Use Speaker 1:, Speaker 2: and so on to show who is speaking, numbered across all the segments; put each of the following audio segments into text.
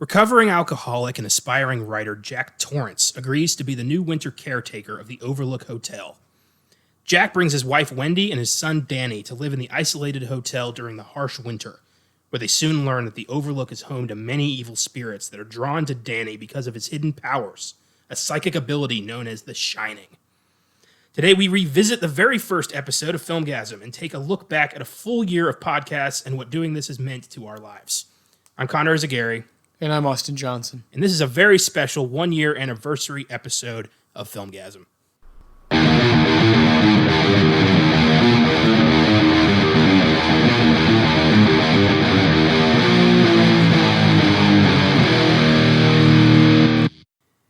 Speaker 1: Recovering alcoholic and aspiring writer Jack Torrance agrees to be the new winter caretaker of the Overlook Hotel. Jack brings his wife Wendy and his son Danny to live in the isolated hotel during the harsh winter, where they soon learn that the Overlook is home to many evil spirits that are drawn to Danny because of his hidden powers, a psychic ability known as the Shining. Today we revisit the very first episode of Filmgazm and take a look back at a full year of podcasts and what doing this has meant to our lives. I'm Connor Eyzaguirre.
Speaker 2: And I'm Austin Johnson.
Speaker 1: And this is a very special one-year anniversary episode of Filmgazm.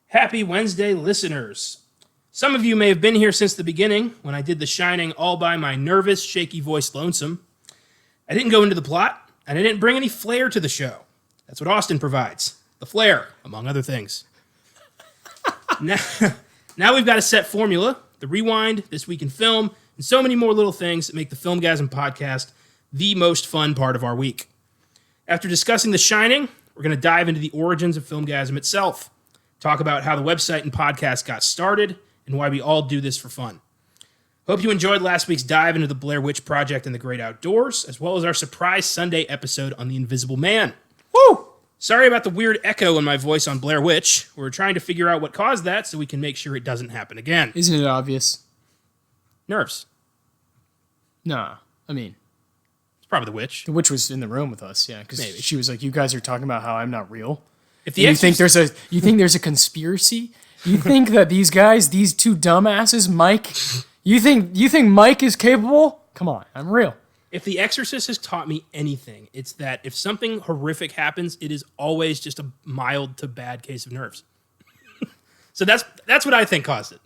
Speaker 1: Happy Wednesday, listeners. Some of you may have been here since the beginning when I did The Shining all by my nervous, shaky-voiced lonesome. I didn't go into the plot, and I didn't bring any flair to the show. That's what Austin provides. The flair, among other things. Now we've got a set formula, the rewind, This Week in Film, and so many more little things that make the Filmgazm podcast the most fun part of our week. After discussing The Shining, we're going to dive into the origins of Filmgazm itself, talk about how the website and podcast got started, and why we all do this for fun. Hope you enjoyed last week's dive into the Blair Witch Project and the Great Outdoors, as well as our surprise Sunday episode on The Invisible Man. Woo! Sorry about the weird echo in my voice on Blair Witch. We're trying to figure out what caused that so we can make sure it doesn't happen again.
Speaker 2: Isn't it obvious?
Speaker 1: Nerves.
Speaker 2: Nah, I mean...
Speaker 1: It's probably the witch.
Speaker 2: The witch was in the room with us, yeah, because she was like, you guys are talking about how I'm not real?
Speaker 1: If the
Speaker 2: you think there's a conspiracy? You think that these guys, these two dumbasses, Mike... You think Mike is capable? Come on, I'm real.
Speaker 1: If The Exorcist has taught me anything, it's that if something horrific happens, it is always just a mild to bad case of nerves. So that's what I think caused it.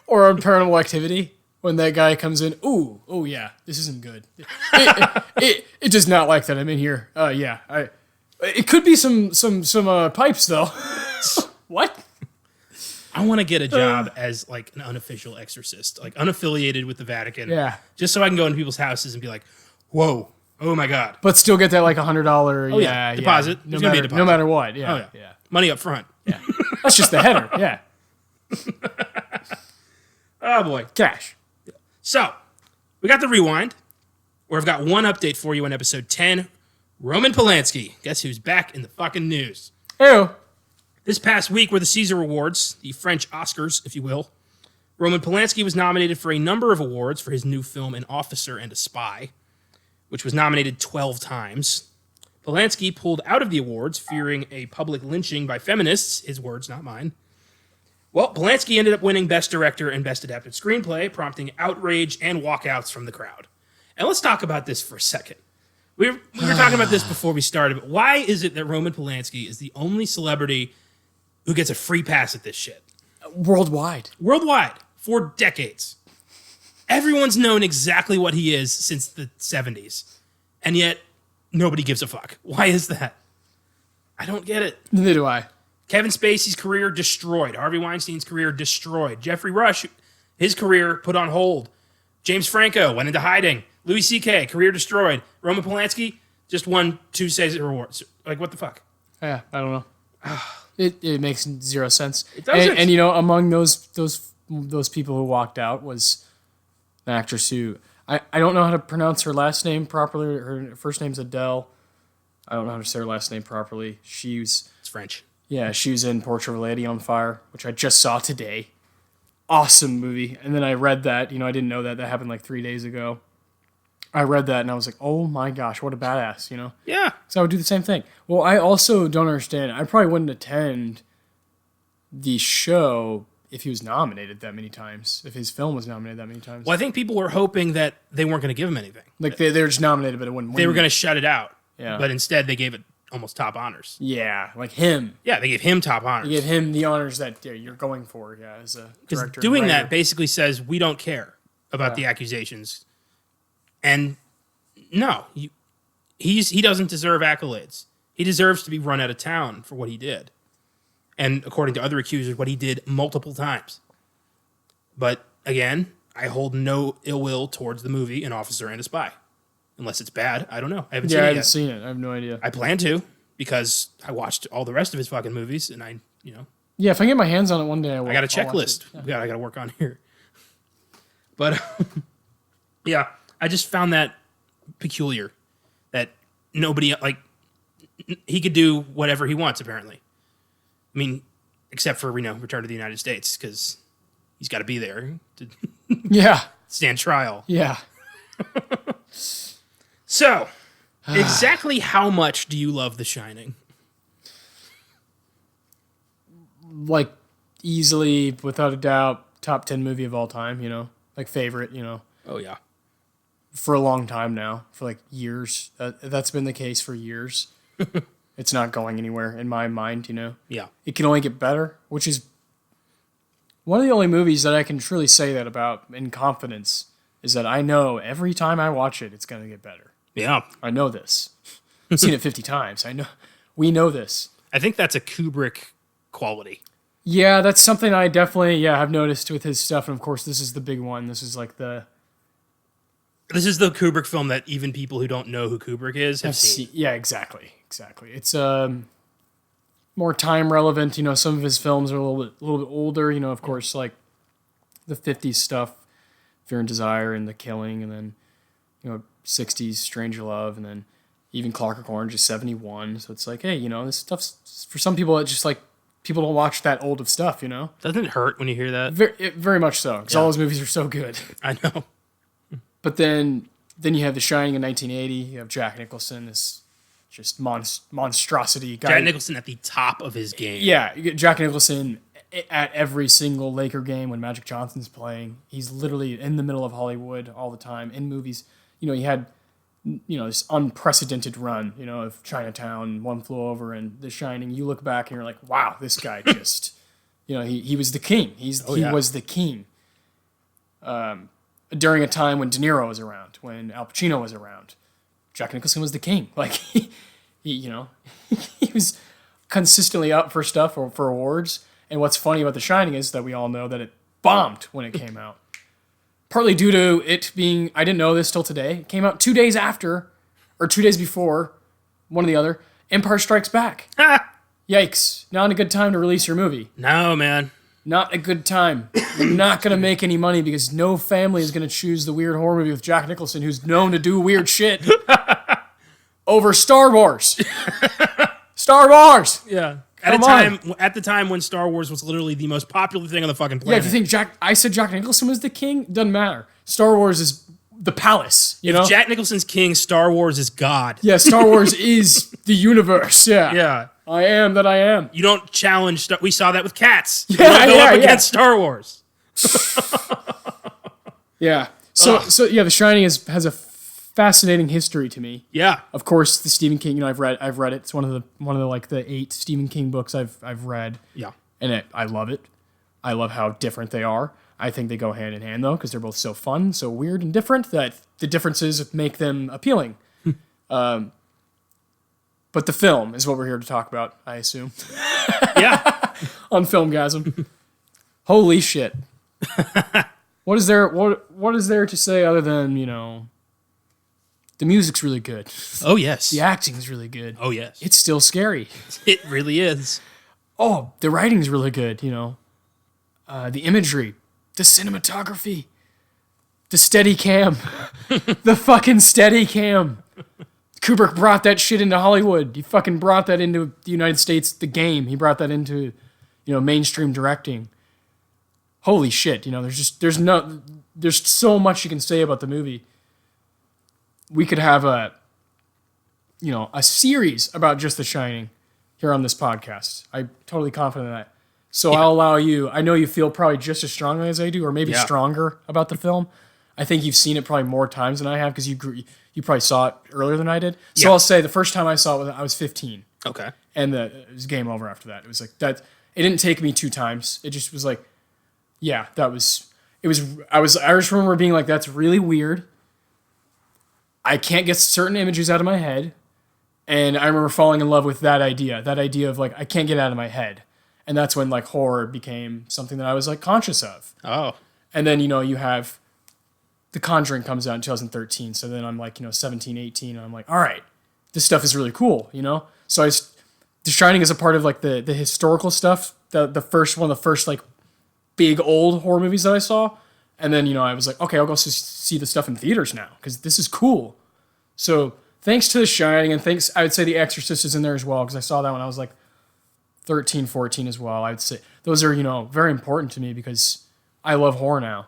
Speaker 2: Or on Paranormal Activity, when that guy comes in, oh yeah, this isn't good. It does not like that I'm in here. It could be some pipes though. What?
Speaker 1: I want to get a job as like an unofficial exorcist, like unaffiliated with the Vatican.
Speaker 2: Yeah.
Speaker 1: Just so I can go into people's houses and be like, whoa, oh my God.
Speaker 2: But still get that like $100
Speaker 1: deposit.
Speaker 2: No matter what. Yeah.
Speaker 1: Oh, yeah. Money up front.
Speaker 2: Yeah. That's just the header. Yeah.
Speaker 1: Oh boy.
Speaker 2: Cash.
Speaker 1: So, we got the rewind, where I've got one update for you in episode 10. Roman Polanski. Guess who's back in the fucking news?
Speaker 2: Ew.
Speaker 1: This past week were the Caesar Awards, the French Oscars, if you will. Roman Polanski was nominated for a number of awards for his new film, An Officer and a Spy, which was nominated 12 times. Polanski pulled out of the awards, fearing a public lynching by feminists, his words, not mine. Well, Polanski ended up winning Best Director and Best Adapted Screenplay, prompting outrage and walkouts from the crowd. And let's talk about this for a second. We were talking about this before we started, but why is it that Roman Polanski is the only celebrity who gets a free pass at this shit?
Speaker 2: Worldwide,
Speaker 1: for decades. Everyone's known exactly what he is since the 70s, and yet nobody gives a fuck. Why is that? I don't get it.
Speaker 2: Neither do I.
Speaker 1: Kevin Spacey's career destroyed. Harvey Weinstein's career destroyed. Jeffrey Rush, his career put on hold. James Franco went into hiding. Louis C.K., career destroyed. Roman Polanski just won 2 Caesar Awards. Like, what the fuck?
Speaker 2: Yeah, I don't know. It makes zero sense.
Speaker 1: It doesn't.
Speaker 2: And you know, among those people who walked out was an actress who I don't know how to pronounce her last name properly. Her first name's Adele. I don't know how to say her last name properly.
Speaker 1: It's French.
Speaker 2: Yeah, she was in Portrait of a Lady on Fire, which I just saw today. Awesome movie. And then I read that. I didn't know that happened like 3 days ago. I read that and I was like, oh my gosh, what a badass,
Speaker 1: Yeah.
Speaker 2: So I would do the same thing. Well, I also don't understand. I probably wouldn't attend the show if he was nominated that many times, if his film was nominated that many times.
Speaker 1: Well, I think people were hoping that they weren't going to give him anything.
Speaker 2: Like they were just nominated, but it wouldn't win.
Speaker 1: They were going to shut it out.
Speaker 2: Yeah.
Speaker 1: But instead, they gave it almost top honors.
Speaker 2: Yeah, like him.
Speaker 1: Yeah, they gave him top honors.
Speaker 2: They gave him the honors that you're going for, as a director.
Speaker 1: Doing that basically says we don't care about the accusations. And no, he doesn't deserve accolades. He deserves to be run out of town for what he did. And according to other accusers, what he did multiple times. But again, I hold no ill will towards the movie An Officer and a Spy. Unless it's bad. I don't know. I haven't seen it yet.
Speaker 2: I haven't seen it. I have no idea.
Speaker 1: I plan to, because I watched all the rest of his fucking movies, and I
Speaker 2: Yeah, if I get my hands on it one day, I will.
Speaker 1: I got a
Speaker 2: I'll watch
Speaker 1: checklist.
Speaker 2: it.
Speaker 1: I got to work on here. But yeah, I just found that peculiar that nobody like he could do whatever he wants apparently. I mean, except for Return to the United States because he's got to be there to
Speaker 2: Yeah,
Speaker 1: stand trial.
Speaker 2: yeah.
Speaker 1: So, exactly how much do you love The Shining?
Speaker 2: Like, easily, without a doubt, top 10 movie of all time, Like, favorite,
Speaker 1: Oh yeah.
Speaker 2: For a long time now. For, like, years. That's been the case for years. It's not going anywhere in my mind,
Speaker 1: Yeah.
Speaker 2: It can only get better, which is one of the only movies that I can truly say that about in confidence is that I know every time I watch it, it's going to get better.
Speaker 1: Yeah.
Speaker 2: I know this. I've seen it 50 times. We know this.
Speaker 1: I think that's a Kubrick quality.
Speaker 2: Yeah, that's something I definitely, have noticed with his stuff. And of course, this is the big one. This is like
Speaker 1: This is the Kubrick film that even people who don't know who Kubrick is have seen.
Speaker 2: Yeah, exactly. It's more time relevant. Some of his films are a little bit older. Of course, like the 50s stuff, Fear and Desire and The Killing, and then 60s Stranger Love, and then even Clockwork Orange is 71. So it's like, hey, this stuff's for some people. It's just like people don't watch that old of stuff.
Speaker 1: Doesn't it hurt when you hear that?
Speaker 2: Very much so, because all those movies are so good.
Speaker 1: I know.
Speaker 2: But then you have The Shining in 1980. You have Jack Nicholson, this just monstrosity guy.
Speaker 1: Jack Nicholson at the top of his game.
Speaker 2: Yeah, you get Jack Nicholson at every single Laker game when Magic Johnson's playing. He's literally in the middle of Hollywood all the time in movies. He had this unprecedented run, of Chinatown, One Flew Over, and The Shining. You look back and you're like, wow, this guy just, he was the king. He was the king. During a time when De Niro was around, when Al Pacino was around, Jack Nicholson was the king. Like he was consistently up for stuff or for awards. And what's funny about The Shining is that we all know that it bombed when it came out. Partly due to it being, I didn't know this till today, it came out 2 days after, or 2 days before, one or the other, Empire Strikes Back. Yikes. Not a good time to release your movie.
Speaker 1: No, man.
Speaker 2: Not a good time. You're not going to make any money because no family is going to choose the weird horror movie with Jack Nicholson, who's known to do weird shit, over Star Wars. Star Wars!
Speaker 1: Yeah. At the time when Star Wars was literally the most popular thing on the fucking planet.
Speaker 2: Yeah, if you think I said Jack Nicholson was the king, doesn't matter. Star Wars is the palace,
Speaker 1: If Jack Nicholson's king, Star Wars is God.
Speaker 2: Yeah, Star Wars is the universe, yeah.
Speaker 1: Yeah.
Speaker 2: I am that I am.
Speaker 1: You don't challenge... We saw that with Cats.
Speaker 2: Yeah,
Speaker 1: you don't go up against Star Wars.
Speaker 2: Yeah. So The Shining has a fascinating history to me.
Speaker 1: Yeah.
Speaker 2: Of course, the Stephen King. I've read it. It's one of the like the 8 Stephen King books I've read.
Speaker 1: Yeah.
Speaker 2: And I love it. I love how different they are. I think they go hand in hand though, because they're both so fun, so weird and different that the differences make them appealing. But the film is what we're here to talk about, I assume.
Speaker 1: Yeah.
Speaker 2: On Filmgazm. Holy shit. What is there to say other than, the music's really good.
Speaker 1: Oh, yes.
Speaker 2: The acting's really good.
Speaker 1: Oh, yes.
Speaker 2: It's still scary.
Speaker 1: It really is.
Speaker 2: Oh, the writing's really good, the imagery, the cinematography, the steady cam, the fucking steady cam. Kubrick brought that shit into Hollywood. He fucking brought that into the United States, the game. He brought that into, mainstream directing. Holy shit, there's so much you can say about the movie. We could have a series about just The Shining here on this podcast. I'm totally confident in that. So I'll allow you, I know you feel probably just as strongly as I do, or maybe stronger about the film. I think you've seen it probably more times than I have because you probably saw it earlier than I did. So I'll say the first time I saw it, I was 15.
Speaker 1: Okay.
Speaker 2: And it was game over after that. It was like that. It didn't take me 2 times. It just was like, yeah, I just remember being like, that's really weird. I can't get certain images out of my head. And I remember falling in love with that idea of like, I can't get it out of my head. And that's when like horror became something that I was like conscious of.
Speaker 1: Oh.
Speaker 2: And then, you have The Conjuring comes out in 2013. So then I'm like, 17, 18. And I'm like, all right, this stuff is really cool, So The Shining is a part of like the historical stuff. The first one of the first like big old horror movies that I saw. And then, I was like, okay, I'll go see the stuff in theaters now because this is cool. So thanks to The Shining, and thanks, I would say The Exorcist is in there as well because I saw that when I was like 13, 14 as well. I would say those are, very important to me because I love horror now.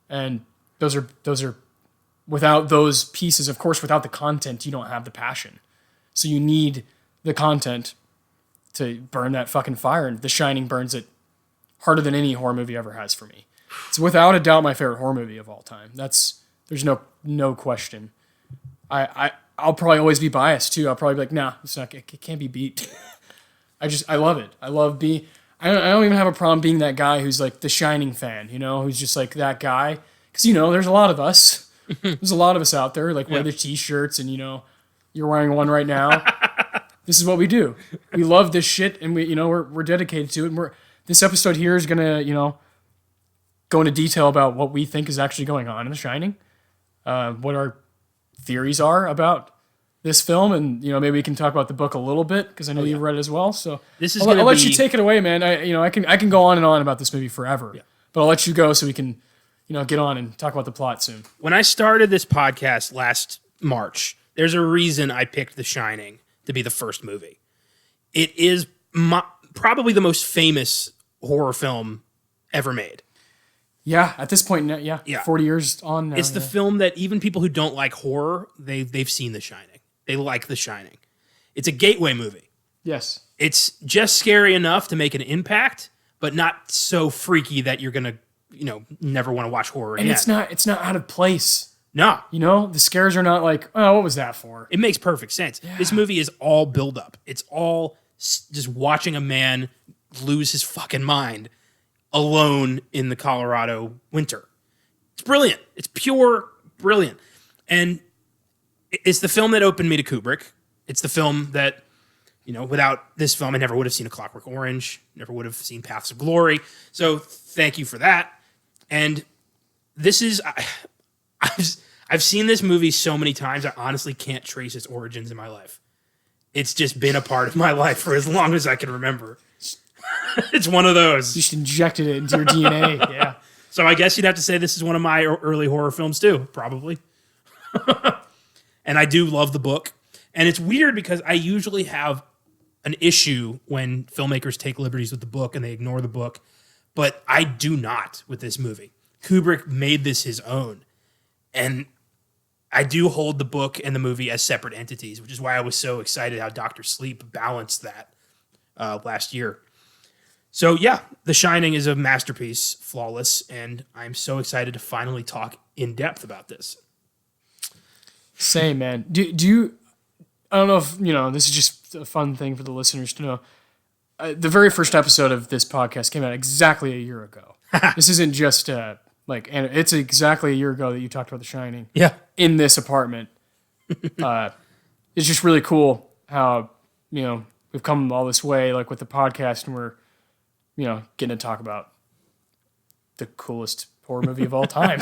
Speaker 2: And those are without those pieces, of course, without the content, you don't have the passion. So you need the content to burn that fucking fire, and The Shining burns it harder than any horror movie ever has for me. It's without a doubt my favorite horror movie of all time. There's no question. I'll probably always be biased too. I'll probably be like, nah, it can't be beat. I love it. I don't even have a problem being that guy who's like the Shining fan, who's just like that guy. Because, there's a lot of us. There's a lot of us out there, like wear the t-shirts and, you're wearing one right now. This is what we do. We love this shit and we're dedicated to it. And this episode here is going to, go into detail about what we think is actually going on in The Shining, what our theories are about this film, and maybe we can talk about the book a little bit because I know you've read it as well. So I'll let you take it away, man. I can go on and on about this movie forever, but I'll let you go so we can get on and talk about the plot soon.
Speaker 1: When I started this podcast last March, there's a reason I picked The Shining to be the first movie. It is probably the most famous horror film ever made.
Speaker 2: Yeah, at this point, yeah. 40 years on now.
Speaker 1: It's the film that even people who don't like horror, they've seen The Shining. They like The Shining. It's a gateway movie.
Speaker 2: Yes.
Speaker 1: It's just scary enough to make an impact, but not so freaky that you're going to, never want to watch horror again.
Speaker 2: And it's not out of place.
Speaker 1: No.
Speaker 2: The scares are not like, oh, what was that for?
Speaker 1: It makes perfect sense. Yeah. This movie is all build up. It's all just watching a man lose his fucking mind alone in the Colorado winter. It's brilliant. It's pure brilliant. And it's the film that opened me to Kubrick. It's the film that, without this film, I never would have seen A Clockwork Orange, never would have seen Paths of Glory. So thank you for that. And this is, I've seen this movie so many times, I honestly can't trace its origins in my life. It's just been a part of my life for as long as I can remember. It's one of those.
Speaker 2: You just injected it into your DNA. Yeah.
Speaker 1: So I guess you'd have to say this is one of my early horror films too, probably. And I do love the book. And it's weird because I usually have an issue when filmmakers take liberties with the book and they ignore the book. But I do not with this movie. Kubrick made this his own. And I do hold the book and the movie as separate entities, which is why I was so excited how Dr. Sleep balanced that last year. So yeah, The Shining is a masterpiece, flawless, and I'm so excited to finally talk in depth about this.
Speaker 2: Same, man. Do you? I don't know if this is just a fun thing for the listeners to know. The very first episode of this podcast came out exactly a year ago. This isn't just and it's exactly a year ago that you talked about The Shining.
Speaker 1: Yeah,
Speaker 2: in this apartment. It's just really cool how we've come all this way, like with the podcast, and we're getting to talk about the coolest horror movie of all time.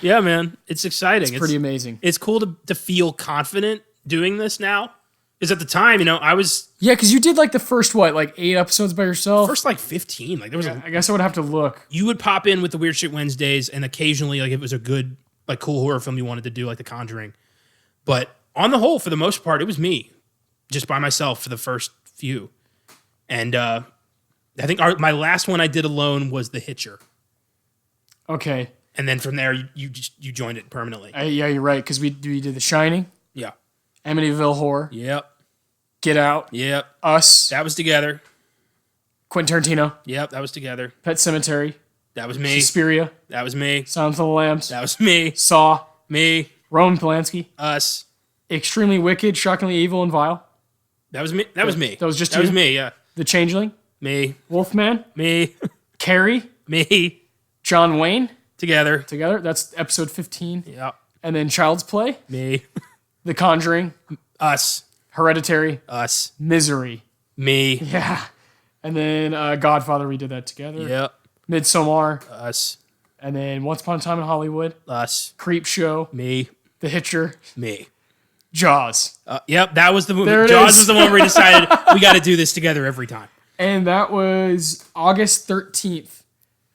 Speaker 1: Yeah, man. It's exciting.
Speaker 2: It's pretty amazing.
Speaker 1: It's cool to feel confident doing this now. Because at the time, I was...
Speaker 2: Yeah, because you did like the first, 8 episodes by yourself?
Speaker 1: First 15. Like there was
Speaker 2: I guess I would have to look.
Speaker 1: You would pop in with the Weird Shit Wednesdays, and occasionally, if it was a good, cool horror film you wanted to do, like The Conjuring. But on the whole, for the most part, it was me. Just by myself for the first few. And I think my last one I did alone was The Hitcher.
Speaker 2: Okay.
Speaker 1: And then from there, you joined it permanently.
Speaker 2: Yeah, you're right, because we did The Shining.
Speaker 1: Yeah.
Speaker 2: Amityville Horror.
Speaker 1: Yep.
Speaker 2: Get Out.
Speaker 1: Yep.
Speaker 2: Us.
Speaker 1: That was together.
Speaker 2: Quentin Tarantino.
Speaker 1: Yep, that was together.
Speaker 2: Pet Sematary.
Speaker 1: That was me.
Speaker 2: Suspiria.
Speaker 1: That was me.
Speaker 2: Silence of the Lambs.
Speaker 1: That was me.
Speaker 2: Saw.
Speaker 1: Me.
Speaker 2: Roman Polanski.
Speaker 1: Us.
Speaker 2: Extremely Wicked, Shockingly Evil, and Vile.
Speaker 1: That was me. That was me.
Speaker 2: That was just
Speaker 1: that
Speaker 2: you?
Speaker 1: was me, yeah.
Speaker 2: The Changeling.
Speaker 1: Me.
Speaker 2: Wolfman.
Speaker 1: Me.
Speaker 2: Carrie.
Speaker 1: Me.
Speaker 2: John Wayne.
Speaker 1: Together.
Speaker 2: That's episode 15.
Speaker 1: Yep.
Speaker 2: And then Child's Play.
Speaker 1: Me.
Speaker 2: The Conjuring.
Speaker 1: Us.
Speaker 2: Hereditary.
Speaker 1: Us.
Speaker 2: Misery.
Speaker 1: Me.
Speaker 2: Yeah. And then Godfather, we did that together.
Speaker 1: Yep.
Speaker 2: Midsommar.
Speaker 1: Us.
Speaker 2: And then Once Upon a Time in Hollywood.
Speaker 1: Us.
Speaker 2: Creep Show.
Speaker 1: Me.
Speaker 2: The Hitcher.
Speaker 1: Me.
Speaker 2: Jaws.
Speaker 1: Yep, that was the movie.
Speaker 2: There it
Speaker 1: Jaws
Speaker 2: is.
Speaker 1: was the one where we decided we got to do this together every time.
Speaker 2: And that was August 13th.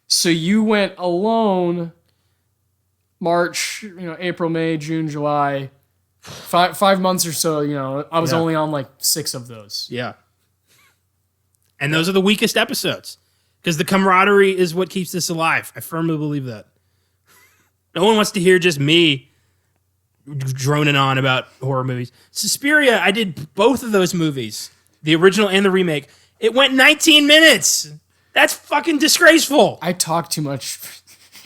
Speaker 2: So you went alone March, April, May, June, July. 5 months or so, I was only on like 6 of those.
Speaker 1: Yeah. And those are the weakest episodes because the camaraderie is what keeps this alive. I firmly believe that. No one wants to hear just me droning on about horror movies. Suspiria, I did both of those movies, the original and the remake. It went 19 minutes. That's fucking disgraceful.
Speaker 2: I talk too much.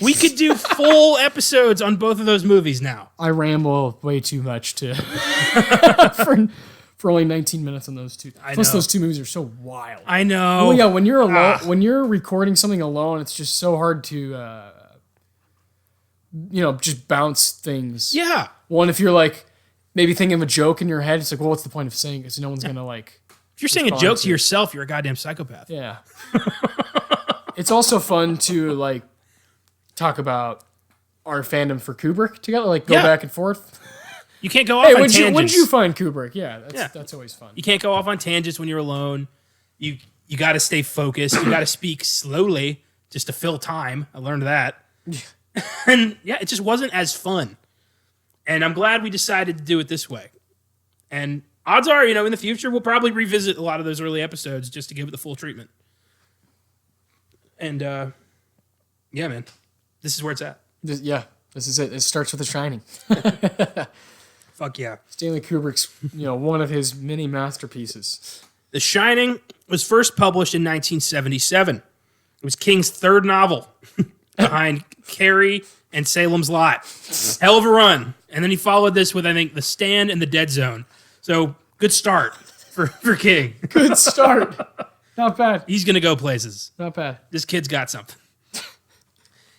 Speaker 1: We could do full episodes on both of those movies now.
Speaker 2: I ramble way too much to for only 19 minutes on those two. Plus,
Speaker 1: know.
Speaker 2: those 2 movies are so wild.
Speaker 1: I know.
Speaker 2: Oh yeah, when you're alone, when you're recording something alone, it's just so hard to, just bounce things.
Speaker 1: Yeah.
Speaker 2: One, if you're like maybe thinking of a joke in your head, it's like, well, what's the point of saying it? Because no one's gonna like.
Speaker 1: If you're saying a joke to yourself, you're a goddamn psychopath.
Speaker 2: Yeah. It's also fun to like talk about our fandom for Kubrick together, like go back and forth.
Speaker 1: You can't go off on tangents.
Speaker 2: When did you find Kubrick? Yeah, that's always fun.
Speaker 1: You can't go off on tangents when you're alone. You got to stay focused. You got to speak slowly just to fill time. I learned that. And yeah, it just wasn't as fun. And I'm glad we decided to do it this way. And odds are, in the future, we'll probably revisit a lot of those early episodes just to give it the full treatment. And yeah, man, this is where it's at.
Speaker 2: This is it. It starts with The Shining.
Speaker 1: Fuck yeah.
Speaker 2: Stanley Kubrick's, one of his many masterpieces.
Speaker 1: The Shining was first published in 1977. It was King's 3rd novel behind Carrie and Salem's Lot. Hell of a run. And then he followed this with, I think, The Stand and The Dead Zone. So, good start for King.
Speaker 2: Good start. Not bad.
Speaker 1: He's going to go places.
Speaker 2: Not bad.
Speaker 1: This kid's got something.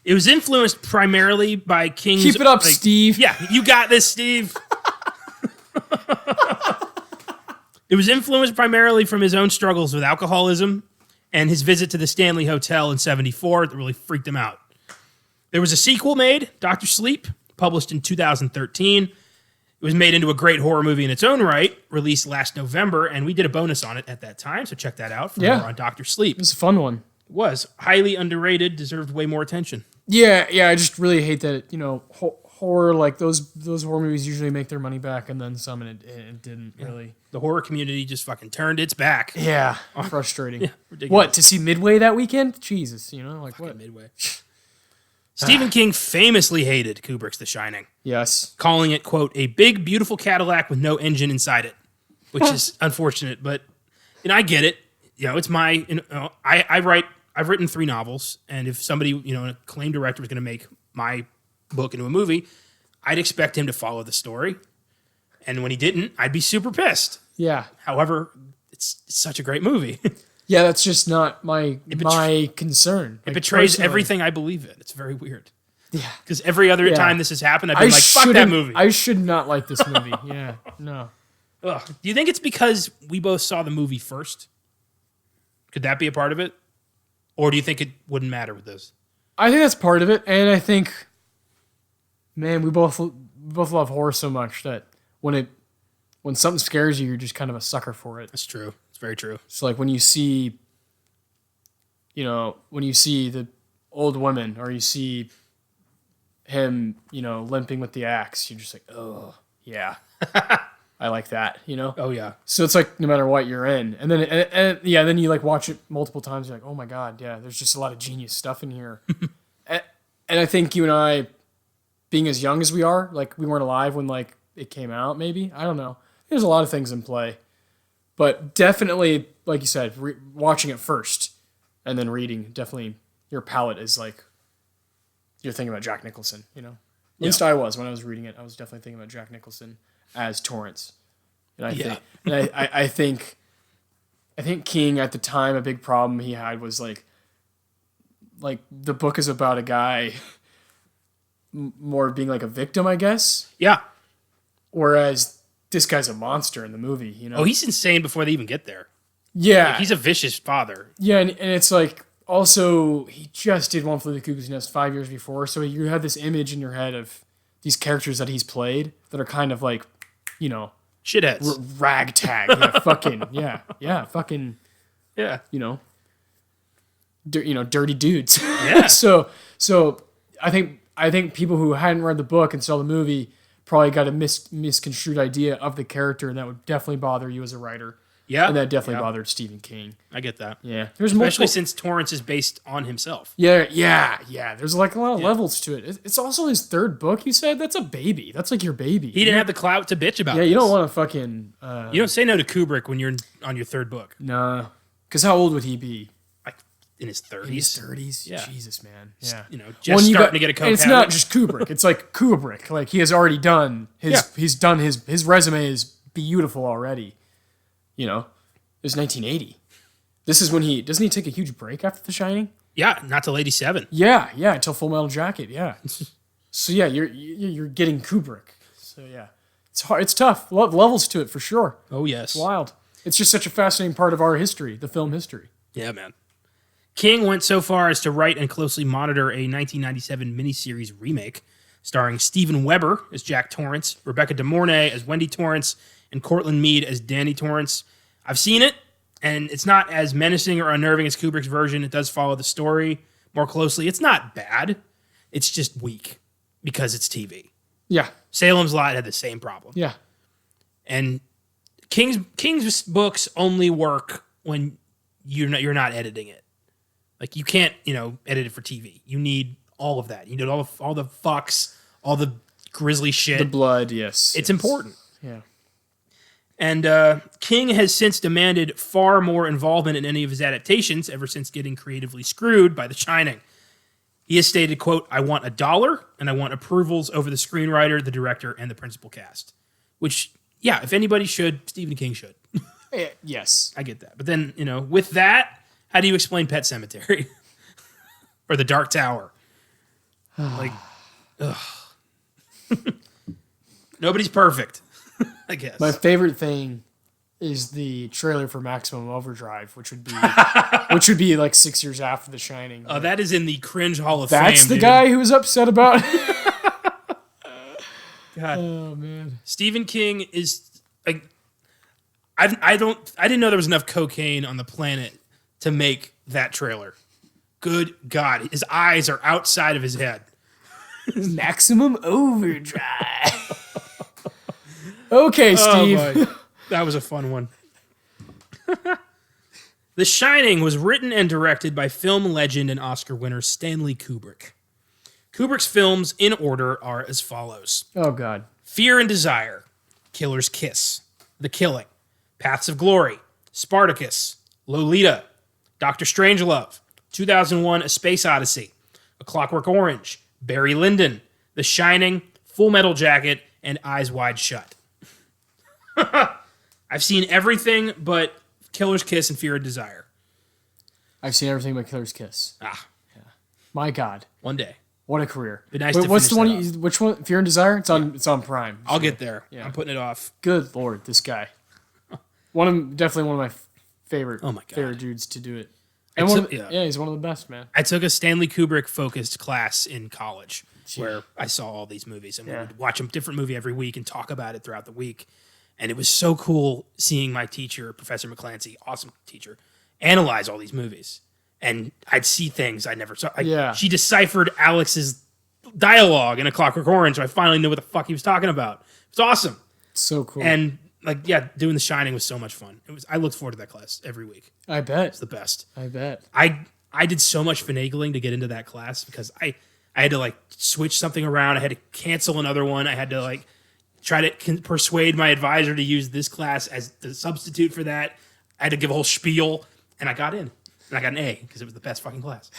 Speaker 1: It was influenced primarily by King's...
Speaker 2: Keep it up, Steve.
Speaker 1: Yeah, you got this, Steve. It was influenced primarily from his own struggles with alcoholism and his visit to the Stanley Hotel in 1974 that really freaked him out. There was a sequel made, Dr. Sleep, published in 2013. It was made into a great horror movie in its own right, released last November, and we did a bonus on it at that time, so check that out for more on Dr. Sleep.
Speaker 2: It's a fun one.
Speaker 1: It was. Highly underrated, deserved way more attention.
Speaker 2: Yeah, I just really hate that, horror, like those horror movies usually make their money back and then some, and it didn't really.
Speaker 1: The horror community just fucking turned its back.
Speaker 2: Yeah, frustrating.
Speaker 1: Ridiculous.
Speaker 2: What, to see Midway that weekend? Jesus, like
Speaker 1: fucking
Speaker 2: what?
Speaker 1: Midway. Stephen King famously hated Kubrick's The Shining,
Speaker 2: Yes.
Speaker 1: calling it, quote, a big, beautiful Cadillac with no engine inside it, which is unfortunate, but I get it. It's my, I've written 3 novels, and if somebody, an acclaimed director was going to make my book into a movie, I'd expect him to follow the story. And when he didn't, I'd be super pissed.
Speaker 2: Yeah.
Speaker 1: However, it's such a great movie.
Speaker 2: Yeah, that's just not my concern.
Speaker 1: It betrays everything I believe in. It's very weird.
Speaker 2: Yeah.
Speaker 1: Because every other time this has happened, I've been like, fuck that movie.
Speaker 2: I should not like this movie. Yeah, no.
Speaker 1: Ugh. Do you think it's because we both saw the movie first? Could that be a part of it? Or do you think it wouldn't matter with this?
Speaker 2: I think that's part of it, and I think, man, we both love horror so much that when something scares you, you're just kind of a sucker for it.
Speaker 1: That's true. It's very true.
Speaker 2: So like when you see the old woman or you see him, limping with the axe, you're just like, oh yeah, I like that,
Speaker 1: Oh yeah.
Speaker 2: So it's like no matter what you're in, and then you like watch it multiple times. You're like, oh my god, yeah, there's just a lot of genius stuff in here. And I think you and I, being as young as we are, like we weren't alive when like it came out. Maybe I don't know. There's a lot of things in play, but definitely, like you said, watching it first and then reading, definitely your palate is like you're thinking about Jack Nicholson. At least I was when I was reading it. I was definitely thinking about Jack Nicholson as Torrance. And I think King at the time, a big problem he had was like the book is about a guy more being like a victim, I guess.
Speaker 1: Yeah.
Speaker 2: Whereas this guy's a monster in the movie,
Speaker 1: Oh, he's insane before they even get there.
Speaker 2: Yeah.
Speaker 1: Like, he's a vicious father.
Speaker 2: Yeah, and it's like also he just did One Flew the Cuckoo's Nest 5 years before, so you have this image in your head of these characters that he's played that are kind of like, you know,
Speaker 1: Shitheads.
Speaker 2: ragtag. Yeah, fucking, fucking,
Speaker 1: Yeah.
Speaker 2: you know, dirty dudes.
Speaker 1: Yeah.
Speaker 2: So I think people who hadn't read the book and saw the movie probably got a misconstrued idea of the character, and that would definitely bother you as a writer.
Speaker 1: Yeah.
Speaker 2: And that definitely bothered Stephen King.
Speaker 1: I get that.
Speaker 2: Yeah. There's
Speaker 1: Especially since Torrance is based on himself.
Speaker 2: Yeah. There's like a lot of levels to it. It's also his third book, you said? That's a baby. That's like your baby.
Speaker 1: He didn't have the clout to bitch about
Speaker 2: Yeah,
Speaker 1: this.
Speaker 2: you don't want to fucking...
Speaker 1: You don't say no to Kubrick when you're on your third book.
Speaker 2: Nah. Because how old would he be?
Speaker 1: Like in his 30s.
Speaker 2: In his 30s?
Speaker 1: Yeah.
Speaker 2: Jesus, man. Yeah.
Speaker 1: You know, just starting to get a coke
Speaker 2: and it's
Speaker 1: habit.
Speaker 2: not just Kubrick. It's like Kubrick. Like, he has already done... He's done his resume is beautiful already. You know? It was 1980. This is when doesn't he take a huge break after The Shining?
Speaker 1: Yeah, not till 87.
Speaker 2: Yeah, until Full Metal Jacket, yeah. So yeah, you're getting Kubrick. So yeah, it's hard, it's tough. Levels to it for sure.
Speaker 1: Oh, yes.
Speaker 2: It's wild. It's just such a fascinating part of our history, the film history.
Speaker 1: Yeah, man. King went so far as to write and closely monitor a 1997 miniseries remake starring Steven Weber as Jack Torrance, Rebecca De Mornay as Wendy Torrance, and Cortland Mead as Danny Torrance. I've seen it, and it's not as menacing or unnerving as Kubrick's version. It does follow the story more closely. It's not bad. It's just weak because it's TV.
Speaker 2: Yeah,
Speaker 1: Salem's Lot had the same problem.
Speaker 2: yeah,
Speaker 1: And King's books only work when you're not editing it. Like you can't, edit it for TV. You need all of that. You need all the fucks, all the grisly shit.
Speaker 2: the blood. Yes,
Speaker 1: It's important.
Speaker 2: Yeah,
Speaker 1: And King has since demanded far more involvement in any of his adaptations ever since getting creatively screwed by The Shining. He has stated, quote, "I want $1 and I want approvals over the screenwriter, the director, and the principal cast." Which, yeah, if anybody should, Stephen King should.
Speaker 2: yes.
Speaker 1: I get that. But then, with that, how do you explain Pet Sematary? Or The Dark Tower? Like, ugh. Nobody's perfect, I guess.
Speaker 2: My favorite thing is the trailer for Maximum Overdrive, which would be like 6 years after The Shining.
Speaker 1: Oh, that is in the cringe Hall of Fame.
Speaker 2: That's the
Speaker 1: dude.
Speaker 2: guy who was upset about.
Speaker 1: God.
Speaker 2: Oh man.
Speaker 1: Stephen King is like, I didn't know there was enough cocaine on the planet to make that trailer. Good God, his eyes are outside of his head.
Speaker 2: Maximum Overdrive. Okay, Steve.
Speaker 1: Oh boy. That was a fun one. The Shining was written and directed by film legend and Oscar winner Stanley Kubrick. Kubrick's films, in order, are as follows.
Speaker 2: Oh God.
Speaker 1: Fear and Desire, Killer's Kiss, The Killing, Paths of Glory, Spartacus, Lolita, Dr. Strangelove, 2001: A Space Odyssey, A Clockwork Orange, Barry Lyndon, The Shining, Full Metal Jacket, and Eyes Wide Shut. I've seen everything but Killer's Kiss and Fear and Desire.
Speaker 2: I've seen everything but Killer's Kiss. My God.
Speaker 1: One day.
Speaker 2: What a career.
Speaker 1: Be nice
Speaker 2: Wait,
Speaker 1: to
Speaker 2: what's the
Speaker 1: finish
Speaker 2: one? Which one? Fear and Desire. It's on Prime.
Speaker 1: I'll get there.
Speaker 2: Yeah.
Speaker 1: I'm putting it off.
Speaker 2: Good Lord, this guy. Definitely one of my favorite.
Speaker 1: Oh my God.
Speaker 2: Favorite dudes to do it.
Speaker 1: I
Speaker 2: And
Speaker 1: took-
Speaker 2: he's one of the best, man.
Speaker 1: I took a Stanley Kubrick focused class in college where I saw all these movies and we would watch a different movie every week and talk about it throughout the week. And it was so cool seeing my teacher, Professor McClancy, awesome teacher, analyze all these movies. And I'd see things I never saw. She deciphered Alex's dialogue in A Clockwork Orange, so I finally knew what the fuck he was talking about. It's awesome.
Speaker 2: So cool.
Speaker 1: And doing The Shining was so much fun. I looked forward to that class every week.
Speaker 2: I bet.
Speaker 1: It's the best.
Speaker 2: I bet.
Speaker 1: I did so much finagling to get into that class because I had to switch something around. I had to cancel another one. I had to try to persuade my advisor to use this class as the substitute for that. I had to give a whole spiel, and I got in. And I got an A because it was the best fucking class.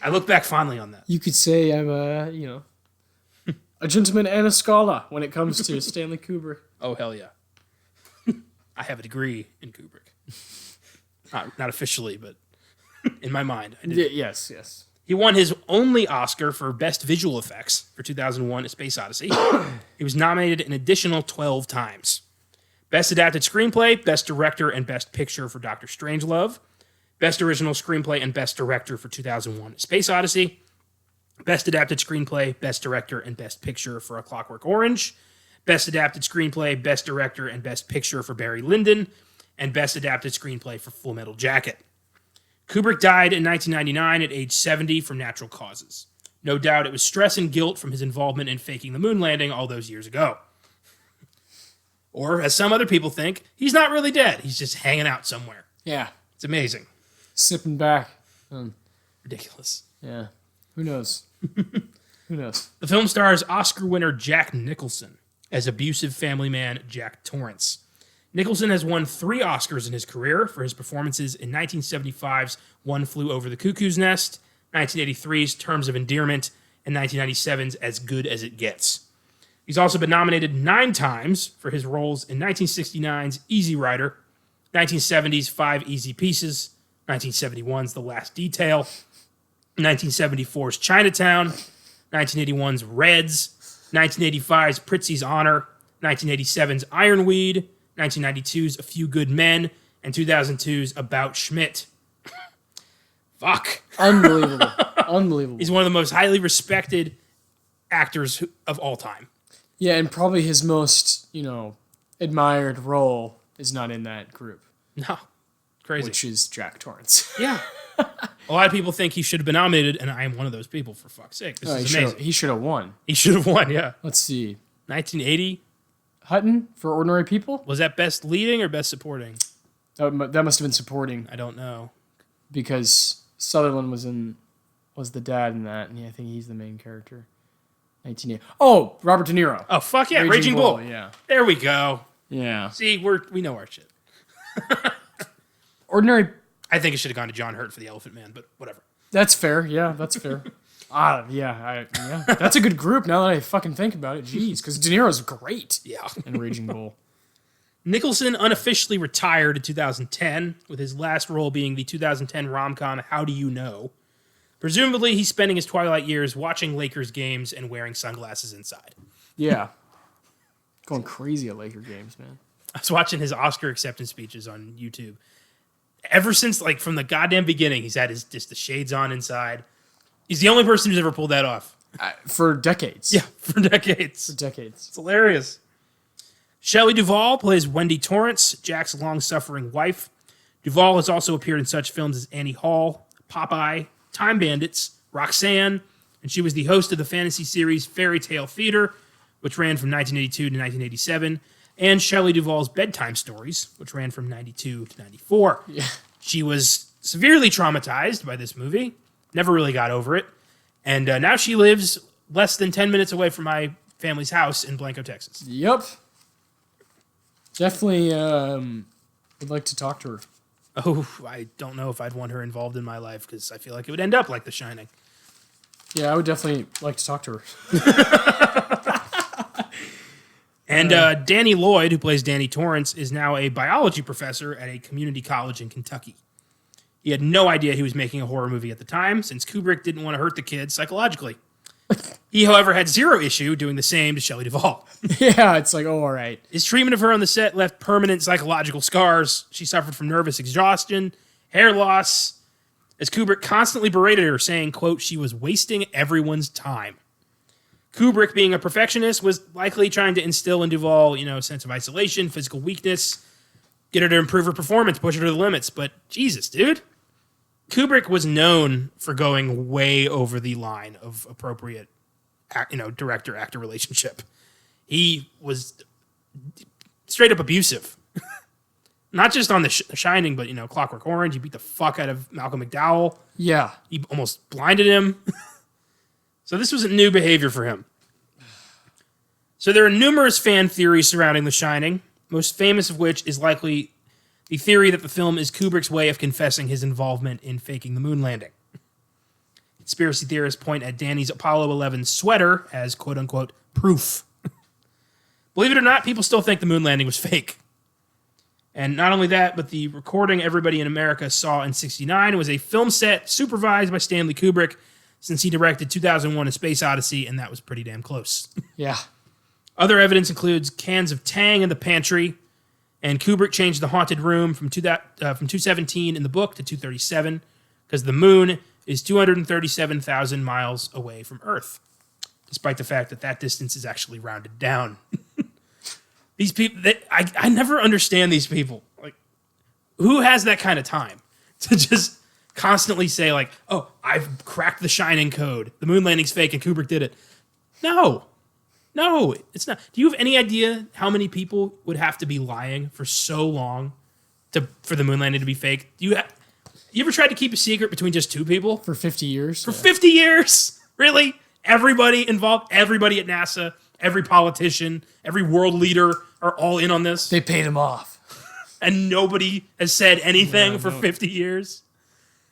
Speaker 1: I look back fondly on that.
Speaker 2: You could say I'm a gentleman and a scholar when it comes to Stanley Kubrick.
Speaker 1: Oh, hell yeah. I have a degree in Kubrick. Not officially, but in my mind, I did.
Speaker 2: Yes.
Speaker 1: He won his only Oscar for Best Visual Effects for 2001: A Space Odyssey. He was nominated an additional 12 times. Best Adapted Screenplay, Best Director, and Best Picture for Dr. Strangelove. Best Original Screenplay and Best Director for 2001: A Space Odyssey. Best Adapted Screenplay, Best Director, and Best Picture for A Clockwork Orange. Best Adapted Screenplay, Best Director, and Best Picture for Barry Lyndon, and Best Adapted Screenplay for Full Metal Jacket. Kubrick died in 1999 at age 70 from natural causes. No doubt it was stress and guilt from his involvement in faking the moon landing all those years ago. Or, as some other people think, he's not really dead. He's just hanging out somewhere.
Speaker 2: Yeah.
Speaker 1: It's amazing.
Speaker 2: Sipping back.
Speaker 1: Ridiculous.
Speaker 2: Yeah. Who knows? Who knows?
Speaker 1: The film stars Oscar winner Jack Nicholson as abusive family man Jack Torrance. Nicholson has won 3 Oscars in his career for his performances in 1975's One Flew Over the Cuckoo's Nest, 1983's Terms of Endearment, and 1997's As Good as It Gets. He's also been nominated 9 times for his roles in 1969's Easy Rider, 1970's 5 Easy Pieces, 1971's The Last Detail, 1974's Chinatown, 1981's Reds, 1985's Prizzi's Honor, 1987's Ironweed, 1992's A Few Good Men, and 2002's About Schmidt. Fuck.
Speaker 2: Unbelievable. Unbelievable.
Speaker 1: He's one of the most highly respected actors of all time.
Speaker 2: Yeah, and probably his most, admired role is not in that group,
Speaker 1: No. Crazy.
Speaker 2: which is Jack Torrance.
Speaker 1: Yeah. A lot of people think he should have been nominated, and I am one of those people, for fuck's sake. This is amazing.
Speaker 2: He should have won.
Speaker 1: He should have won, yeah.
Speaker 2: Let's see.
Speaker 1: 1980.
Speaker 2: Hutton for Ordinary People?
Speaker 1: Was that best leading or best supporting?
Speaker 2: That must have been supporting
Speaker 1: I don't know.
Speaker 2: because Sutherland was the dad in that, and I think he's the main character. 1980. Oh, Robert De Niro.
Speaker 1: Oh, fuck yeah. Raging Bull.
Speaker 2: Yeah.
Speaker 1: There we go.
Speaker 2: Yeah.
Speaker 1: See, we know our shit.
Speaker 2: Ordinary.
Speaker 1: I think it should have gone to John Hurt for The Elephant Man, but whatever.
Speaker 2: That's fair. Yeah, that's fair. Yeah. That's a good group now that I fucking think about it. Jeez, because De Niro's great
Speaker 1: Yeah.
Speaker 2: in Raging Bull.
Speaker 1: Nicholson unofficially retired in 2010, with his last role being the 2010 rom-com How Do You Know? Presumably, he's spending his twilight years watching Lakers games and wearing sunglasses inside.
Speaker 2: Yeah. Going crazy at Laker games, man.
Speaker 1: I was watching his Oscar acceptance speeches on YouTube. Ever since, from the goddamn beginning, he's had just the shades on inside. He's the only person who's ever pulled that off.
Speaker 2: For decades.
Speaker 1: Yeah, for decades.
Speaker 2: For decades.
Speaker 1: It's hilarious. Shelley Duvall plays Wendy Torrance, Jack's long-suffering wife. Duvall has also appeared in such films as Annie Hall, Popeye, Time Bandits, Roxanne, and she was the host of the fantasy series Fairy Tale Theater, which ran from 1982 to 1987, and Shelley Duvall's Bedtime Stories, which ran from 92 to 94.
Speaker 2: Yeah.
Speaker 1: She was severely traumatized by this movie, never really got over it, and now she lives less than 10 minutes away from my family's house in Blanco, Texas.
Speaker 2: Yep. Definitely would like to talk to her.
Speaker 1: Oh, I don't know if I'd want her involved in my life because I feel like it would end up like The Shining.
Speaker 2: Yeah, I would definitely like to talk to her.
Speaker 1: And Danny Lloyd, who plays Danny Torrance, is now a biology professor at a community college in Kentucky. He had no idea he was making a horror movie at the time, since Kubrick didn't want to hurt the kids psychologically. He, however, had zero issue doing the same to Shelley Duvall.
Speaker 2: Yeah, it's like, all right.
Speaker 1: His treatment of her on the set left permanent psychological scars. She suffered from nervous exhaustion, hair loss, as Kubrick constantly berated her, saying, quote, she was wasting everyone's time. Kubrick, being a perfectionist, was likely trying to instill in Duvall, a sense of isolation, physical weakness, get her to improve her performance, push her to the limits. But Jesus, dude. Kubrick was known for going way over the line of appropriate, director-actor relationship. He was straight up abusive. Not just on The Shining, but, Clockwork Orange. He beat the fuck out of Malcolm McDowell.
Speaker 2: Yeah.
Speaker 1: He almost blinded him. So this was a new behavior for him. So there are numerous fan theories surrounding The Shining, most famous of which is likely the theory that the film is Kubrick's way of confessing his involvement in faking the moon landing. Conspiracy theorists point at Danny's Apollo 11 sweater as quote-unquote proof. Believe it or not, people still think the moon landing was fake. And not only that, but the recording everybody in America saw in '69 was a film set supervised by Stanley Kubrick, since he directed 2001: A Space Odyssey, and that was pretty damn close.
Speaker 2: Yeah.
Speaker 1: Other evidence includes cans of Tang in the pantry, and Kubrick changed the haunted room from 217 in the book to 237 because the moon is 237,000 miles away from Earth, despite the fact that distance is actually rounded down. These people, I never understand these people. Like, who has that kind of time to just constantly say, like, oh, I've cracked the Shining code. The moon landing's fake and Kubrick did it. No, it's not. Do you have any idea how many people would have to be lying for so long for the moon landing to be fake? You ever tried to keep a secret between just two people?
Speaker 2: For 50 years?
Speaker 1: For 50 years? Really? Everybody involved, everybody at NASA, every politician, every world leader are all in on this.
Speaker 2: They paid him off.
Speaker 1: And nobody has said anything for 50 years?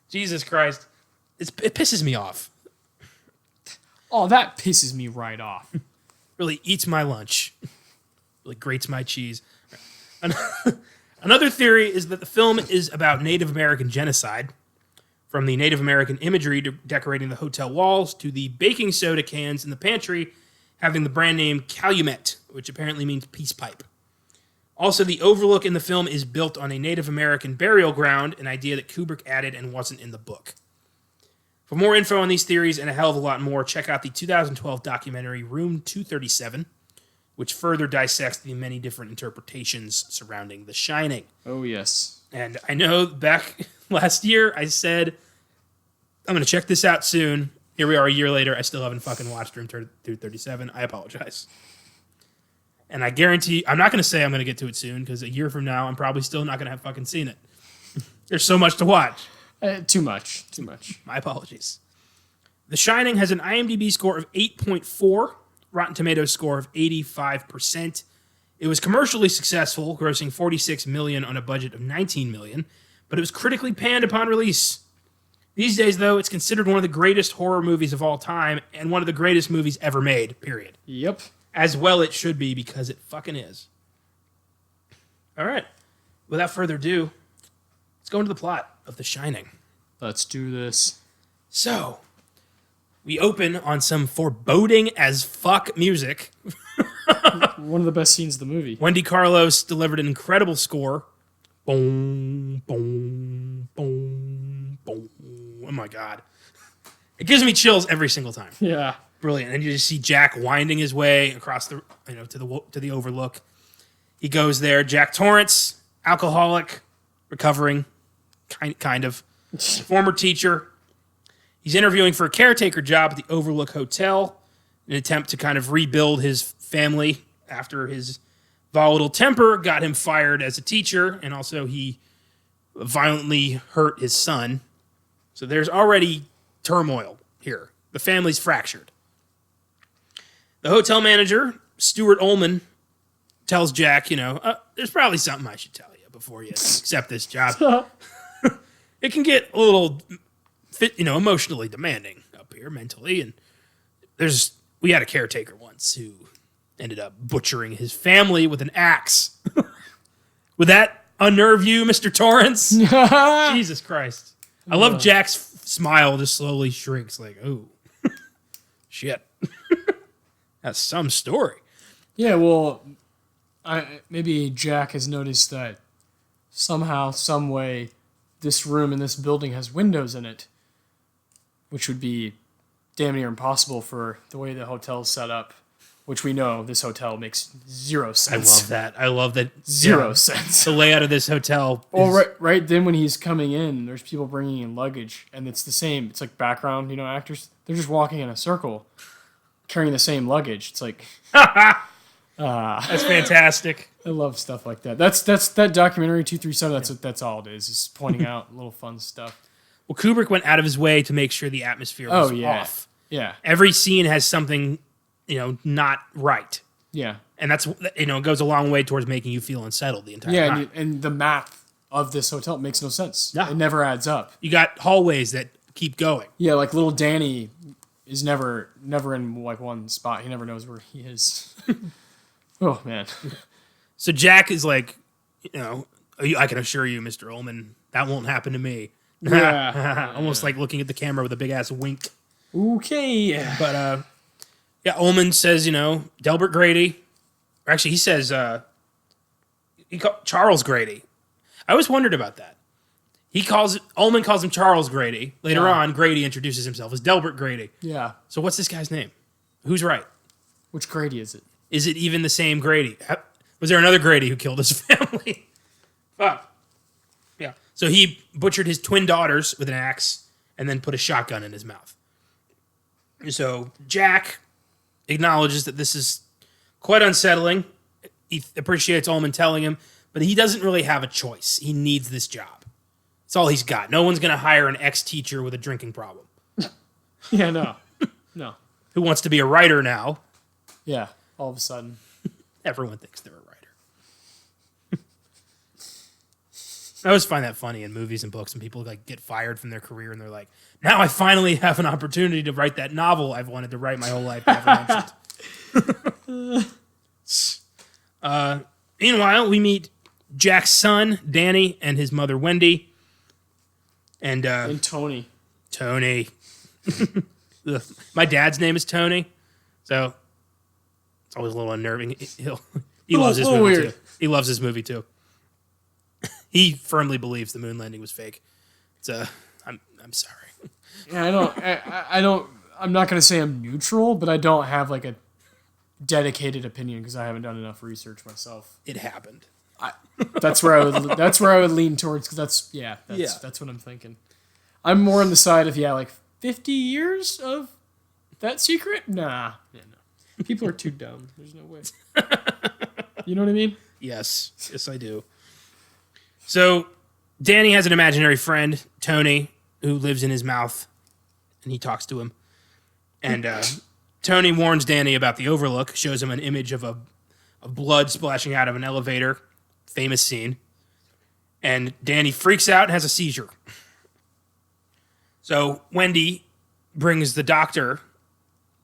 Speaker 1: Jesus Christ. It pisses me off.
Speaker 2: Oh, that pisses me right off.
Speaker 1: Really eats my lunch. Really grates my cheese. Another theory is that the film is about Native American genocide. From the Native American imagery decorating the hotel walls to the baking soda cans in the pantry having the brand name Calumet, which apparently means peace pipe. Also, the overlook in the film is built on a Native American burial ground, an idea that Kubrick added and wasn't in the book. For more info on these theories and a hell of a lot more, check out the 2012 documentary Room 237, which further dissects the many different interpretations surrounding The Shining.
Speaker 2: Oh, yes.
Speaker 1: And I know back last year I said, I'm going to check this out soon. Here we are a year later. I still haven't fucking watched Room 237. I apologize. And I guarantee, I'm not going to say I'm going to get to it soon, because a year from now, I'm probably still not going to have fucking seen it. There's so much to watch.
Speaker 2: Too much.
Speaker 1: My apologies. The Shining has an IMDb score of 8.4, Rotten Tomatoes score of 85%. It was commercially successful, grossing $46 million on a budget of $19 million, but it was critically panned upon release. These days, though, it's considered one of the greatest horror movies of all time and one of the greatest movies ever made, period.
Speaker 2: Yep.
Speaker 1: As well it should be, because it fucking is. All right. Without further ado, let's go into the plot of The Shining.
Speaker 2: Let's do this.
Speaker 1: So, we open on some foreboding as fuck music.
Speaker 2: One of the best scenes of the movie.
Speaker 1: Wendy Carlos delivered an incredible score. Boom, boom, boom, boom. Oh my God. It gives me chills every single time.
Speaker 2: Yeah.
Speaker 1: Brilliant. And you just see Jack winding his way across the, to the overlook. He goes there. Jack Torrance, alcoholic, recovering, kind of. Former teacher. He's interviewing for a caretaker job at the Overlook Hotel in an attempt to kind of rebuild his family after his volatile temper got him fired as a teacher, and also he violently hurt his son. So there's already turmoil here. The family's fractured. The hotel manager, Stuart Ullman, tells Jack, there's probably something I should tell you before you accept this job. It can get a little, emotionally demanding up here, mentally. And we had a caretaker once who ended up butchering his family with an axe. Would that unnerve you, Mr. Torrance? Jesus Christ. I love Jack's smile just slowly shrinks like, oh, shit. That's some story.
Speaker 2: Yeah, well, maybe Jack has noticed that somehow, some way, this room in this building has windows in it, which would be damn near impossible for the way the hotel's set up, which we know this hotel makes zero sense.
Speaker 1: I love that.
Speaker 2: Zero sense.
Speaker 1: The layout of this hotel.
Speaker 2: Right then when he's coming in, there's people bringing in luggage, and it's the same. It's like background, actors. They're just walking in a circle, carrying the same luggage. It's like...
Speaker 1: That's fantastic.
Speaker 2: I love stuff like that. That's that documentary 237. That's all it is pointing out little fun stuff.
Speaker 1: Well, Kubrick went out of his way to make sure the atmosphere was off.
Speaker 2: Yeah.
Speaker 1: Every scene has something, not right.
Speaker 2: Yeah.
Speaker 1: And that's, it goes a long way towards making you feel unsettled the entire time.
Speaker 2: And the map of this hotel makes no sense.
Speaker 1: Yeah.
Speaker 2: It never adds up.
Speaker 1: You got hallways that keep going.
Speaker 2: Yeah, like little Danny is never in like one spot. He never knows where he is. Oh, man.
Speaker 1: So Jack is like, I can assure you, Mr. Ullman, that won't happen to me.
Speaker 2: Yeah.
Speaker 1: Almost like looking at the camera with a big-ass wink.
Speaker 2: Okay.
Speaker 1: But, Ullman says, Delbert Grady. Or actually, he says, Charles Grady. I always wondered about that. Ullman calls him Charles Grady. Later on, Grady introduces himself as Delbert Grady.
Speaker 2: Yeah.
Speaker 1: So what's this guy's name? Who's right?
Speaker 2: Which Grady is it?
Speaker 1: Is it even the same Grady? Was there another Grady who killed his family? Fuck. Yeah. So he butchered his twin daughters with an axe and then put a shotgun in his mouth. So Jack acknowledges that this is quite unsettling. He appreciates Ullman telling him, but he doesn't really have a choice. He needs this job. It's all he's got. No one's going to hire an ex-teacher with a drinking problem.
Speaker 2: Yeah, no. No.
Speaker 1: Who wants to be a writer now?
Speaker 2: Yeah, all of a sudden.
Speaker 1: Everyone thinks they're a writer. I always find that funny in movies and books when people like get fired from their career and they're like, now I finally have an opportunity to write that novel I've wanted to write my whole life. Meanwhile, we meet Jack's son, Danny, and his mother, Wendy. And
Speaker 2: Tony.
Speaker 1: Tony. My dad's name is Tony, so it's always a little unnerving. He loves this movie
Speaker 2: weird.
Speaker 1: too. He loves this movie too. He firmly believes the moon landing was fake. So I'm sorry.
Speaker 2: Yeah, I don't. I'm not gonna say I'm neutral, but I don't have like a dedicated opinion because I haven't done enough research myself.
Speaker 1: It happened.
Speaker 2: That's where I would lean towards because that's what I'm thinking. I'm more on the side of like 50 years of that secret. Nah, yeah, no. People are too dumb. There's no way. You know what I mean?
Speaker 1: Yes, I do. So Danny has an imaginary friend, Tony, who lives in his mouth, and he talks to him. And Tony warns Danny about the Overlook, shows him an image of blood splashing out of an elevator, famous scene. And Danny freaks out and has a seizure. So Wendy brings the doctor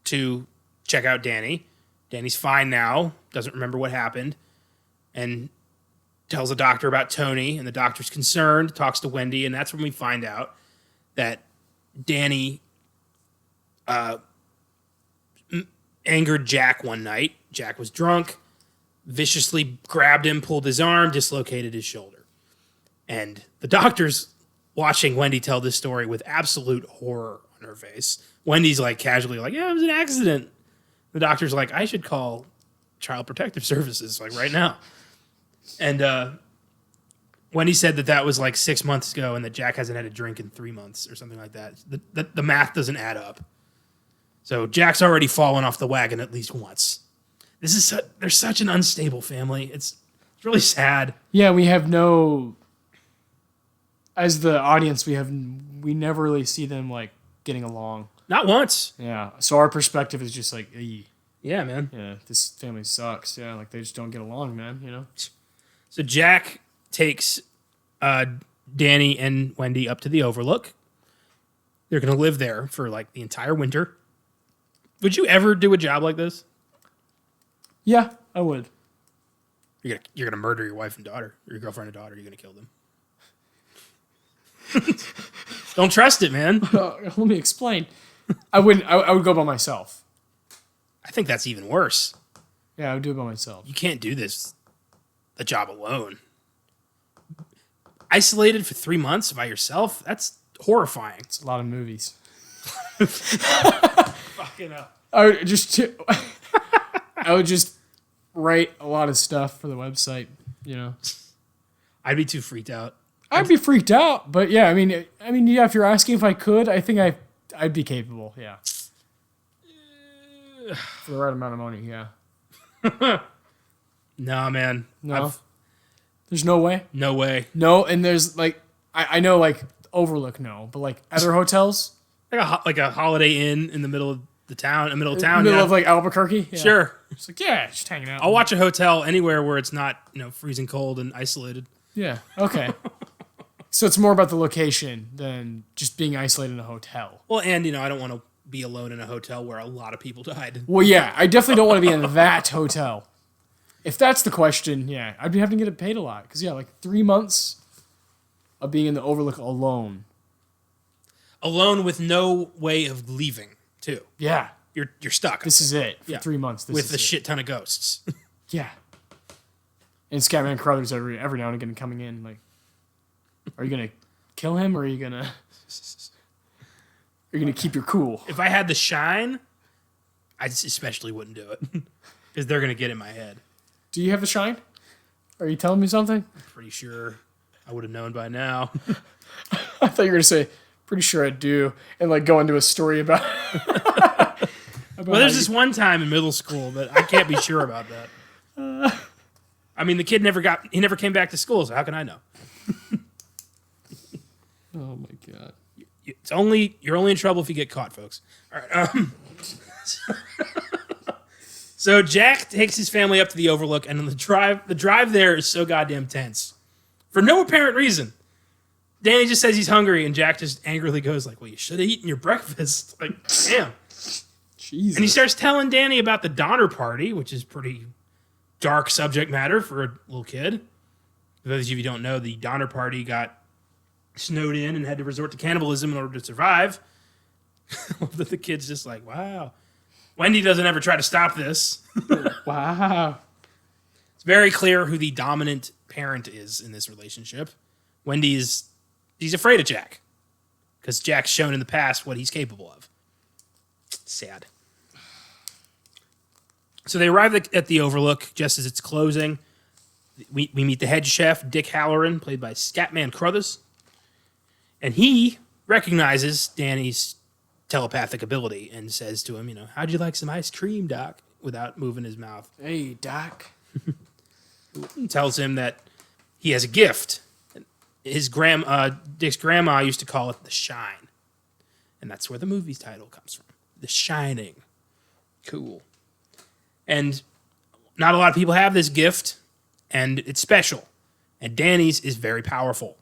Speaker 1: to check out Danny. Danny's fine now, doesn't remember what happened, and tells the doctor about Tony, and the doctor's concerned, talks to Wendy, and that's when we find out that Danny angered Jack one night. Jack was drunk, viciously grabbed him, pulled his arm, dislocated his shoulder. And the doctor's watching Wendy tell this story with absolute horror on her face. Wendy's like casually like, yeah, it was an accident. The doctor's like, I should call Child Protective Services like right now. And Wendy said that was like 6 months ago and that Jack hasn't had a drink in 3 months or something like that. The math doesn't add up. So Jack's already fallen off the wagon at least once. They're such an unstable family. It's really sad.
Speaker 2: Yeah, we have no. As the audience, we never really see them like getting along.
Speaker 1: Not once.
Speaker 2: Yeah. So our perspective is just like,
Speaker 1: yeah, man.
Speaker 2: Yeah, this family sucks. Yeah, like they just don't get along, man. You know.
Speaker 1: So Jack takes Danny and Wendy up to the Overlook. They're going to live there for like the entire winter. Would you ever do a job like this?
Speaker 2: Yeah, I would.
Speaker 1: You're gonna murder your wife and daughter, or your girlfriend and daughter. You're gonna kill them. Don't trust it, man.
Speaker 2: Let me explain. I wouldn't. I would go by myself.
Speaker 1: I think that's even worse.
Speaker 2: Yeah, I would do it by myself.
Speaker 1: You can't do a job alone. Isolated for 3 months by yourself? That's horrifying.
Speaker 2: It's a lot of movies.
Speaker 1: Fucking hell.
Speaker 2: I would just write a lot of stuff for the website, you know.
Speaker 1: I'd be too freaked out.
Speaker 2: I'd be freaked out, but yeah, I mean, yeah. If you're asking if I could, I think I'd be capable. Yeah, for the right amount of money. Yeah.
Speaker 1: Nah, man.
Speaker 2: No. There's no way.
Speaker 1: No way.
Speaker 2: No, and there's like I know like Overlook, no, but like other hotels,
Speaker 1: like a Holiday Inn in the middle of the town, middle of
Speaker 2: like Albuquerque. Yeah.
Speaker 1: Sure.
Speaker 2: It's like just hanging out.
Speaker 1: I'll watch a hotel anywhere where it's not freezing cold and isolated.
Speaker 2: Yeah. Okay. So it's more about the location than just being isolated in a hotel.
Speaker 1: Well, and I don't want to be alone in a hotel where a lot of people died.
Speaker 2: Well, yeah, I definitely don't want to be in that hotel. If that's the question, yeah, I'd be having to get paid a lot because like 3 months of being in the Overlook alone.
Speaker 1: Alone with no way of leaving, too.
Speaker 2: Yeah.
Speaker 1: You're stuck.
Speaker 2: This is it for 3 months.
Speaker 1: With a shit ton of ghosts.
Speaker 2: Yeah. And Scatman Crothers every now and again coming in. Like, are you gonna kill him or are you gonna keep your cool?
Speaker 1: If I had the shine, I especially wouldn't do it because they're gonna get in my head.
Speaker 2: Do you have the shine? Are you telling me something?
Speaker 1: Pretty sure I would have known by now.
Speaker 2: I thought you were going to say, pretty sure I do, and like go into a story about.
Speaker 1: Well, there's this one time in middle school, but I can't be sure about that. I mean, the kid never came back to school, so how can I know?
Speaker 2: Oh my god.
Speaker 1: You're only in trouble if you get caught, folks. All right. So Jack takes his family up to the Overlook, and the drive there is so goddamn tense for no apparent reason. Danny just says he's hungry, and Jack just angrily goes like, "Well, you should have eaten your breakfast." Like, damn.
Speaker 2: Jesus.
Speaker 1: And he starts telling Danny about the Donner Party, which is pretty dark subject matter for a little kid. For those of you who don't know, the Donner Party got snowed in and had to resort to cannibalism in order to survive. That the kid's just like, wow. Wendy doesn't ever try to stop this.
Speaker 2: Wow.
Speaker 1: It's very clear who the dominant parent is in this relationship. She's afraid of Jack because Jack's shown in the past what he's capable of. Sad. So they arrive at the Overlook just as it's closing. We meet the head chef, Dick Halloran, played by Scatman Crothers. And he recognizes Danny's telepathic ability and says to him, how'd you like some ice cream, Doc? Without moving his mouth.
Speaker 2: Hey, Doc.
Speaker 1: He tells him that he has a gift. Dick's grandma used to call it The Shine. And that's where the movie's title comes from. The Shining. Cool. And not a lot of people have this gift, and it's special. And Danny's is very powerful.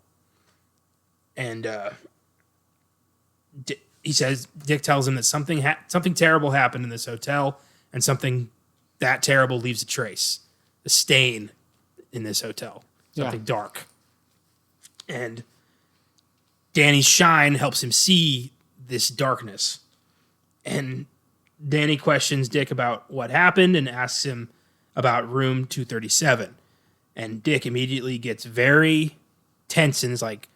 Speaker 1: And Dick tells him that something terrible happened in this hotel, and something that terrible leaves a trace, a stain in this hotel, something dark. And Danny's shine helps him see this darkness. And Danny questions Dick about what happened and asks him about room 237. And Dick immediately gets very tense and is like,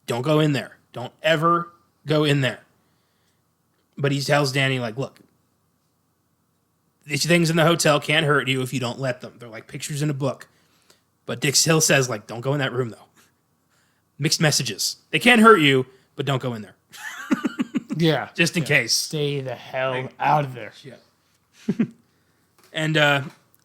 Speaker 1: don't go in there. Don't ever go in there. But he tells Danny, like, look, these things in the hotel can't hurt you if you don't let them. They're like pictures in a book. But Dick still says, like, don't go in that room, though. Mixed messages. They can't hurt you, but don't go in there.
Speaker 2: Yeah.
Speaker 1: Just in case.
Speaker 2: Stay the hell out of there.
Speaker 1: Yeah. And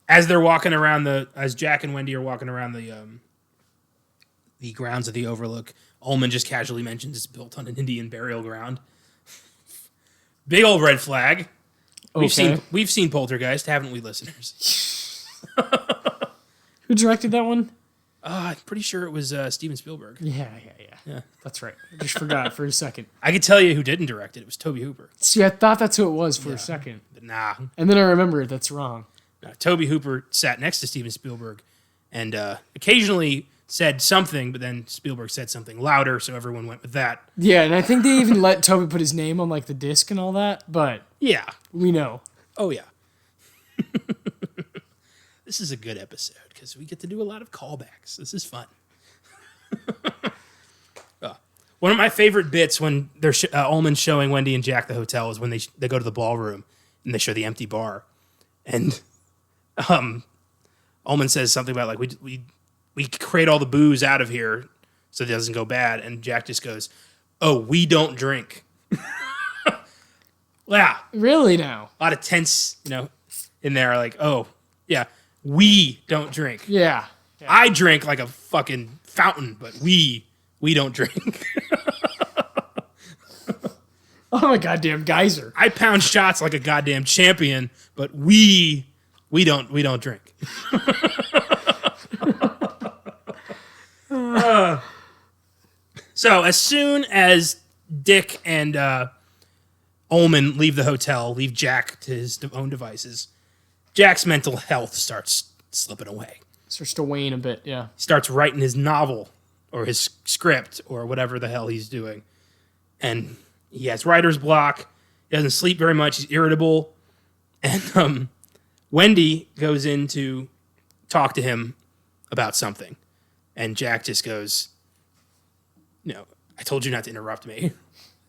Speaker 1: as they're walking around as Jack and Wendy are walking around the grounds of the Overlook, Ullman just casually mentions it's built on an Indian burial ground. Big old red flag. We've seen Poltergeist, haven't we, listeners?
Speaker 2: Who directed that one?
Speaker 1: I'm pretty sure it was Steven Spielberg.
Speaker 2: Yeah. That's right. I just forgot for a second.
Speaker 1: I could tell you who didn't direct it. It was Tobe Hooper.
Speaker 2: See, I thought that's who it was for a second.
Speaker 1: But nah.
Speaker 2: And then I remembered that's wrong.
Speaker 1: Tobe Hooper sat next to Steven Spielberg and occasionally said something, but then Spielberg said something louder, so everyone went with that.
Speaker 2: Yeah, and I think they even let Toby put his name on like the disc and all that, but
Speaker 1: yeah.
Speaker 2: We know.
Speaker 1: Oh, yeah. This is a good episode because we get to do a lot of callbacks. This is fun. One of my favorite bits when they're Ullman's showing Wendy and Jack the hotel is when they go to the ballroom and they show the empty bar. And Ullman says something about, like, we create all the booze out of here so it doesn't go bad. And Jack just goes, oh, we don't drink. Yeah.
Speaker 2: Really now?
Speaker 1: A lot of tense, in there. Like, oh, yeah, we don't drink.
Speaker 2: Yeah.
Speaker 1: I drink like a fucking fountain, but we don't drink.
Speaker 2: Oh, my goddamn geyser.
Speaker 1: I pound shots like a goddamn champion, but we don't drink. So as soon as Dick and Ullman leave the hotel, leave Jack to his own devices, Jack's mental health starts slipping away.
Speaker 2: Starts to wane a bit, yeah.
Speaker 1: He starts writing his novel or his script or whatever the hell he's doing. And he has writer's block. He doesn't sleep very much. He's irritable. And Wendy goes in to talk to him about something. And Jack just goes, I told you not to interrupt me.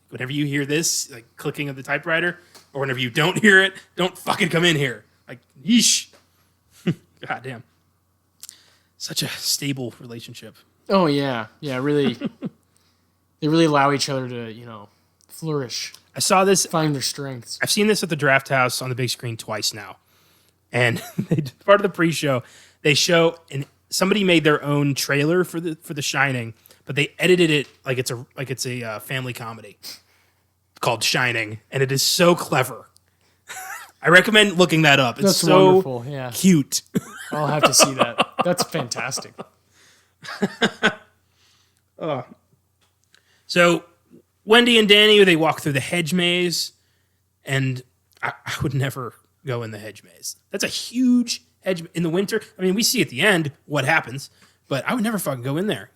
Speaker 1: Whenever you hear this, like clicking of the typewriter, or whenever you don't hear it, don't fucking come in here. Like, yeesh. God damn. Such a stable relationship.
Speaker 2: Oh yeah, yeah. Really, they really allow each other to flourish,
Speaker 1: I saw this.
Speaker 2: find their strengths.
Speaker 1: I've seen this at the Draft House on the big screen twice now, and part of the pre-show they show and somebody made their own trailer for the Shining, but they edited it like it's a family comedy called Shining, and it is so clever. I recommend looking that up. It's
Speaker 2: That's
Speaker 1: so
Speaker 2: wonderful. Yeah,
Speaker 1: cute.
Speaker 2: I'll have to see that. That's fantastic.
Speaker 1: So Wendy and Danny, they walk through the hedge maze, and I would never go in the hedge maze. That's a huge hedge in the winter. I mean, we see at the end what happens, but I would never fucking go in there.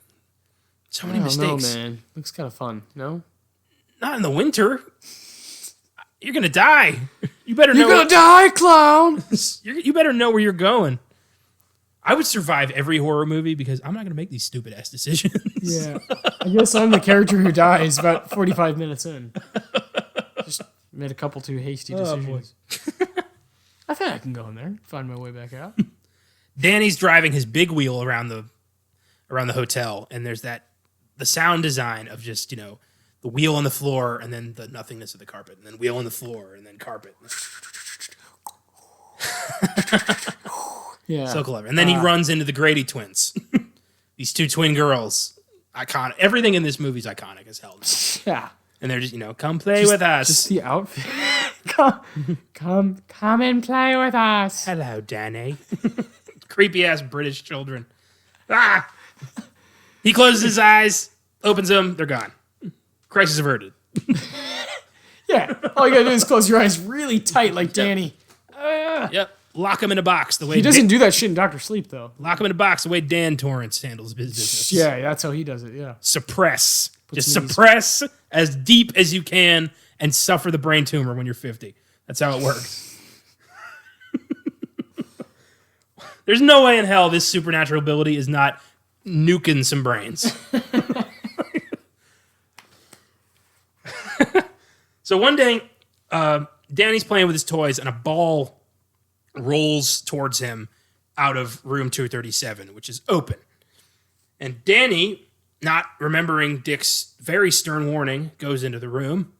Speaker 1: So many mistakes.
Speaker 2: No, man. Looks kind of fun. No,
Speaker 1: Not in the winter. You're gonna die. You better know.
Speaker 2: you're gonna die, clown.
Speaker 1: You better know where you're going. I would survive every horror movie because I'm not gonna make these stupid ass decisions.
Speaker 2: Yeah, I guess I'm the character who dies about 45 minutes in. Just made a couple too hasty decisions. I think I can go in there, find my way back out.
Speaker 1: Danny's driving his big wheel around the hotel, and there's the sound design of just the wheel on the floor, and then the nothingness of the carpet, and then wheel on the floor, and then carpet.
Speaker 2: Yeah,
Speaker 1: So clever. And then he runs into the Grady twins. These two twin girls. Iconic. Everything in this movie is iconic as hell.
Speaker 2: yeah.
Speaker 1: And they're just, come play with us.
Speaker 2: Just the outfit. come and play with us.
Speaker 1: Hello, Danny. Creepy ass British children. Ah! He closes his eyes, opens them, they're gone. Crisis averted.
Speaker 2: Yeah, all you gotta do is close your eyes really tight, like Danny.
Speaker 1: Yep. Lock him in a box the way
Speaker 2: He doesn't do that shit in Dr. Sleep, though.
Speaker 1: Lock him in a box the way Dan Torrance handles his business.
Speaker 2: Yeah, that's how he does it. Yeah.
Speaker 1: Suppress. Just
Speaker 2: some of these-
Speaker 1: suppress as deep as you can and suffer the brain tumor when you're 50. That's how it works. There's no way in hell this supernatural ability is not nuking some brains. So one day, Danny's playing with his toys and a ball rolls towards him out of room 237, which is open. And Danny, not remembering Dick's very stern warning, goes into the room.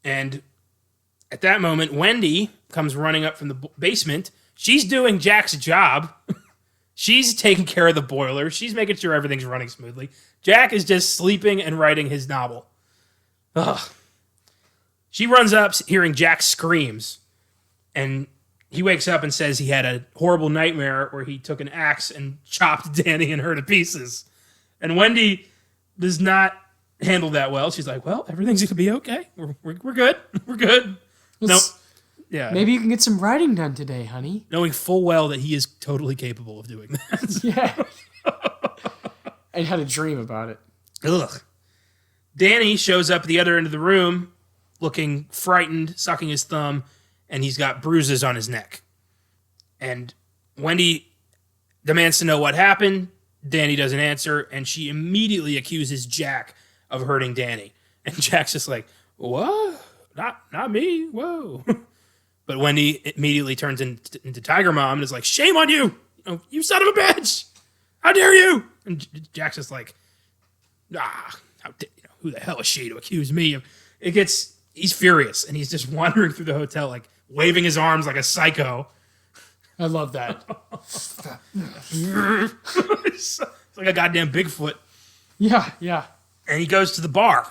Speaker 1: And at that moment, Wendy comes running up from the basement. She's doing Jack's job. She's taking care of the boiler. She's making sure everything's running smoothly. Jack is just sleeping and writing his novel. Ugh. She runs up hearing Jack screams. And he wakes up and says he had a horrible nightmare where he took an axe and chopped Danny and her to pieces. And Wendy does not handle that well. She's like, well, everything's going to be okay. We're good. We're good. No. Yeah.
Speaker 2: Maybe you can get some writing done today, honey.
Speaker 1: Knowing full well that he is totally capable of doing that.
Speaker 2: Yeah. I had a dream about it.
Speaker 1: Ugh. Danny shows up at the other end of the room looking frightened, sucking his thumb, and he's got bruises on his neck. And Wendy demands to know what happened. Danny doesn't answer, and she immediately accuses Jack of hurting Danny. And Jack's just like, what? Not me. Whoa. But Wendy immediately turns into Tiger Mom and is like, shame on you. You son of a bitch. How dare you? And Jack's just like, who the hell is she to accuse me? He's furious, and he's just wandering through the hotel, like waving his arms like a psycho.
Speaker 2: I love that.
Speaker 1: It's like a goddamn Bigfoot.
Speaker 2: Yeah, yeah.
Speaker 1: And he goes to the bar,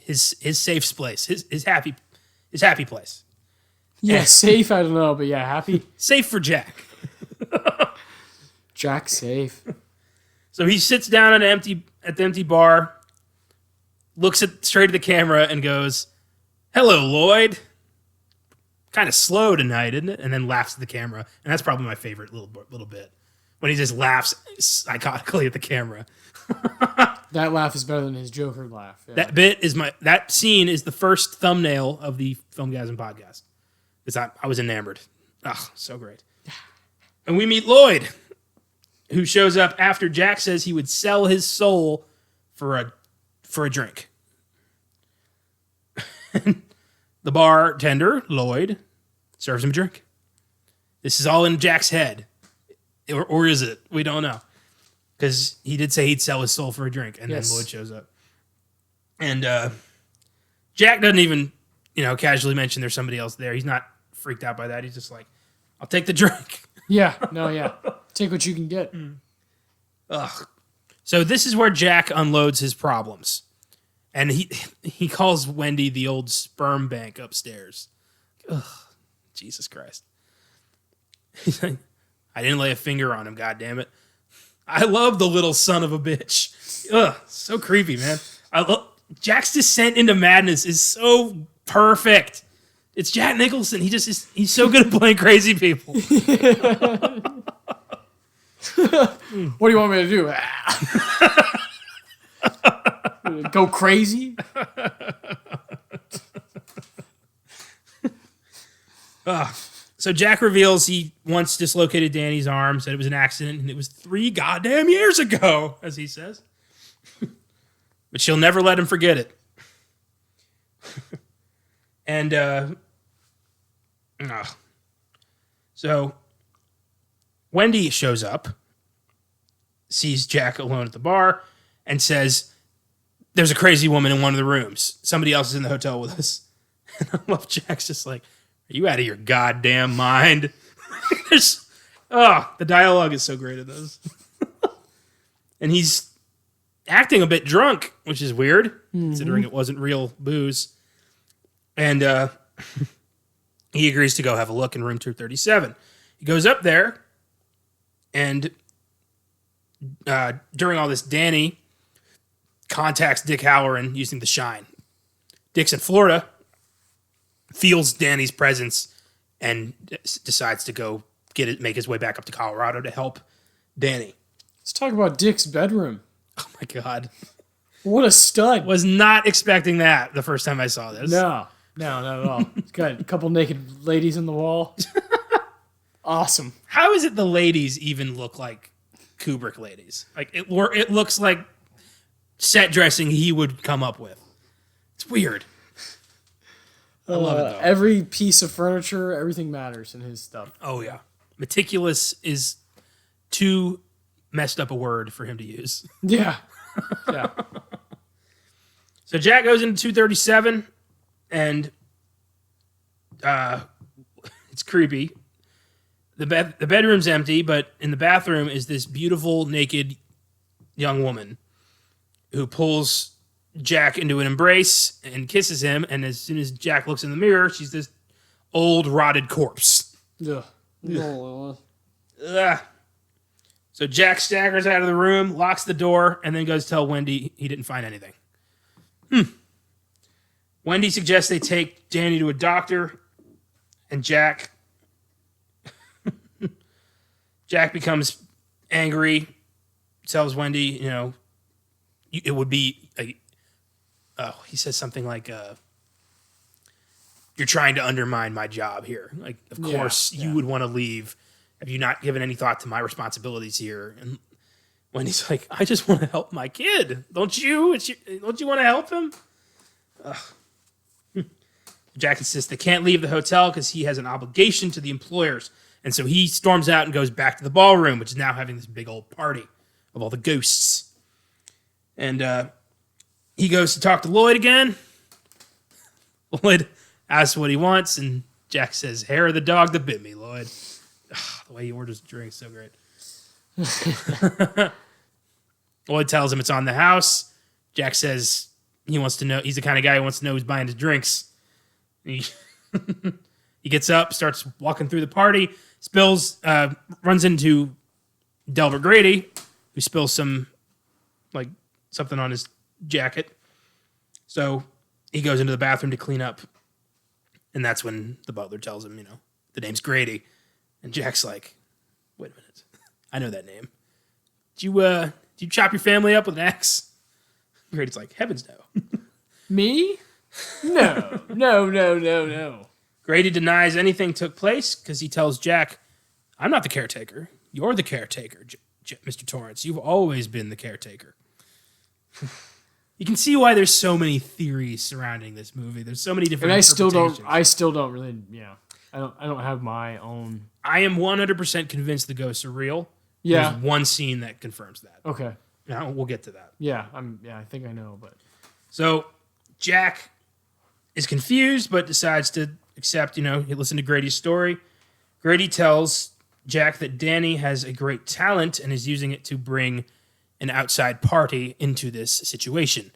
Speaker 1: his safe place, his happy place.
Speaker 2: Yeah, safe, I don't know, but yeah, happy.
Speaker 1: Safe for Jack.
Speaker 2: Jack safe.
Speaker 1: So he sits down at the empty bar, looks straight at the camera, and goes, "Hello, Lloyd." Kind of slow tonight, isn't it? And then laughs at the camera, and that's probably my favorite little bit when he just laughs iconically at the camera.
Speaker 2: That laugh is better than his Joker laugh. Yeah.
Speaker 1: That scene is the first thumbnail of the Filmgazm podcast. Because I was enamored. Oh, so great. And we meet Lloyd, who shows up after Jack says he would sell his soul for a drink. The bartender, Lloyd, serves him a drink. This is all in Jack's head. Or is it? We don't know. Because he did say he'd sell his soul for a drink, and
Speaker 2: Yes.
Speaker 1: then Lloyd shows up. And Jack doesn't even, casually mention there's somebody else there. He's not freaked out by that. He's just like, I'll take the drink.
Speaker 2: Yeah. No. Yeah. Take what you can get.
Speaker 1: Ugh. So this is where Jack unloads his problems. And he calls Wendy the old sperm bank upstairs. Ugh. Jesus Christ. He's like, I didn't lay a finger on him, goddammit. I love the little son of a bitch. Ugh, so creepy, man. Jack's descent into madness is so perfect. It's Jack Nicholson. He's so good at playing crazy people.
Speaker 2: What do you want me to do? Go crazy?
Speaker 1: So Jack reveals he once dislocated Danny's arm, said it was an accident, and it was 3 goddamn years ago, as he says. But she'll never let him forget it. And, so Wendy shows up, sees Jack alone at the bar, and says, there's a crazy woman in one of the rooms. Somebody else is in the hotel with us. And I love Jack's just like, are you out of your goddamn mind? The dialogue is so great in those. And he's acting a bit drunk, which is weird, considering it wasn't real booze. And he agrees to go have a look in room 237. He goes up there, and during all this, Danny contacts Dick Halloran using the Shine. Dick's in Florida, feels Danny's presence, and decides to go make his way back up to Colorado to help Danny.
Speaker 2: Let's talk about Dick's bedroom.
Speaker 1: Oh my God.
Speaker 2: What a stud.
Speaker 1: Was not expecting that the first time I saw this.
Speaker 2: No, not at all. It's got a couple naked ladies on the wall. Awesome.
Speaker 1: How is it the ladies even look like Kubrick ladies? Like it looks like set dressing he would come up with. It's weird. I love it though.
Speaker 2: Every piece of furniture, everything matters in his stuff.
Speaker 1: Oh yeah. Meticulous is too messed up a word for him to use.
Speaker 2: Yeah. Yeah.
Speaker 1: So Jack goes into 237 and it's creepy. The bedroom's empty, but in the bathroom is this beautiful naked young woman who pulls Jack into an embrace and kisses him, and as soon as Jack looks in the mirror, she's this old rotted corpse.
Speaker 2: Ugh.
Speaker 1: Ugh. So Jack staggers out of the room, locks the door, and then goes to tell Wendy he didn't find anything. Wendy suggests they take Danny to a doctor, and Jack becomes angry, tells Wendy, it would be he says something like, you're trying to undermine my job here. Like, of course you would want to leave. Have you not given any thought to my responsibilities here? And Wendy's like, I just want to help my kid. Don't you? Don't you want to help him? Jack insists they can't leave the hotel because he has an obligation to the employers. And so he storms out and goes back to the ballroom, which is now having this big old party of all the ghosts. And he goes to talk to Lloyd again. Lloyd asks what he wants, and Jack says, hair of the dog that bit me, Lloyd. The way he orders the drink is so great. Lloyd tells him it's on the house. Jack says he wants to know, he's the kind of guy who wants to know who's buying his drinks. He gets up, starts walking through the party, runs into Delbert Grady, who spills something on his jacket. So he goes into the bathroom to clean up. And that's when the butler tells him, the name's Grady. And Jack's like, wait a minute. I know that name. Did you chop your family up with an axe? Grady's like, heavens no.
Speaker 2: Me? No.
Speaker 1: Grady denies anything took place because he tells Jack, I'm not the caretaker. You're the caretaker, Mr. Torrance. You've always been the caretaker. You can see why there's so many theories surrounding this movie. There's so many different interpretations.
Speaker 2: I still don't really, I don't have my own.
Speaker 1: I am 100% convinced the ghosts are real.
Speaker 2: Yeah.
Speaker 1: There's one scene that confirms that.
Speaker 2: Okay.
Speaker 1: Now we'll get to that.
Speaker 2: Yeah. I think I know, but.
Speaker 1: So Jack is confused, but decides to accept. He listened to Grady's story. Grady tells Jack that Danny has a great talent and is using it to bring an outside party into this situation,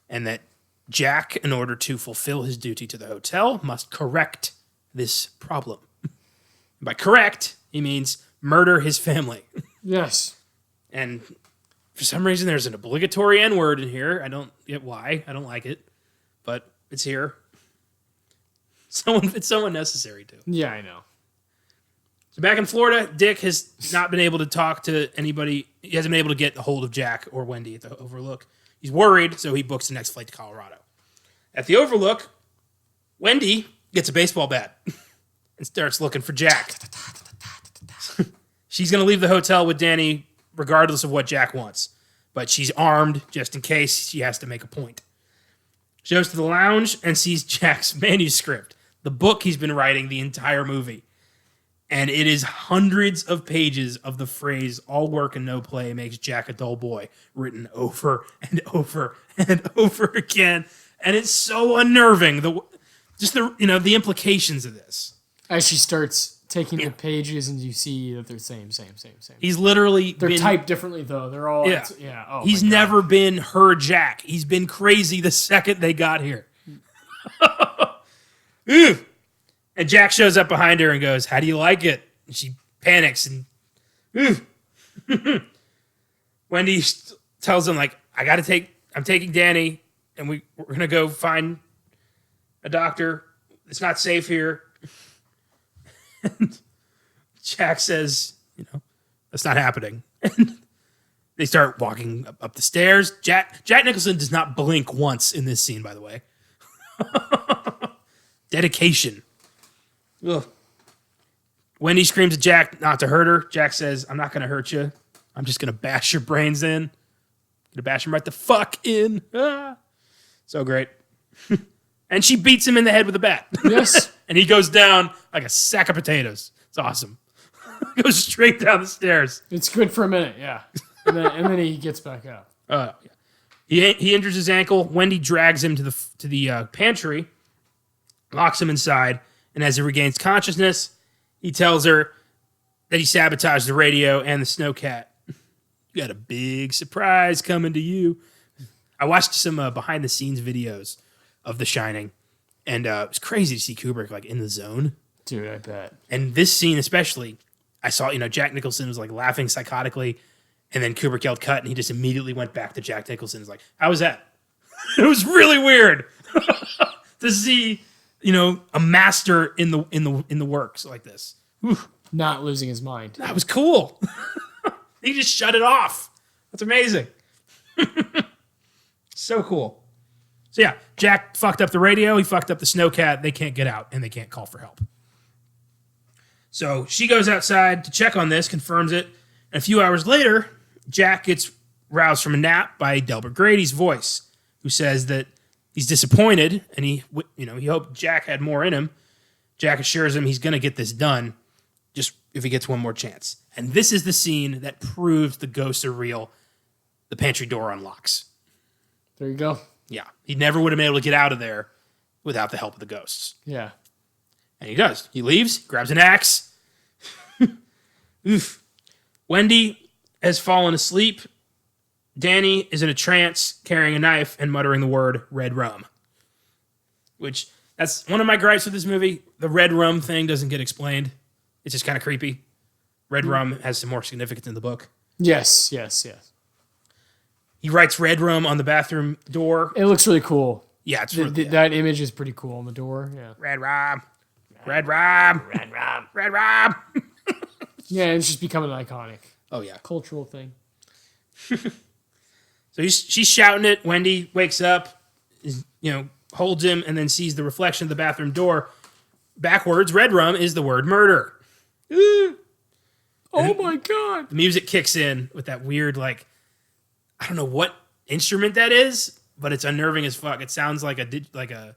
Speaker 1: and that Jack, in order to fulfill his duty to the hotel, must correct this problem. By correct, he means murder his family.
Speaker 2: Yes.
Speaker 1: And for some reason, there's an obligatory N-word in here. I don't get why. I don't like it, but it's here. It's someone necessary to.
Speaker 2: Yeah, I know.
Speaker 1: So back in Florida, Dick has not been able to talk to anybody. He hasn't been able to get a hold of Jack or Wendy at the Overlook. He's worried, so he books the next flight to Colorado. At the Overlook, Wendy gets a baseball bat and starts looking for Jack. She's going to leave the hotel with Danny regardless of what Jack wants, but she's armed just in case she has to make a point. She goes to the lounge and sees Jack's manuscript, the book he's been writing the entire movie. And it is hundreds of pages of the phrase, all work and no play makes Jack a dull boy, written over and over and over again. And it's so unnerving. The implications of this.
Speaker 2: As she starts taking the pages and you see that they're same.
Speaker 1: He's literally
Speaker 2: They're typed differently, though. They're all...
Speaker 1: Yeah.
Speaker 2: Oh,
Speaker 1: he's never been her Jack. He's been crazy the second they got here. Ew. And Jack shows up behind her and goes, "How do you like it?" And she panics and Wendy tells him, I'm taking Danny and we're going to go find a doctor. It's not safe here. And Jack says, that's not happening. And they start walking up the stairs. Jack Nicholson does not blink once in this scene, by the way. Dedication. Ugh. Wendy screams at Jack not to hurt her. Jack says, "I'm not going to hurt you. I'm just going to bash your brains in. Going to bash him right the fuck in." Ah. So great. And she beats him in the head with a bat.
Speaker 2: Yes.
Speaker 1: And he goes down like a sack of potatoes. It's awesome. Goes straight down the stairs.
Speaker 2: It's good for a minute, yeah. And then he gets back up.
Speaker 1: Yeah. He injures his ankle. Wendy drags him to the pantry, locks him inside, and as he regains consciousness, he tells her that he sabotaged the radio and the snowcat. "You got a big surprise coming to you." I watched some behind-the-scenes videos of The Shining, and it was crazy to see Kubrick in the zone.
Speaker 2: Dude, I bet.
Speaker 1: And this scene especially, I saw, Jack Nicholson was laughing psychotically, and then Kubrick yelled cut, and he just immediately went back to Jack Nicholson. He's like, "How was that?" It was really weird to see, a master in the works like this. Whew.
Speaker 2: Not losing his mind.
Speaker 1: That was cool. He just shut it off. That's amazing. So cool. So yeah, Jack fucked up the radio. He fucked up the snowcat. They can't get out, and they can't call for help. So she goes outside to check on this, confirms it. And a few hours later, Jack gets roused from a nap by Delbert Grady's voice, who says that he's disappointed, and he hoped Jack had more in him. Jack assures him he's going to get this done, just if he gets one more chance. And this is the scene that proves the ghosts are real. The pantry door unlocks.
Speaker 2: There you go.
Speaker 1: Yeah, he never would have been able to get out of there without the help of the ghosts.
Speaker 2: Yeah.
Speaker 1: And he does. He leaves, grabs an axe. Oof. Wendy has fallen asleep. Danny is in a trance, carrying a knife and muttering the word "red rum." Which, that's one of my gripes with this movie. The red rum thing doesn't get explained. It's just kind of creepy. Red rum has some more significance in the book.
Speaker 2: Yes.
Speaker 1: He writes "red rum" on the bathroom door.
Speaker 2: It looks really cool.
Speaker 1: Yeah, it's
Speaker 2: that image is pretty cool on the door. Yeah.
Speaker 1: Red rum. Red rum. Red rum. Red rum.
Speaker 2: Yeah, it's just becoming iconic.
Speaker 1: Oh, yeah.
Speaker 2: Cultural thing.
Speaker 1: So she's shouting it. Wendy wakes up, holds him, and then sees the reflection of the bathroom door. Backwards, red rum is the word murder.
Speaker 2: Oh my God.
Speaker 1: The music kicks in with that weird, I don't know what instrument that is, but it's unnerving as fuck. It sounds like a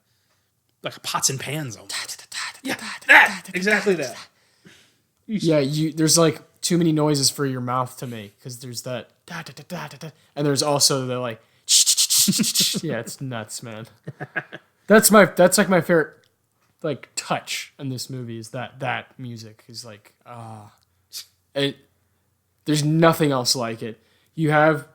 Speaker 1: pots and pans almost. That exactly that.
Speaker 2: Yeah, there's like too many noises for your mouth to make because there's that da, da, da, da, da, da, and there's also the like yeah, it's nuts, man. That's like my favorite like touch in this movie is that music is like there's nothing else like it. You have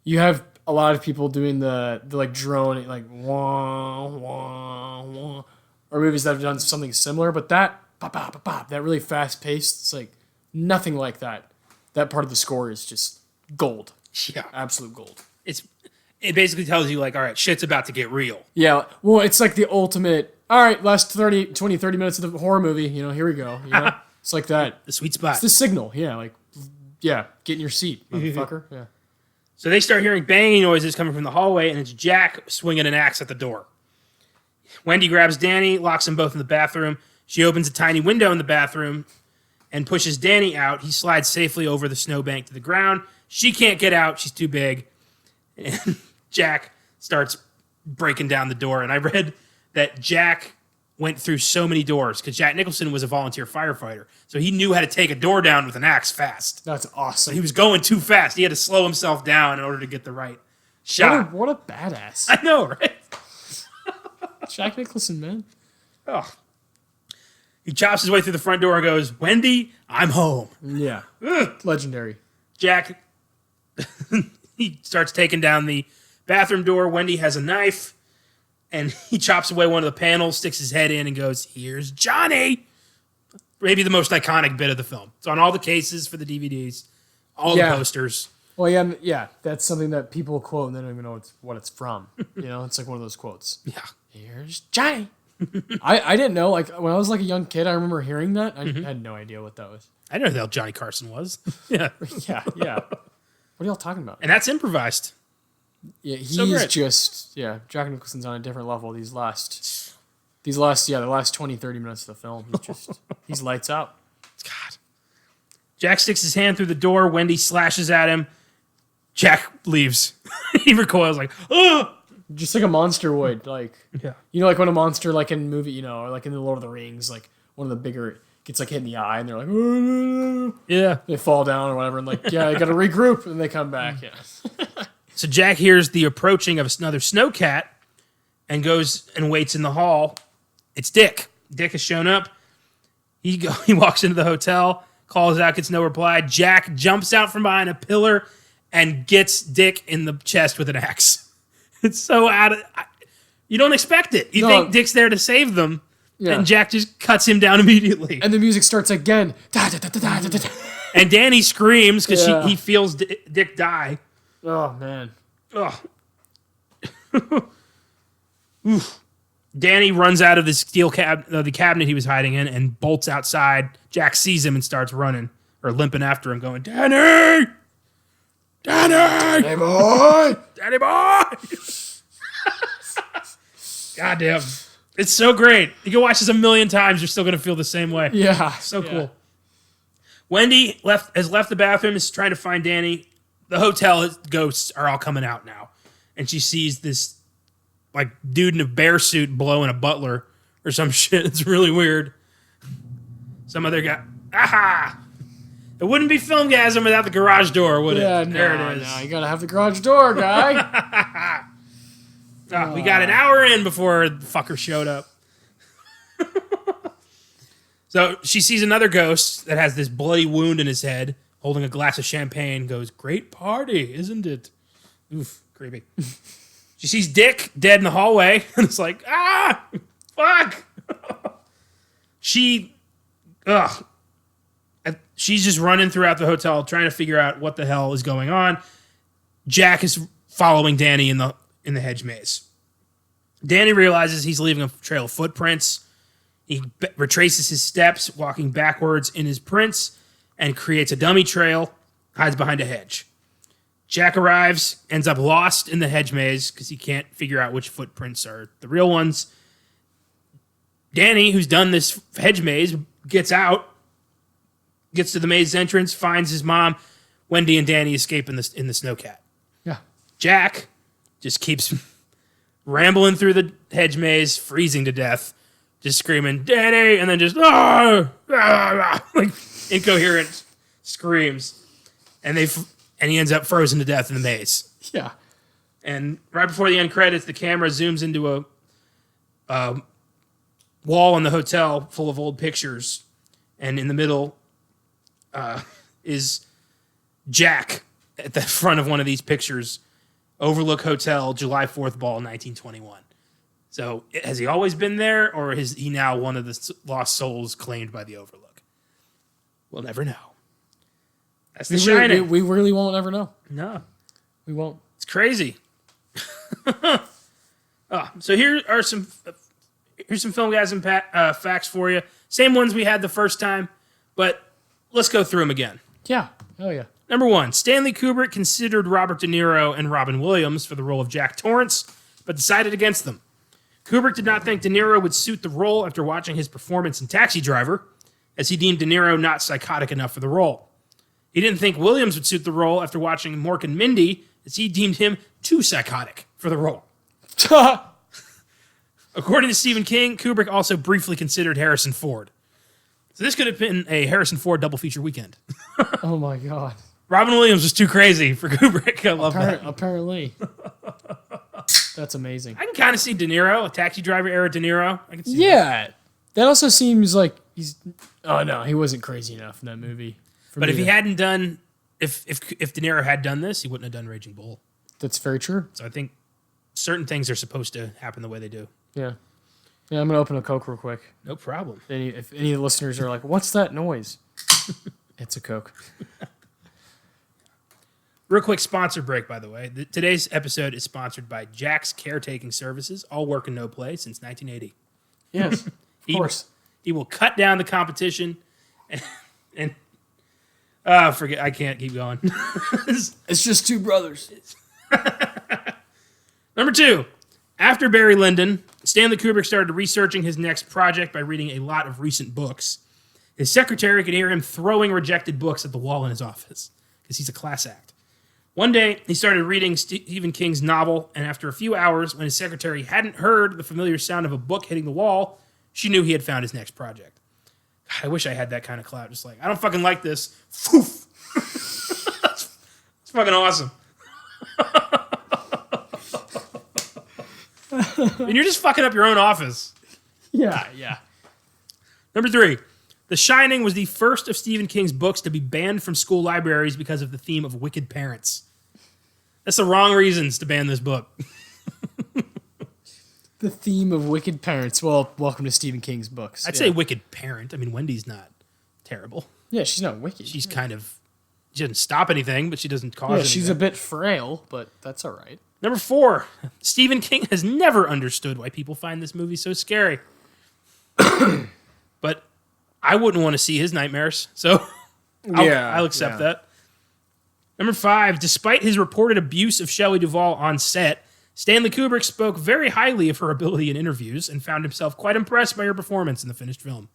Speaker 2: a lot of people doing the like drone like wah wah wah, or movies that have done something similar, but that bop, bop, bop, bop, that really fast paced, it's like nothing like that. That part of the score is just gold.
Speaker 1: Yeah.
Speaker 2: Absolute gold.
Speaker 1: It basically tells you, like, all right, shit's about to get real.
Speaker 2: Yeah, well, it's like the ultimate, all right, last 30 minutes of the horror movie, here we go. It's like that.
Speaker 1: The sweet spot.
Speaker 2: It's the signal, get in your seat, motherfucker. Yeah.
Speaker 1: So they start hearing banging noises coming from the hallway, and it's Jack swinging an axe at the door. Wendy grabs Danny, locks them both in the bathroom. She opens a tiny window in the bathroom and pushes Danny out. He slides safely over the snowbank to the ground. She can't get out. She's too big. And Jack starts breaking down the door. And I read that Jack went through so many doors because Jack Nicholson was a volunteer firefighter. So he knew how to take a door down with an axe fast.
Speaker 2: That's awesome.
Speaker 1: He was going too fast. He had to slow himself down in order to get the right shot.
Speaker 2: What a badass.
Speaker 1: I know, right?
Speaker 2: Jack Nicholson, man.
Speaker 1: Oh. He chops his way through the front door and goes, Wendy, I'm home.
Speaker 2: Yeah. Legendary.
Speaker 1: Jack, he starts taking down the bathroom door. Wendy has a knife, and he chops away one of the panels, sticks his head in, and goes, here's Johnny. Maybe the most iconic bit of the film. It's on all the cases for the DVDs, all the posters.
Speaker 2: Well, yeah, that's something that people quote and they don't even know what it's from. It's like one of those quotes.
Speaker 1: Yeah.
Speaker 2: Here's Johnny. I didn't know. Like when I was like a young kid, I remember hearing that. I had no idea what that was.
Speaker 1: I didn't know who the hell Johnny Carson was. Yeah.
Speaker 2: Yeah. What are y'all talking about?
Speaker 1: And that's improvised.
Speaker 2: Yeah, he's just Jack Nicholson's on a different level. The last 20, 30 minutes of the film. He's lights out.
Speaker 1: God. Jack sticks his hand through the door. Wendy slashes at him. Jack leaves. He recoils like, oh!
Speaker 2: Just like a monster would, like,
Speaker 1: yeah.
Speaker 2: Like when a monster, like in a movie, or like in the Lord of the Rings, like one of the bigger gets like hit in the eye, and they're like, oh,
Speaker 1: yeah,
Speaker 2: they fall down or whatever, and like, yeah, you got to regroup, and they come back. Yeah.
Speaker 1: So Jack hears the approaching of another snowcat, and goes and waits in the hall. It's Dick. Dick has shown up. He walks into the hotel, calls out, gets no reply. Jack jumps out from behind a pillar and gets Dick in the chest with an axe. It's so you don't expect it. You think Dick's there to save them, and Jack just cuts him down immediately.
Speaker 2: And the music starts again. Da, da, da, da, da, da.
Speaker 1: And Danny screams because he feels Dick die.
Speaker 2: Oh, man.
Speaker 1: Oh. Danny runs out of the steel the cabinet he was hiding in and bolts outside. Jack sees him and starts running or limping after him, going, Danny! Danny!
Speaker 2: Hey, boy!
Speaker 1: Danny boy! Goddamn. It's so great. You can watch this a million times, you're still going to feel the same way.
Speaker 2: Yeah.
Speaker 1: So cool. Wendy has left the bathroom, is trying to find Danny. The hotel ghosts are all coming out now. And she sees this like dude in a bear suit blowing a butler or some shit. It's really weird. Some other guy. Aha! It wouldn't be Filmgazm without the garage door, would it?
Speaker 2: Yeah,
Speaker 1: there it is.
Speaker 2: No, you gotta have the garage door, guy.
Speaker 1: We got an hour in before the fucker showed up. So she sees another ghost that has this bloody wound in his head, holding a glass of champagne, goes, great party, isn't it? Oof, creepy. She sees Dick dead in the hallway, and it's like, fuck! She's just running throughout the hotel trying to figure out what the hell is going on. Jack is following Danny in the hedge maze. Danny realizes he's leaving a trail of footprints. He retraces his steps, walking backwards in his prints, and creates a dummy trail, hides behind a hedge. Jack arrives, ends up lost in the hedge maze because he can't figure out which footprints are the real ones. Danny, who's done this hedge maze, gets out, gets to the maze entrance, finds his mom. Wendy and Danny escape in the snowcat.
Speaker 2: Yeah.
Speaker 1: Jack just keeps rambling through the hedge maze, freezing to death. just screaming, "Daddy!" and then just like incoherent screams, and he ends up frozen to death in the maze.
Speaker 2: Yeah.
Speaker 1: And right before the end credits, the camera zooms into a wall in the hotel full of old pictures, and in the middle is Jack at the front of one of these pictures, Overlook Hotel, July 4th ball, 1921. So has he always been there, or is he now one of the lost souls claimed by the Overlook? We'll never know. That's The Shining.
Speaker 2: We really won't ever know.
Speaker 1: No.
Speaker 2: We won't.
Speaker 1: It's crazy. So here's some Filmgazm facts for you. Same ones we had the first time, but let's go through them again.
Speaker 2: Yeah. Oh, yeah.
Speaker 1: Number 1, Stanley Kubrick considered Robert De Niro and Robin Williams for the role of Jack Torrance, but decided against them. Kubrick did not think De Niro would suit the role after watching his performance in Taxi Driver, as he deemed De Niro not psychotic enough for the role. He didn't think Williams would suit the role after watching Mork and Mindy, as he deemed him too psychotic for the role. According to Stephen King, Kubrick also briefly considered Harrison Ford. So this could have been a Harrison Ford double feature weekend.
Speaker 2: Oh, my God.
Speaker 1: Robin Williams was too crazy for Kubrick. I love that.
Speaker 2: Apparently. That's amazing.
Speaker 1: I can kind of see De Niro, a Taxi Driver era De Niro. I can see
Speaker 2: that. That also seems like he's... Oh, no, he wasn't crazy enough in that movie.
Speaker 1: But if he hadn't done... If De Niro had done this, he wouldn't have done Raging Bull.
Speaker 2: That's very true.
Speaker 1: So I think certain things are supposed to happen the way they do.
Speaker 2: Yeah. Yeah, I'm going to open a Coke real quick.
Speaker 1: No problem.
Speaker 2: If any of the listeners are like, what's that noise? It's a Coke.
Speaker 1: Real quick sponsor break, by the way. Today's episode is sponsored by Jack's Caretaking Services, all work and no play since 1980.
Speaker 2: Yes, of course.
Speaker 1: He will cut down the competition and forget, I can't keep going.
Speaker 2: It's just two brothers.
Speaker 1: Number 2, after Barry Lyndon, Stanley Kubrick started researching his next project by reading a lot of recent books. His secretary could hear him throwing rejected books at the wall in his office because he's a class act. One day, he started reading Stephen King's novel, and after a few hours, when his secretary hadn't heard the familiar sound of a book hitting the wall, she knew he had found his next project. God, I wish I had that kind of clout. Just like, I don't fucking like this. Foof. It's fucking awesome. And you're just fucking up your own office.
Speaker 2: Yeah.
Speaker 1: Number 3, The Shining was the first of Stephen King's books to be banned from school libraries because of the theme of wicked parents. That's the wrong reasons to ban this book.
Speaker 2: The theme of wicked parents. Well, welcome to Stephen King's books.
Speaker 1: I'd say wicked parent. I mean, Wendy's not terrible.
Speaker 2: Yeah, she's not wicked.
Speaker 1: She's kind of... She doesn't stop anything, but she doesn't cause anything.
Speaker 2: She's a bit frail, but that's all right.
Speaker 1: Number 4, Stephen King has never understood why people find this movie so scary. But I wouldn't want to see his nightmares, so I'll accept that. Number 5, despite his reported abuse of Shelley Duvall on set, Stanley Kubrick spoke very highly of her ability in interviews and found himself quite impressed by her performance in the finished film.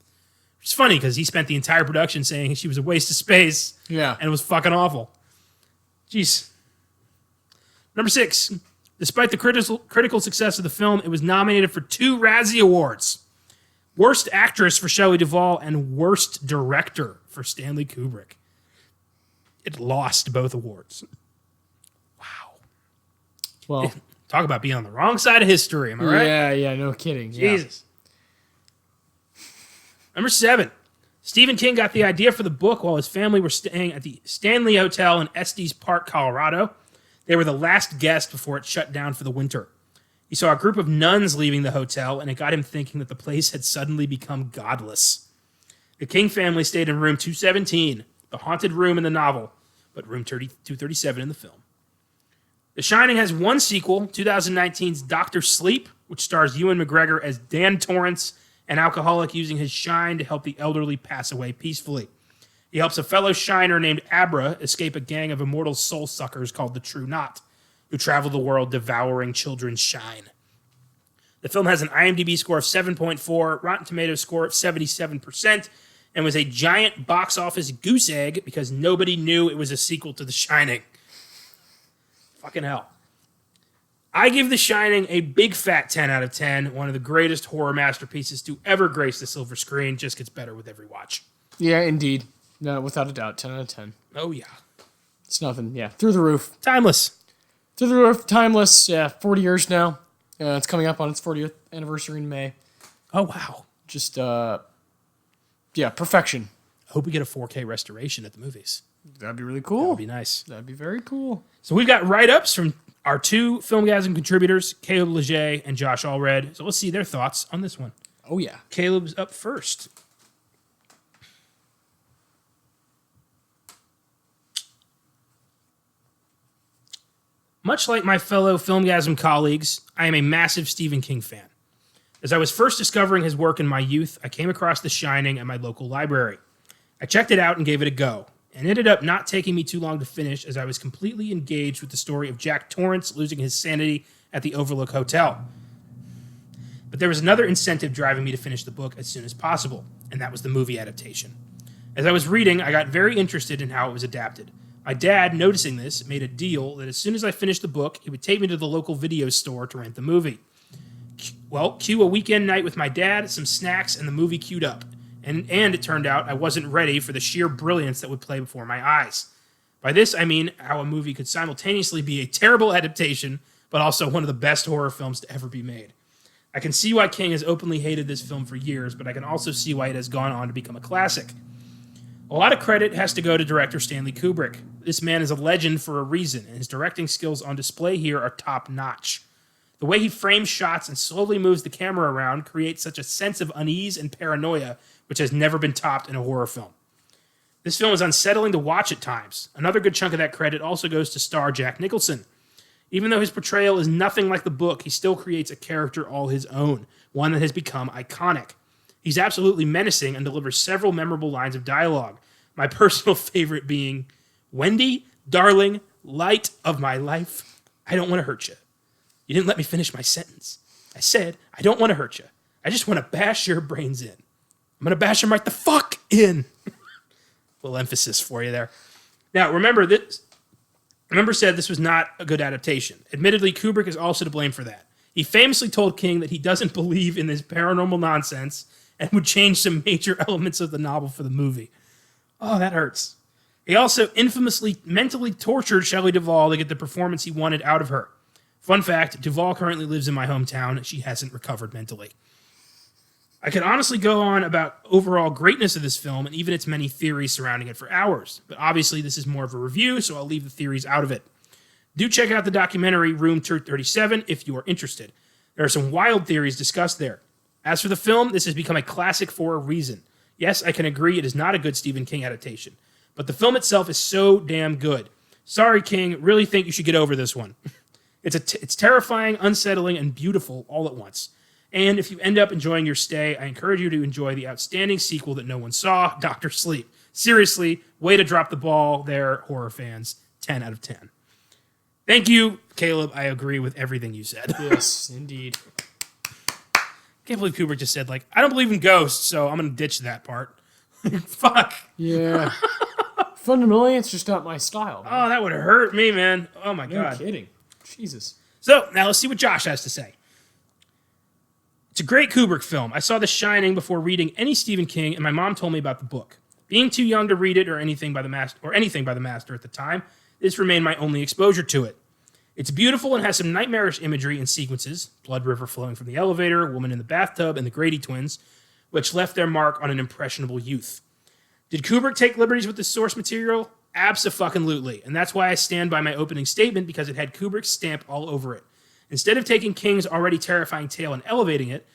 Speaker 1: It's funny because he spent the entire production saying she was a waste of space and it was fucking awful. Jeez. Number 6, despite the critical success of the film, it was nominated for 2 Razzie Awards. Worst Actress for Shelley Duvall and Worst Director for Stanley Kubrick. It lost both awards. Wow.
Speaker 2: Well,
Speaker 1: talk about being on the wrong side of history, am I right?
Speaker 2: Yeah, no kidding.
Speaker 1: Jesus. Number 7, Stephen King got the idea for the book while his family were staying at the Stanley Hotel in Estes Park, Colorado. They were the last guest before it shut down for the winter. He saw a group of nuns leaving the hotel, and it got him thinking that the place had suddenly become godless. The King family stayed in room 217, the haunted room in the novel, but room 237 in the film. The Shining has one sequel, 2019's Dr. Sleep, which stars Ewan McGregor as Dan Torrance, an alcoholic using his shine to help the elderly pass away peacefully. He helps a fellow shiner named Abra escape a gang of immortal soul suckers called the True Knot, who travel the world devouring children's shine. The film has an IMDb score of 7.4, Rotten Tomatoes score of 77%, and was a giant box office goose egg because nobody knew it was a sequel to The Shining. Fucking hell. I give The Shining a big fat 10 out of 10. One of the greatest horror masterpieces to ever grace the silver screen. Just gets better with every watch.
Speaker 2: Yeah, indeed. No, without a doubt, 10 out of 10.
Speaker 1: Oh, yeah.
Speaker 2: It's nothing. Yeah, through the roof.
Speaker 1: Timeless.
Speaker 2: Through the roof, timeless. Yeah, 40 years now. It's coming up on its 40th anniversary in May.
Speaker 1: Oh, wow.
Speaker 2: Just, yeah, perfection.
Speaker 1: I hope we get a 4K restoration at the movies.
Speaker 2: That'd be really cool.
Speaker 1: That would be nice.
Speaker 2: That'd be very cool.
Speaker 1: So we've got write-ups from our two Filmgazm contributors, Caleb Leger and Josh Allred. So let's see their thoughts on this one.
Speaker 2: Oh, yeah.
Speaker 1: Caleb's up first. Much like my fellow Filmgazm colleagues, I am a massive Stephen King fan. As I was first discovering his work in my youth, I came across The Shining at my local library. I checked it out and gave it a go, and ended up not taking me too long to finish as I was completely engaged with the story of Jack Torrance losing his sanity at the Overlook Hotel. But there was another incentive driving me to finish the book as soon as possible, and that was the movie adaptation. As I was reading, I got very interested in how it was adapted. My dad, noticing this, made a deal that as soon as I finished the book, he would take me to the local video store to rent the movie. Well, cue a weekend night with my dad, some snacks, and the movie queued up. And it turned out I wasn't ready for the sheer brilliance that would play before my eyes. By this, I mean how a movie could simultaneously be a terrible adaptation, but also one of the best horror films to ever be made. I can see why King has openly hated this film for years, but I can also see why it has gone on to become a classic. A lot of credit has to go to director Stanley Kubrick. This man is a legend for a reason, and his directing skills on display here are top-notch. The way he frames shots and slowly moves the camera around creates such a sense of unease and paranoia, which has never been topped in a horror film. This film is unsettling to watch at times. Another good chunk of that credit also goes to star Jack Nicholson. Even though his portrayal is nothing like the book, he still creates a character all his own, one that has become iconic. He's absolutely menacing and delivers several memorable lines of dialogue, my personal favorite being, "Wendy, darling, light of my life, I don't want to hurt you. You didn't let me finish my sentence. I said, I don't want to hurt you. I just want to bash your brains in. I'm going to bash them right the fuck in." Little emphasis for you there. Now, remember said this was not a good adaptation. Admittedly, Kubrick is also to blame for that. He famously told King that he doesn't believe in this paranormal nonsense and would change some major elements of the novel for the movie. Oh, that hurts. He also infamously mentally tortured Shelley Duvall to get the performance he wanted out of her. Fun fact, Duvall currently lives in my hometown. She hasn't recovered mentally. I could honestly go on about overall greatness of this film and even its many theories surrounding it for hours, but obviously this is more of a review, so I'll leave the theories out of it. Do check out the documentary Room 237 if you are interested. There are some wild theories discussed there. As for the film, this has become a classic for a reason. Yes, I can agree it is not a good Stephen King adaptation, but the film itself is so damn good. Sorry, King, really think you should get over this one. It's terrifying, unsettling, and beautiful all at once. And if you end up enjoying your stay, I encourage you to enjoy the outstanding sequel that no one saw, Dr. Sleep. Seriously, way to drop the ball there, horror fans. 10 out of 10. Thank you, Caleb. I agree with everything you said.
Speaker 2: Yes, indeed.
Speaker 1: Can't believe Kubrick just said, I don't believe in ghosts, so I'm going to ditch that part. Fuck.
Speaker 2: Yeah. Fundamentally, it's just not my style. Man.
Speaker 1: Oh, that would hurt me, man. Oh, my
Speaker 2: No
Speaker 1: God.
Speaker 2: kidding. Jesus.
Speaker 1: So, now let's see what Josh has to say. It's a great Kubrick film. I saw The Shining before reading any Stephen King, and my mom told me about the book. Being too young to read it or anything by the master at the time, this remained my only exposure to it. It's beautiful and has some nightmarish imagery and sequences, blood river flowing from the elevator, woman in the bathtub, and the Grady twins, which left their mark on an impressionable youth. Did Kubrick take liberties with the source material? Abso-fucking-lutely, and that's why I stand by my opening statement, because it had Kubrick's stamp all over it. Instead of taking King's already terrifying tale and elevating it,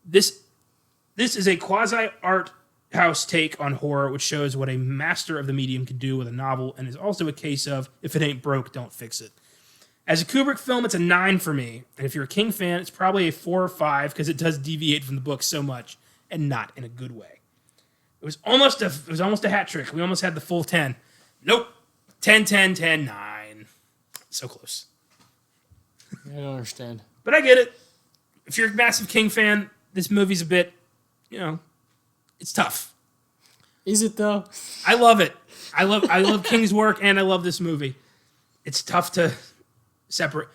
Speaker 1: this is a quasi-art house take on horror, which shows what a master of the medium can do with a novel, and is also a case of, if it ain't broke, don't fix it. As a Kubrick film, it's a 9 for me, and if you're a King fan, it's probably a 4 or 5, because it does deviate from the book so much, and not in a good way. It was almost a hat trick. We almost had the full 10. Nope. 10, 10, 10, 9. So close.
Speaker 2: I don't understand.
Speaker 1: But I get it. If you're a massive King fan, this movie's a bit, it's tough.
Speaker 2: Is it though?
Speaker 1: I love it. I love King's work, and I love this movie. It's tough to separate.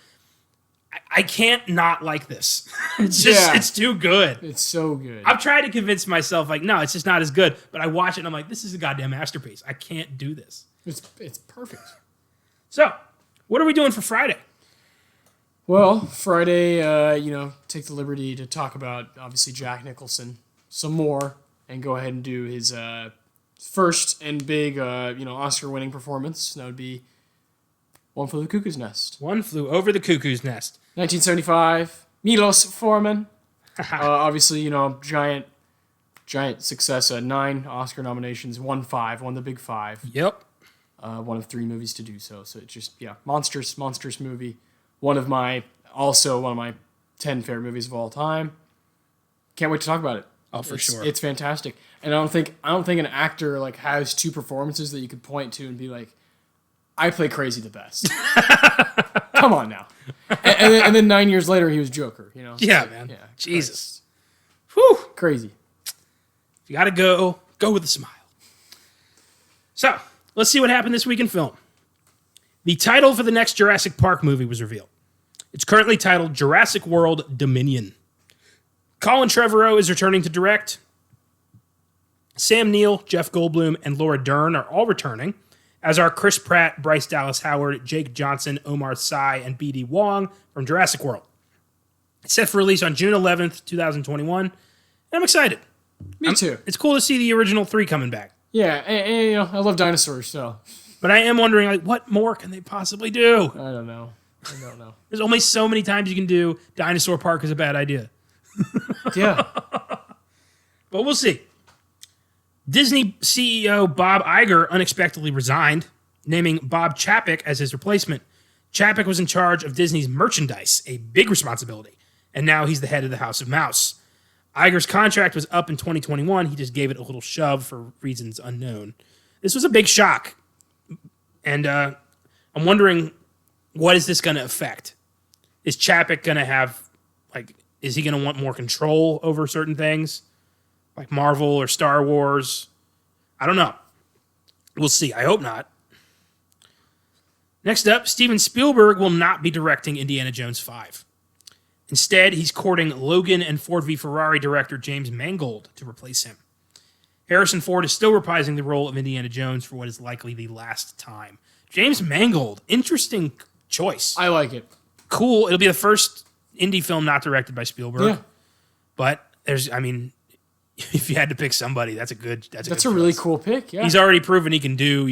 Speaker 1: I can't not like this. It's just, it's too good.
Speaker 2: It's so good.
Speaker 1: I've tried to convince myself, like, no, it's just not as good. But I watch it and I'm like, this is a goddamn masterpiece. I can't do this.
Speaker 2: It's perfect.
Speaker 1: So, what are we doing for Friday?
Speaker 2: Well, Friday, take the liberty to talk about, obviously, Jack Nicholson some more and go ahead and do his first and big, Oscar-winning performance. That would be One Flew Over the Cuckoo's Nest.
Speaker 1: One Flew Over the Cuckoo's Nest.
Speaker 2: 1975. Milos Forman. Obviously, giant success. 9 Oscar nominations, won the big 5.
Speaker 1: Yep.
Speaker 2: One of 3 movies to do so. So it's just, monstrous movie. One of my 10 favorite movies of all time. Can't wait to talk about it.
Speaker 1: Oh, for sure.
Speaker 2: It's fantastic. And I don't think an actor like has 2 performances that you could point to and be like, I play crazy the best. Come on now. And then 9 years later, he was Joker.
Speaker 1: Yeah, man.
Speaker 2: Yeah,
Speaker 1: Jesus. Whew.
Speaker 2: Crazy.
Speaker 1: If you gotta go with a smile. So, let's see what happened this week in film. The title for the next Jurassic Park movie was revealed. It's currently titled Jurassic World Dominion. Colin Trevorrow is returning to direct. Sam Neill, Jeff Goldblum, and Laura Dern are all returning, as are Chris Pratt, Bryce Dallas Howard, Jake Johnson, Omar Sy, and B.D. Wong from Jurassic World. It's set for release on June 11th, 2021. And I'm excited.
Speaker 2: Me too.
Speaker 1: It's cool to see the original 3 coming back.
Speaker 2: Yeah, and, I love dinosaurs, so.
Speaker 1: But I am wondering, like, what more can they possibly do?
Speaker 2: I don't know.
Speaker 1: There's only so many times you can do Dinosaur Park is a bad idea.
Speaker 2: Yeah.
Speaker 1: But we'll see. Disney CEO Bob Iger unexpectedly resigned, naming Bob Chapek as his replacement. Chapek was in charge of Disney's merchandise, a big responsibility, and now he's the head of the House of Mouse. Iger's contract was up in 2021. He just gave it a little shove for reasons unknown. This was a big shock, and I'm wondering, what is this going to affect? Is Chapek going to have, is he going to want more control over certain things? Like Marvel or Star Wars. I don't know. We'll see. I hope not. Next up, Steven Spielberg will not be directing Indiana Jones 5. Instead, he's courting Logan and Ford v Ferrari director James Mangold to replace him. Harrison Ford is still reprising the role of Indiana Jones for what is likely the last time. James Mangold, interesting choice.
Speaker 2: I like it.
Speaker 1: Cool. It'll be the first indie film not directed by Spielberg.
Speaker 2: Yeah.
Speaker 1: But if you had to pick somebody, that's a
Speaker 2: really cool pick. Yeah.
Speaker 1: He's already proven he can do,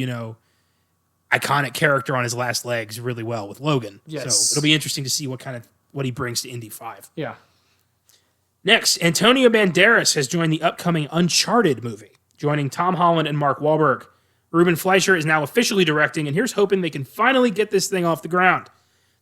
Speaker 1: iconic character on his last legs really well with Logan.
Speaker 2: Yes.
Speaker 1: So it'll be interesting to see what he brings to Indy 5.
Speaker 2: Yeah.
Speaker 1: Next, Antonio Banderas has joined the upcoming Uncharted movie, joining Tom Holland and Mark Wahlberg. Ruben Fleischer is now officially directing, and here's hoping they can finally get this thing off the ground.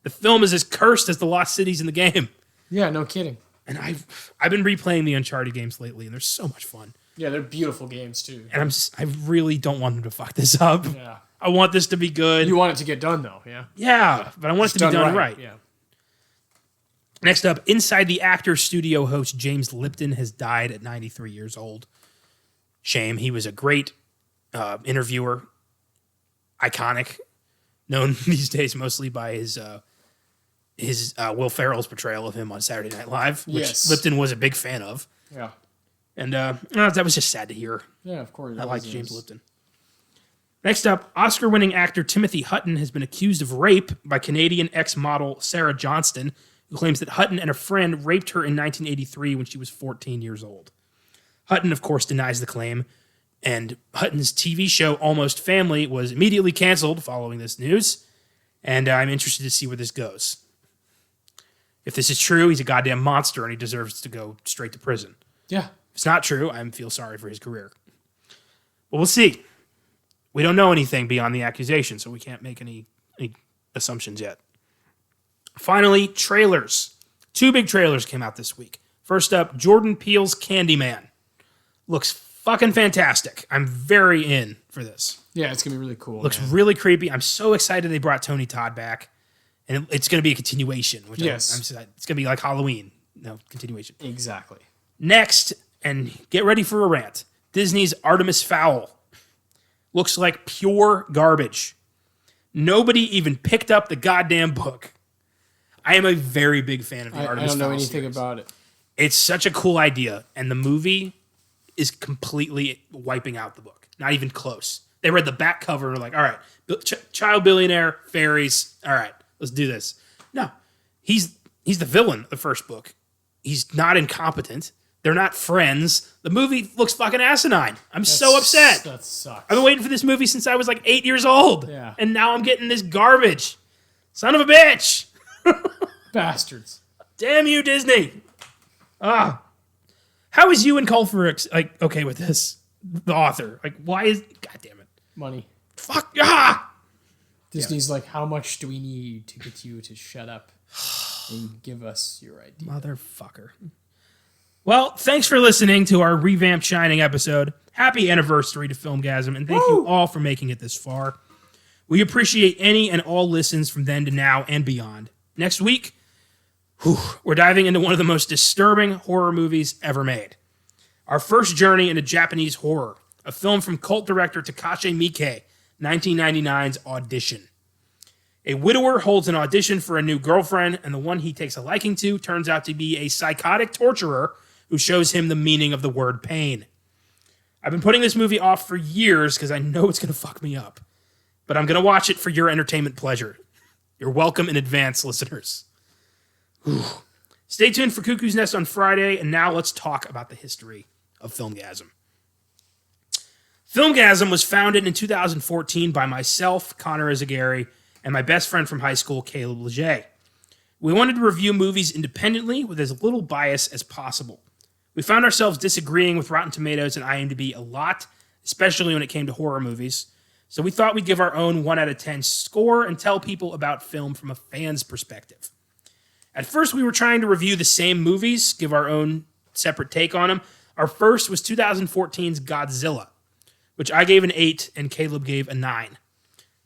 Speaker 1: The film is as cursed as the lost cities in the game.
Speaker 2: Yeah, no kidding.
Speaker 1: And I've been replaying the Uncharted games lately, and they're so much fun.
Speaker 2: Yeah, they're beautiful games too.
Speaker 1: And I really don't want them to fuck this up.
Speaker 2: Yeah.
Speaker 1: I want this to be good.
Speaker 2: You want it to get done though, yeah?
Speaker 1: Yeah, but I want it to be done right.
Speaker 2: Yeah.
Speaker 1: Next up, Inside the Actor studio host James Lipton has died at 93 years old. Shame. He was a great interviewer, iconic, known these days mostly by his Will Ferrell's portrayal of him on Saturday Night Live, which Lipton was a big fan of.
Speaker 2: Yeah.
Speaker 1: And that was just sad to hear.
Speaker 2: Yeah, of course.
Speaker 1: I like James Lipton. Next up, Oscar-winning actor Timothy Hutton has been accused of rape by Canadian ex-model Sarah Johnston, who claims that Hutton and a friend raped her in 1983 when she was 14 years old. Hutton, of course, denies the claim, and Hutton's TV show Almost Family was immediately canceled following this news, and I'm interested to see where this goes. If this is true, he's a goddamn monster and he deserves to go straight to prison.
Speaker 2: Yeah.
Speaker 1: If it's not true, I feel sorry for his career. But we'll see. We don't know anything beyond the accusation, so we can't make any assumptions yet. Finally, trailers. 2 big trailers came out this week. First up, Jordan Peele's Candyman. Looks fucking fantastic. I'm very in for this.
Speaker 2: Yeah, it's going to be really cool.
Speaker 1: Looks really creepy. I'm so excited they brought Tony Todd back. And it's going to be a continuation. Which it's going to be like Halloween. No, continuation.
Speaker 2: Exactly.
Speaker 1: Next, and get ready for a rant, Disney's Artemis Fowl. Looks like pure garbage. Nobody even picked up the goddamn book. I am a very big fan of the
Speaker 2: I
Speaker 1: Artemis
Speaker 2: don't know
Speaker 1: Fowl
Speaker 2: anything
Speaker 1: series.
Speaker 2: about it.
Speaker 1: It's such a cool idea, and the movie is completely wiping out the book. Not even close. They read the back cover and were like, all right, child billionaire, fairies, all right, let's do this. No, he's the villain of the first book. He's not incompetent. They're not friends. The movie looks fucking asinine. I'm so upset.
Speaker 2: That sucks.
Speaker 1: I've been waiting for this movie since I was like 8 years old.
Speaker 2: Yeah.
Speaker 1: And now I'm getting this garbage. Son of a bitch.
Speaker 2: Bastards.
Speaker 1: Damn you, Disney. How is you and Culfer okay with this? The author. Like, why is... God damn it.
Speaker 2: Money.
Speaker 1: Fuck.
Speaker 2: Disney's like, how much do we need to get you to shut up and give us your idea?
Speaker 1: Motherfucker. Well, thanks for listening to our revamped Shining episode. Happy anniversary to Filmgazm, and thank you all for making it this far. We appreciate any and all listens from then to now and beyond. Next week, we're diving into one of the most disturbing horror movies ever made. Our first journey into Japanese horror, a film from cult director Takashi Miike, 1999's Audition. A widower holds an audition for a new girlfriend, and the one he takes a liking to turns out to be a psychotic torturer who shows him the meaning of the word pain. I've been putting this movie off for years because I know it's going to fuck me up. But I'm going to watch it for your entertainment pleasure. You're welcome in advance, listeners. Stay tuned for Cuckoo's Nest on Friday, and now let's talk about the history of Filmgazm. Filmgazm was founded in 2014 by myself, Connor Eyzaguirre, and my best friend from high school, Caleb Leger. We wanted to review movies independently with as little bias as possible. We found ourselves disagreeing with Rotten Tomatoes and IMDb a lot, especially when it came to horror movies. So we thought we'd give our own 1 out of 10 score and tell people about film from a fan's perspective. At first, we were trying to review the same movies, give our own separate take on them. Our first was 2014's Godzilla, which I gave an 8 and Caleb gave a 9.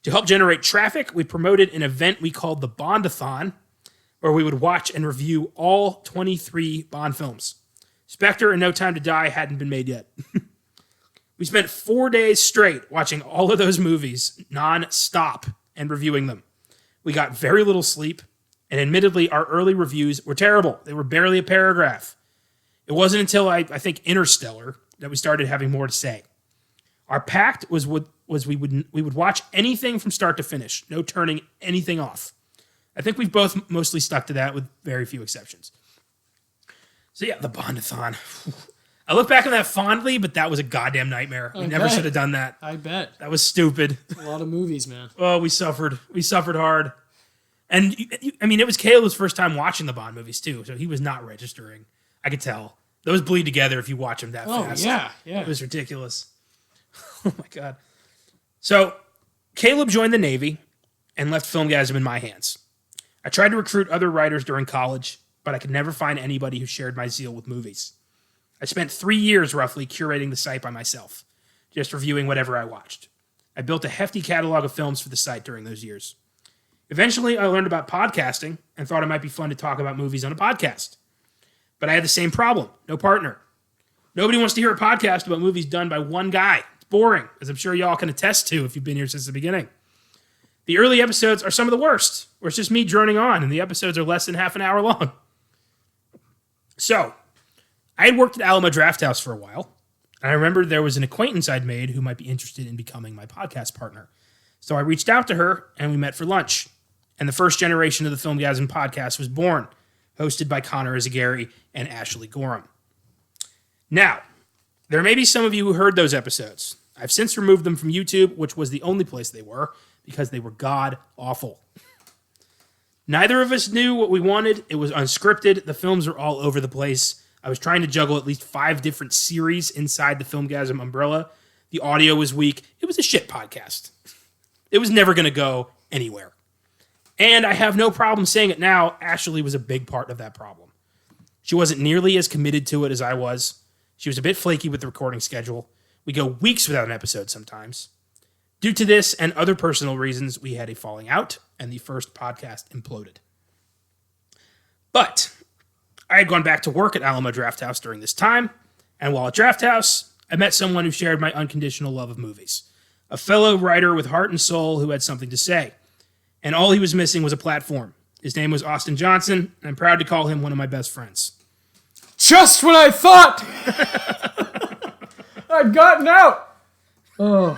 Speaker 1: To help generate traffic, we promoted an event we called the Bondathon, where we would watch and review all 23 Bond films. Spectre and No Time to Die hadn't been made yet. We spent 4 days straight watching all of those movies non-stop and reviewing them. We got very little sleep, and admittedly, our early reviews were terrible. They were barely a paragraph. It wasn't until I think Interstellar that we started having more to say. Our pact was we would watch anything from start to finish, no turning anything off. I think we've both mostly stuck to that with very few exceptions. So yeah, the Bondathon. I look back on that fondly, but that was a goddamn nightmare. We never should have done that.
Speaker 2: I bet.
Speaker 1: That was stupid.
Speaker 2: A lot of movies, man.
Speaker 1: Oh, we suffered. We suffered hard. And, I mean, it was Caleb's first time watching the Bond movies, too, so he was not registering. I could tell. Those bleed together if you watch them that fast.
Speaker 2: Yeah.
Speaker 1: It was ridiculous. Oh, my God. So, Caleb joined the Navy and left Filmgazm in my hands. I tried to recruit other writers during college, but I could never find anybody who shared my zeal with movies. I spent 3 years, roughly, curating the site by myself, just reviewing whatever I watched. I built a hefty catalog of films for the site during those years. Eventually, I learned about podcasting and thought it might be fun to talk about movies on a podcast. But I had the same problem. No partner. Nobody wants to hear a podcast about movies done by one guy. It's boring, as I'm sure y'all can attest to if you've been here since the beginning. The early episodes are some of the worst, where it's just me droning on, and the episodes are less than half an hour long. So, I had worked at Alamo Drafthouse for a while, and I remembered there was an acquaintance I'd made who might be interested in becoming my podcast partner. So I reached out to her, and we met for lunch. And the first generation of the Filmgazm podcast was born, hosted by Connor Eyzaguirre and Ashley Gorham. Now, there may be some of you who heard those episodes. I've since removed them from YouTube, which was the only place they were, because they were god-awful. Neither of us knew what we wanted. It was unscripted. The films were all over the place. I was trying to juggle at least 5 different series inside the Filmgazm umbrella. The audio was weak. It was a shit podcast. It was never going to go anywhere. And I have no problem saying it now, Ashley was a big part of that problem. She wasn't nearly as committed to it as I was. She was a bit flaky with the recording schedule. We go weeks without an episode sometimes. Due to this and other personal reasons, we had a falling out, and the first podcast imploded. But I had gone back to work at Alamo Drafthouse during this time, and while at Drafthouse, I met someone who shared my unconditional love of movies. A fellow writer with heart and soul who had something to say. And all he was missing was a platform. His name was Austin Johnson, and I'm proud to call him one of my best friends.
Speaker 2: Just when I thought I'd gotten out. Oh.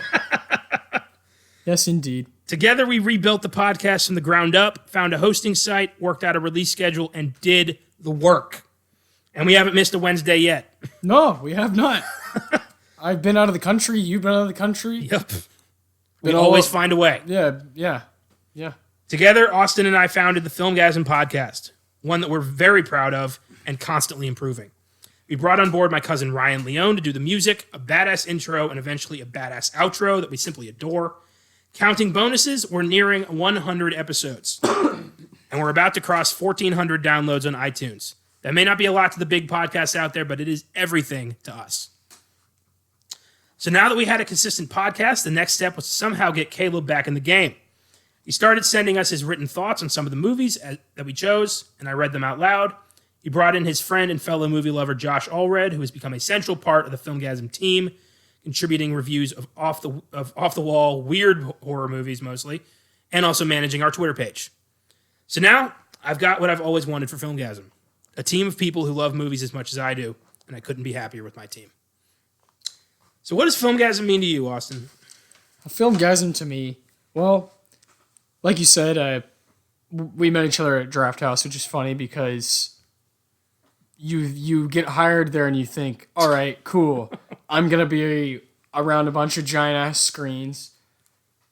Speaker 2: Yes, indeed.
Speaker 1: Together, we rebuilt the podcast from the ground up, found a hosting site, worked out a release schedule, and did the work. And we haven't missed a Wednesday yet.
Speaker 2: No, we have not. I've been out of the country. You've been out of the country.
Speaker 1: Yep. We always find a way.
Speaker 2: Yeah.
Speaker 1: Together, Austin and I founded the Filmgazm podcast, one that we're very proud of and constantly improving. We brought on board my cousin Ryan Leone to do the music, a badass intro, and eventually a badass outro that we simply adore. Counting bonuses, we're nearing 100 episodes. And we're about to cross 1,400 downloads on iTunes. That may not be a lot to the big podcasts out there, but it is everything to us. So now that we had a consistent podcast, the next step was to somehow get Caleb back in the game. He started sending us his written thoughts on some of the movies that we chose, and I read them out loud. He brought in his friend and fellow movie lover Josh Allred, who has become a central part of the Filmgazm team, contributing reviews of off the wall weird horror movies mostly, and also managing our Twitter page. So now I've got what I've always wanted for Filmgazm, a team of people who love movies as much as I do, and I couldn't be happier with my team. So what does Filmgazm mean to you, Austin?
Speaker 2: Filmgazm to me, well, like you said, we met each other at Draft House, which is funny because you get hired there and you think, all right, cool, I'm going to be around a bunch of giant-ass screens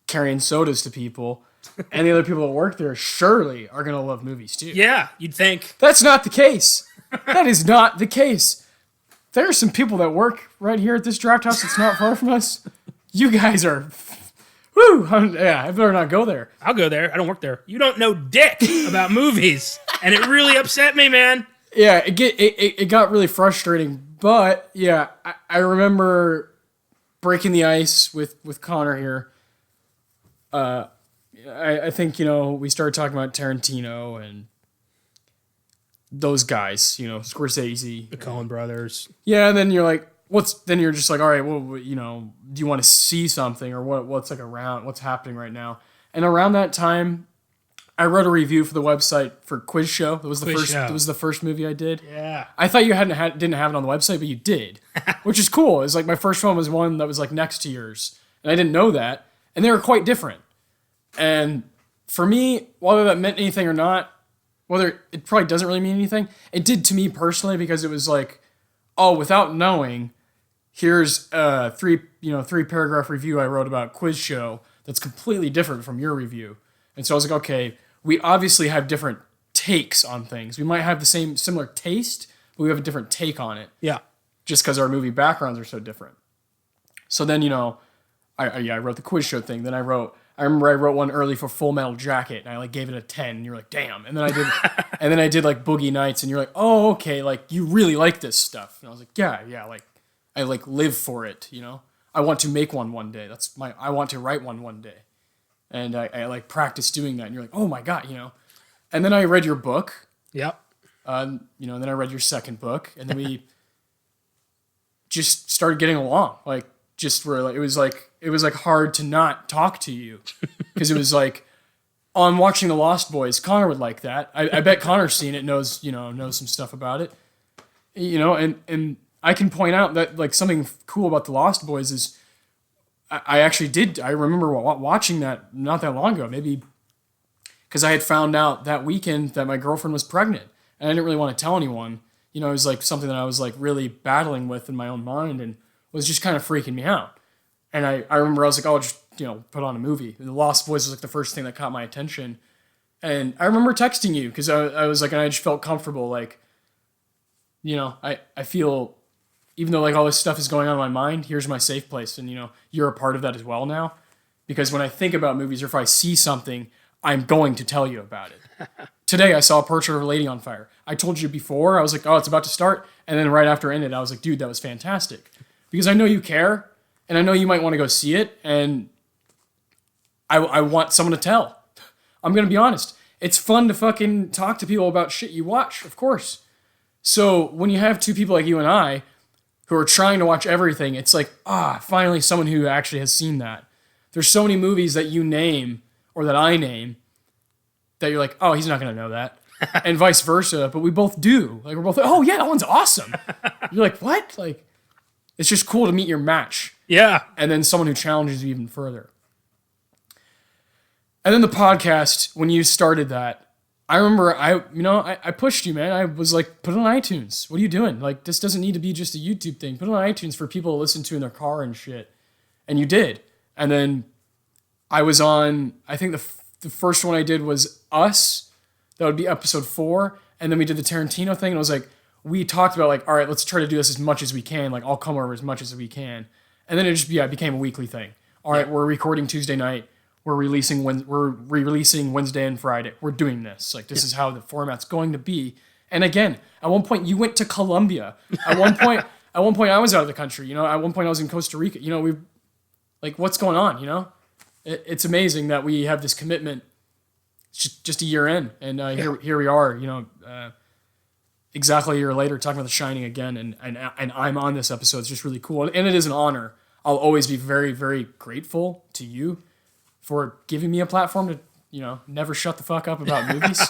Speaker 2: carrying sodas to people, and the other people that work there surely are going to love movies too.
Speaker 1: Yeah, you'd think.
Speaker 2: That's not the case. That is not the case. There are some people that work right here at this Draft House that's not far from us. You guys are... Woo! Yeah, I better not go there.
Speaker 1: I'll go there. I don't work there. You don't know dick about movies, and it really upset me, man.
Speaker 2: Yeah, it got really frustrating, but yeah, I remember breaking the ice with Connor here. I think, we started talking about Tarantino and those guys, Scorsese.
Speaker 1: The Coen brothers.
Speaker 2: Yeah, and then you're like, then you're just like, all right, well, do you want to see something or what's happening right now? And around that time, I wrote a review for the website for Quiz Show. It was the first movie I did.
Speaker 1: Yeah.
Speaker 2: I thought you didn't have it on the website, but you did, which is cool. It's like my first one was one that was like next to yours, and I didn't know that, and they were quite different. And for me, whether that meant anything or not, whether it probably doesn't really mean anything, it did to me personally because it was like, oh, without knowing, here's a three paragraph review I wrote about Quiz Show that's completely different from your review. And so I was like, okay, we obviously have different takes on things. We might have the similar taste, but we have a different take on it.
Speaker 1: Yeah.
Speaker 2: Just because our movie backgrounds are so different. So then, I wrote the Quiz Show thing. Then I remember I wrote one early for Full Metal Jacket, and I gave it a 10. And you're like, damn. And then I did like Boogie Nights, and you're like, oh, okay, like you really like this stuff. And I was like, yeah, like I like live for it, I want to make one day. I want to write one day. And I like practice doing that. And you're like, oh my God, And then I read your book.
Speaker 1: Yep.
Speaker 2: And then I read your second book, and then we just started getting along. Like, it was like hard to not talk to you because it was like, oh, I'm watching The Lost Boys. Connor would like that. I bet Connor's seen it, knows some stuff about it. And I can point out that like something cool about The Lost Boys is I remember watching that not that long ago, maybe because I had found out that weekend that my girlfriend was pregnant, and I didn't really want to tell anyone. It was like something that I was like really battling with in my own mind and was just kind of freaking me out. And I remember I was like, oh, just, put on a movie. The Lost Boys was like the first thing that caught my attention. And I remember texting you because I was like, and I just felt comfortable. Like, I feel, even though like all this stuff is going on in my mind, here's my safe place. And, you're a part of that as well now. Because when I think about movies or if I see something, I'm going to tell you about it. Today, I saw a Portrait of a Lady on Fire. I told you before, I was like, oh, it's about to start. And then right after it ended, I was like, dude, that was fantastic. Because I know you care, and I know you might want to go see it, and I want someone to tell. I'm going to be honest. It's fun to fucking talk to people about shit you watch, of course. So when you have two people like you and I who are trying to watch everything, it's like, finally someone who actually has seen that. There's so many movies that you name, or that I name, that you're like, oh, he's not going to know that. And vice versa. But we both do. Like, we're both like, oh, yeah, that one's awesome. You're like, what? Like, it's just cool to meet your match.
Speaker 1: Yeah.
Speaker 2: And then someone who challenges you even further. And then the podcast, when you started that, I remember I pushed you, man. I was like, put it on iTunes. What are you doing? Like, this doesn't need to be just a YouTube thing. Put it on iTunes for people to listen to in their car and shit. And you did. And then I was on, I think the first one I did was Us. That would be episode 4. And then we did the Tarantino thing. And it was like, we talked about like, all right, let's try to do this as much as we can. Like, I'll come over as much as we can. And then it became a weekly thing. All right, we're recording Tuesday night. We're releasing Wednesday and Friday. We're doing this. Like, this is how the format's going to be. And again, at one point you went to Colombia. At one point I was out of the country. At one point I was in Costa Rica. We, like, what's going on? It's amazing that we have this commitment. Just a year in, and here we are. Exactly a year later, talking about The Shining again, and I'm on this episode. It's just really cool, and it is an honor. I'll always be very, very grateful to you for giving me a platform to, never shut the fuck up about movies.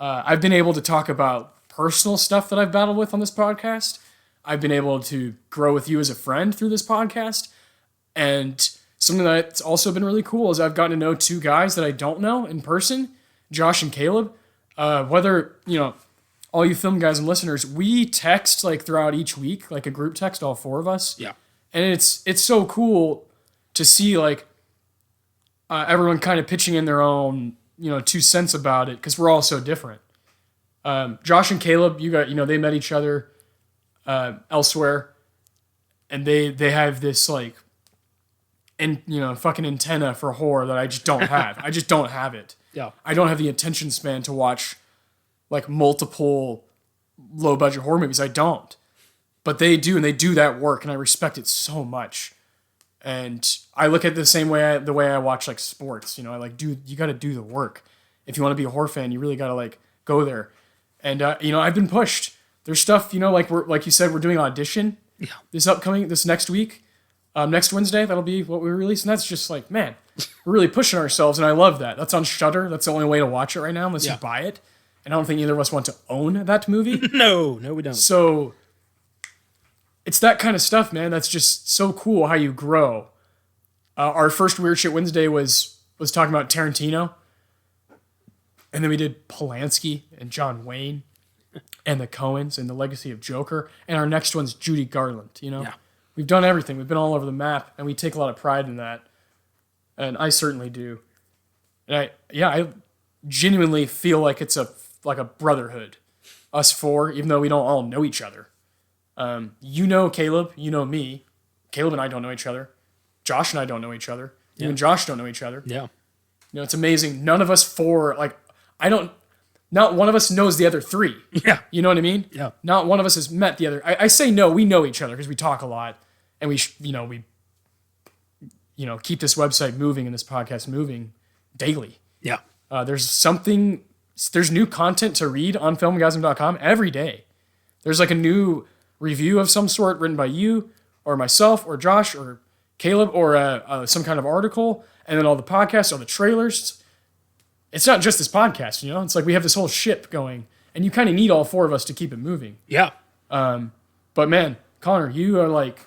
Speaker 2: I've been able to talk about personal stuff that I've battled with on this podcast. I've been able to grow with you as a friend through this podcast. And something that's also been really cool is I've gotten to know 2 guys that I don't know in person, Josh and Caleb. Whether, all you Filmgazm listeners, we text like throughout each week, like a group text, all 4 of us.
Speaker 1: Yeah.
Speaker 2: And it's so cool to see like, everyone kind of pitching in their own, 2 cents about it, because we're all so different. Josh and Caleb, they met each other elsewhere, and they have this like, fucking antenna for horror that I just don't have. I just don't have it.
Speaker 1: Yeah.
Speaker 2: I don't have the attention span to watch like multiple low budget horror movies. I don't. But they do, and they do that work, and I respect it so much. And I look at it the same way the way I watch like sports. I like you got to do the work. If you want to be a horror fan, you really got to like go there. And I've been pushed. There's stuff, like you said, we're doing Audition.
Speaker 1: Yeah.
Speaker 2: This next week, next Wednesday, that'll be what we release. And that's just like, man, we're really pushing ourselves, and I love that. That's on Shudder. That's the only way to watch it right now, unless you buy it. And I don't think either of us want to own that movie.
Speaker 1: No, we don't.
Speaker 2: So it's that kind of stuff, man. That's just so cool how you grow. Our first Weird Shit Wednesday was talking about Tarantino. And then we did Polanski and John Wayne and the Coens and the Legacy of Joker. And our next one's Judy Garland, Yeah. We've done everything. We've been all over the map, and we take a lot of pride in that. And I certainly do. And I genuinely feel like it's a brotherhood. Us 4, even though we don't all know each other. Caleb, me. Caleb and I don't know each other. Josh and I don't know each other. You and Josh don't know each other.
Speaker 1: Yeah.
Speaker 2: It's amazing. None of us 4, not one of us knows the other 3.
Speaker 1: Yeah.
Speaker 2: You know what I mean?
Speaker 1: Yeah.
Speaker 2: Not one of us has met the other. I say no, we know each other because we talk a lot, and we keep this website moving and this podcast moving daily.
Speaker 1: Yeah.
Speaker 2: There's new content to read on filmgazm.com every day. There's like a new review of some sort written by you or myself or Josh or Caleb or some kind of article, and then all the podcasts, all the trailers. It's not just this podcast, It's like we have this whole ship going, and you kind of need all 4 of us to keep it moving.
Speaker 1: Yeah.
Speaker 2: But man, Connor, you are like,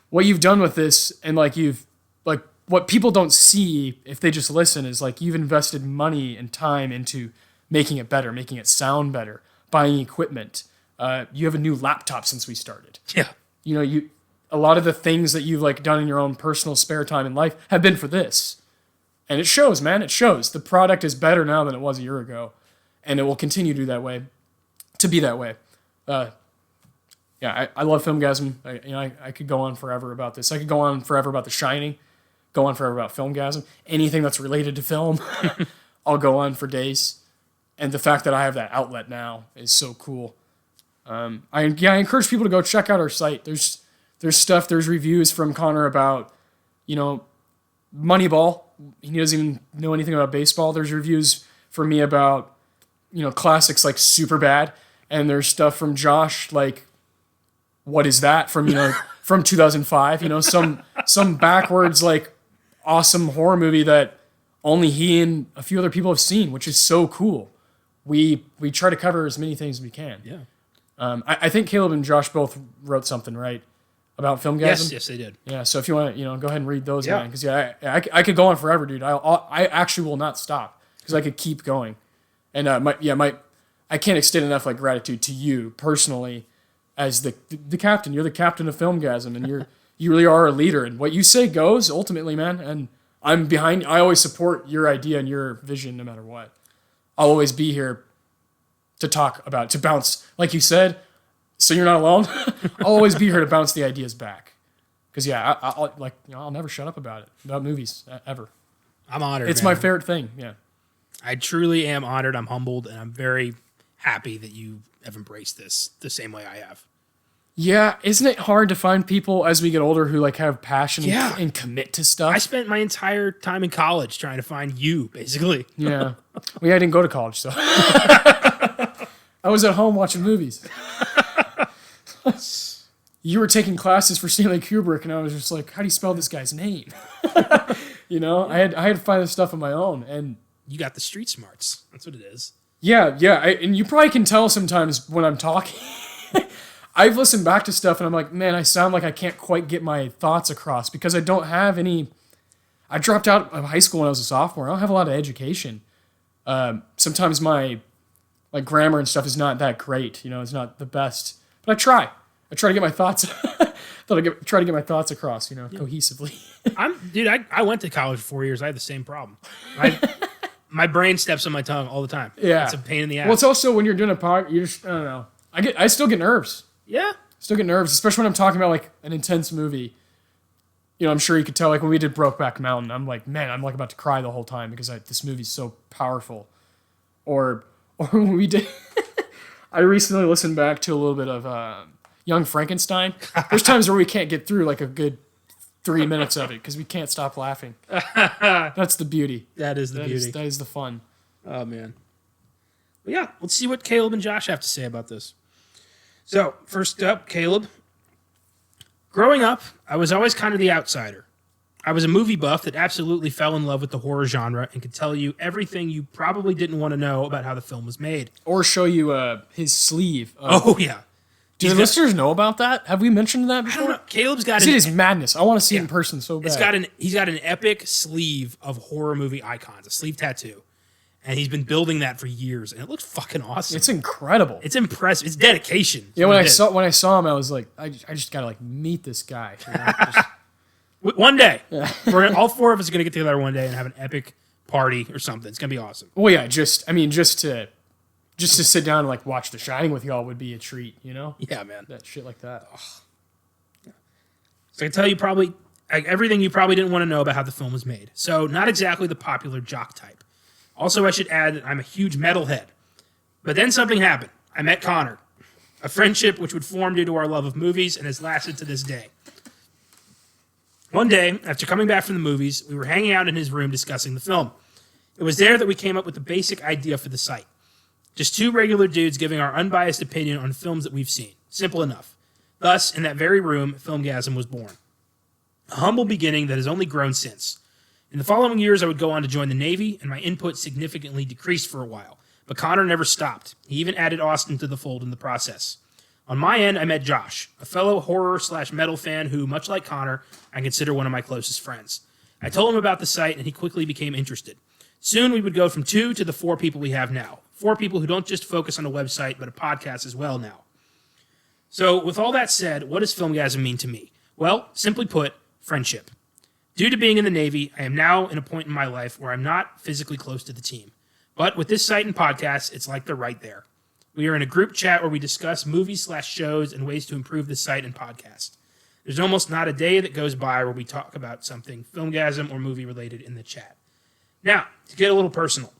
Speaker 2: what you've done with this, and like what people don't see if they just listen is like you've invested money and time into making it better, making it sound better, buying equipment. You have a new laptop since we started.
Speaker 1: Yeah.
Speaker 2: A lot of the things that you've like done in your own personal spare time in life have been for this. And it shows, man. It shows. The product is better now than it was a year ago. And it will continue to be that way. I love Filmgazm. I could go on forever about this. I could go on forever about The Shining. Go on forever about Filmgazm. Anything that's related to film, I'll go on for days. And the fact that I have that outlet now is so cool. I encourage people to go check out our site. There's stuff, there's reviews from Connor about, Moneyball. He doesn't even know anything about baseball. There's reviews for me about, classics like Superbad. And there's stuff from Josh like, what is that from, from 2005, some backwards like awesome horror movie that only he and a few other people have seen, which is so cool. We try to cover as many things as we can.
Speaker 1: Yeah.
Speaker 2: I think Caleb and Josh both wrote something, right? About Filmgazm?
Speaker 1: Yes, they did.
Speaker 2: Yeah, so if you want to, go ahead and read those,
Speaker 1: Yeah.
Speaker 2: man. Because, I could go on forever, dude. I actually will not stop because I could keep going. And, I can't extend enough, gratitude to you personally as the captain. You're the captain of Filmgazm, and you really are a leader. And what you say goes, ultimately, man. And I'm behind. I always support your idea and your vision no matter what. I'll always be here to talk about, to bounce, like you said, so you're not alone. I'll always be here to bounce the ideas back. Because, I'll never shut up about it, about movies, ever.
Speaker 1: I'm honored,
Speaker 2: It's
Speaker 1: man.
Speaker 2: my favorite thing, yeah.
Speaker 1: I truly am honored. I'm humbled, and I'm very happy that you have embraced this the same way I have.
Speaker 2: Yeah, isn't it hard to find people as we get older who, have passion
Speaker 1: Yeah.
Speaker 2: and commit to stuff?
Speaker 1: I spent my entire time in college trying to find you, basically.
Speaker 2: Yeah. Well, I didn't go to college, so. I was at home watching movies. You were taking classes for Stanley Kubrick, and I was just like, how do you spell this guy's name? I had to find this stuff on my own, and
Speaker 1: You got the street smarts. That's what it is.
Speaker 2: yeah, and you probably can tell sometimes when I'm talking. I've listened back to stuff, and I'm like, man, I sound like I can't quite get my thoughts across because I don't have any. I dropped out of high school when I was a sophomore. I don't have a lot of education. Sometimes my grammar and stuff is not that great. It's not the best, but I try. I try to get my thoughts. Try to get my thoughts across. Cohesively.
Speaker 1: I went to college for 4 years. I had the same problem. My brain steps on my tongue all the time.
Speaker 2: Yeah,
Speaker 1: It's a pain in the ass.
Speaker 2: Well, it's also when you're doing a pod, you just I don't know. I still get nerves.
Speaker 1: Yeah.
Speaker 2: Still get nerves, especially when I'm talking about an intense movie. I'm sure you could tell when we did Brokeback Mountain, I'm like, man, I'm about to cry the whole time because this movie's so powerful. Or when we did, I recently listened back to a little bit of Young Frankenstein. There's times where we can't get through a good 3 minutes of it because we can't stop laughing. That's the beauty.
Speaker 1: That is the beauty.
Speaker 2: That is the fun.
Speaker 1: Oh, man. Well, yeah, let's see what Caleb and Josh have to say about this. So, first up, Caleb. Growing up, I was always kind of the outsider. I was a movie buff that absolutely fell in love with the horror genre and could tell you everything you probably didn't want to know about how the film was made.
Speaker 2: Or show you his sleeve.
Speaker 1: Oh, yeah.
Speaker 2: Do the listeners know about that? Have we mentioned that
Speaker 1: I
Speaker 2: before?
Speaker 1: don't know. Caleb's got
Speaker 2: It is madness. I want to see it in person so bad.
Speaker 1: he's got an epic sleeve of horror movie icons, a sleeve tattoo. And he's been building that for years, and it looks fucking awesome.
Speaker 2: It's incredible.
Speaker 1: It's impressive. It's dedication.
Speaker 2: Yeah, when I saw him, I was like, I just gotta meet this guy.
Speaker 1: One day, all four of us are gonna get together one day and have an epic party or something. It's gonna be awesome.
Speaker 2: Well, yeah, just to sit down and watch The Shining with y'all would be a treat,
Speaker 1: Yeah, man.
Speaker 2: That shit like that.
Speaker 1: So I can tell you probably everything you probably didn't want to know about how the film was made. So not exactly the popular jock type. Also, I should add that I'm a huge metalhead. But then something happened. I met Connor, a friendship which would form due to our love of movies and has lasted to this day. One day, after coming back from the movies, we were hanging out in his room discussing the film. It was there that we came up with the basic idea for the site. Just two regular dudes giving our unbiased opinion on films that we've seen. Simple enough. Thus, in that very room, Filmgazm was born. A humble beginning that has only grown since. In the following years, I would go on to join the Navy, and my input significantly decreased for a while. But Connor never stopped. He even added Austin to the fold in the process. On my end, I met Josh, a fellow horror/metal fan who, much like Connor, I consider one of my closest friends. I told him about the site, and he quickly became interested. Soon, we would go from 2 to the 4 people we have now. 4 people who don't just focus on a website, but a podcast as well now. So, with all that said, what does Filmgazm mean to me? Well, simply put, friendship. Due to being in the Navy, I am now in a point in my life where I'm not physically close to the team. But with this site and podcast, it's like they're right there. We are in a group chat where we discuss movies/shows and ways to improve the site and podcast. There's almost not a day that goes by where we talk about something Filmgazm or movie related in the chat. Now, to get a little personal.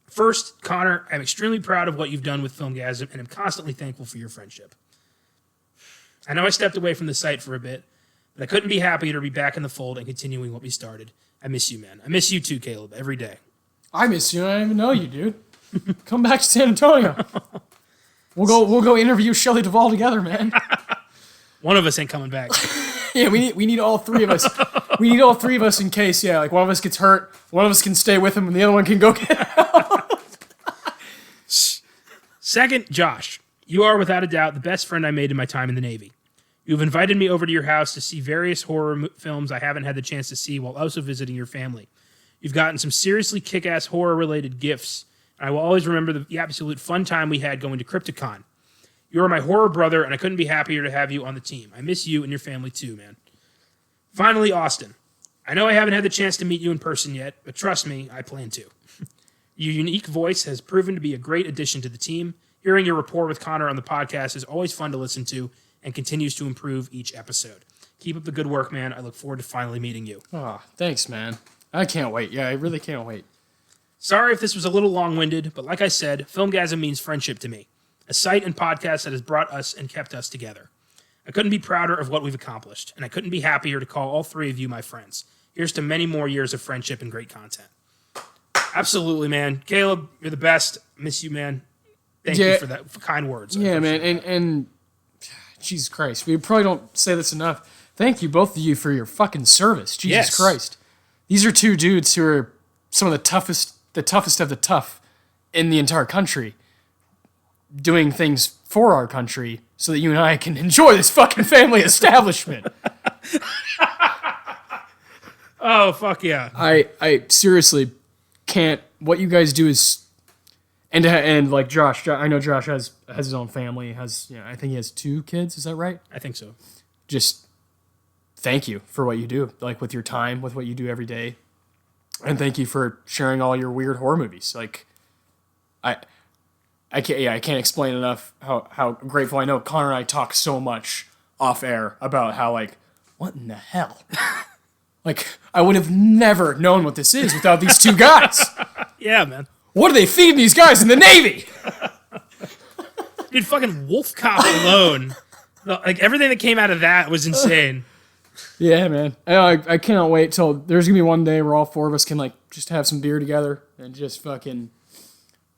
Speaker 1: First, Connor, I'm extremely proud of what you've done with Filmgazm and I'm constantly thankful for your friendship. I know I stepped away from the site for a bit, but I couldn't be happier to be back in the fold and continuing what we started. I miss you, man. I miss you too, Caleb, every day.
Speaker 2: I miss you. I don't even know you, dude. Come back to San Antonio. We'll go interview Shelley Duvall together, man.
Speaker 1: One of us ain't coming back.
Speaker 2: Yeah, we need all three of us. We need all three of us in case, like one of us gets hurt, one of us can stay with him, and the other one can go get help.
Speaker 1: Second, Josh. You are, without a doubt, the best friend I made in my time in the Navy. You've invited me over to your house to see various horror films I haven't had the chance to see while also visiting your family. You've gotten some seriously kick-ass horror-related gifts, and I will always remember the absolute fun time we had going to Crypticon. You are my horror brother, and I couldn't be happier to have you on the team. I miss you and your family too, man. Finally, Austin. I know I haven't had the chance to meet you in person yet, but trust me, I plan to. Your unique voice has proven to be a great addition to the team. Hearing your rapport with Connor on the podcast is always fun to listen to and continues to improve each episode. Keep up the good work, man. I look forward to finally meeting you.
Speaker 2: Oh, thanks, man. I can't wait. Yeah, I really can't wait.
Speaker 1: Sorry if this was a little long-winded, but like I said, Filmgazm means friendship to me. A site and podcast that has brought us and kept us together. I couldn't be prouder of what we've accomplished, and I couldn't be happier to call all three of you my friends. Here's to many more years of friendship and great content. Absolutely, man. Caleb, you're the best. Miss you, man. Thank you for that, for kind words.
Speaker 2: Yeah, man, and Jesus Christ, we probably don't say this enough. Thank you, both of you, for your fucking service. Jesus Christ. These are two dudes who are some of the toughest of the tough in the entire country, doing things for our country so that you and I can enjoy this fucking family establishment.
Speaker 1: Oh, fuck yeah.
Speaker 2: I seriously can't. What you guys do is... And like Josh, I know Josh has his own family. I think he has 2 kids. Is that right?
Speaker 1: I think so.
Speaker 2: Just thank you for what you do, like with your time, with what you do every day, and thank you for sharing all your weird horror movies. Like, I can't explain enough how grateful I know. Connor and I talk so much off air about how, like, what in the hell? Like, I would have never known what this is without these 2 guys.
Speaker 1: Yeah, man.
Speaker 2: What do they feed these guys in the Navy?
Speaker 1: Dude, fucking Wolf Cop alone. Like, everything that came out of that was insane.
Speaker 2: Yeah, man. I cannot wait till there's going to be one day where all 4 of us can, like, just have some beer together and just fucking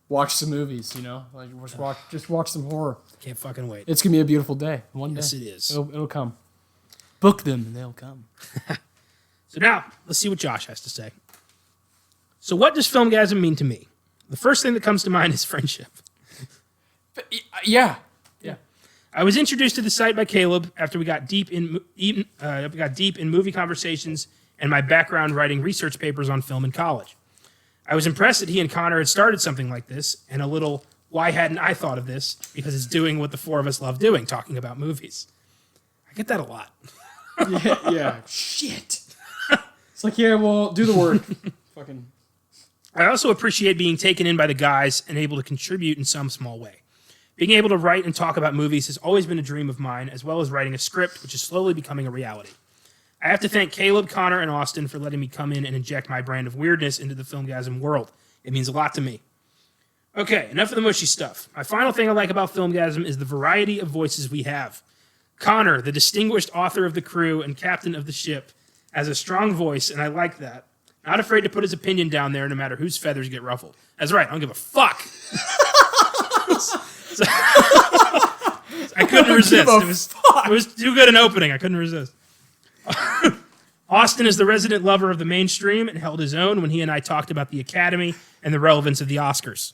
Speaker 2: watch some movies, you know? Like, just watch some horror.
Speaker 1: Can't fucking wait.
Speaker 2: It's going to be a beautiful day. One day.
Speaker 1: Yes, it is.
Speaker 2: It'll come. Book them and they'll come.
Speaker 1: So now, let's see what Josh has to say. So what does Filmgazm mean to me? The first thing that comes to mind is friendship.
Speaker 2: Yeah.
Speaker 1: I was introduced to the site by Caleb after we got deep in movie conversations and my background writing research papers on film in college. I was impressed that he and Connor had started something like this, and a little, why hadn't I thought of this? Because it's doing what the 4 of us love doing, talking about movies. I get that a lot.
Speaker 2: Yeah. Shit. It's like, yeah, well, do the work. Fucking.
Speaker 1: I also appreciate being taken in by the guys and able to contribute in some small way. Being able to write and talk about movies has always been a dream of mine, as well as writing a script, which is slowly becoming a reality. I have to thank Caleb, Connor, and Austin for letting me come in and inject my brand of weirdness into the Filmgazm world. It means a lot to me. Okay, enough of the mushy stuff. My final thing I like about Filmgazm is the variety of voices we have. Connor, the distinguished author of the crew and captain of the ship, has a strong voice, and I like that. Not afraid to put his opinion down there no matter whose feathers get ruffled. That's right, I don't give a fuck. I couldn't resist. It was too good an opening. I couldn't resist. Austin is the resident lover of the mainstream and held his own when he and I talked about the Academy and the relevance of the Oscars.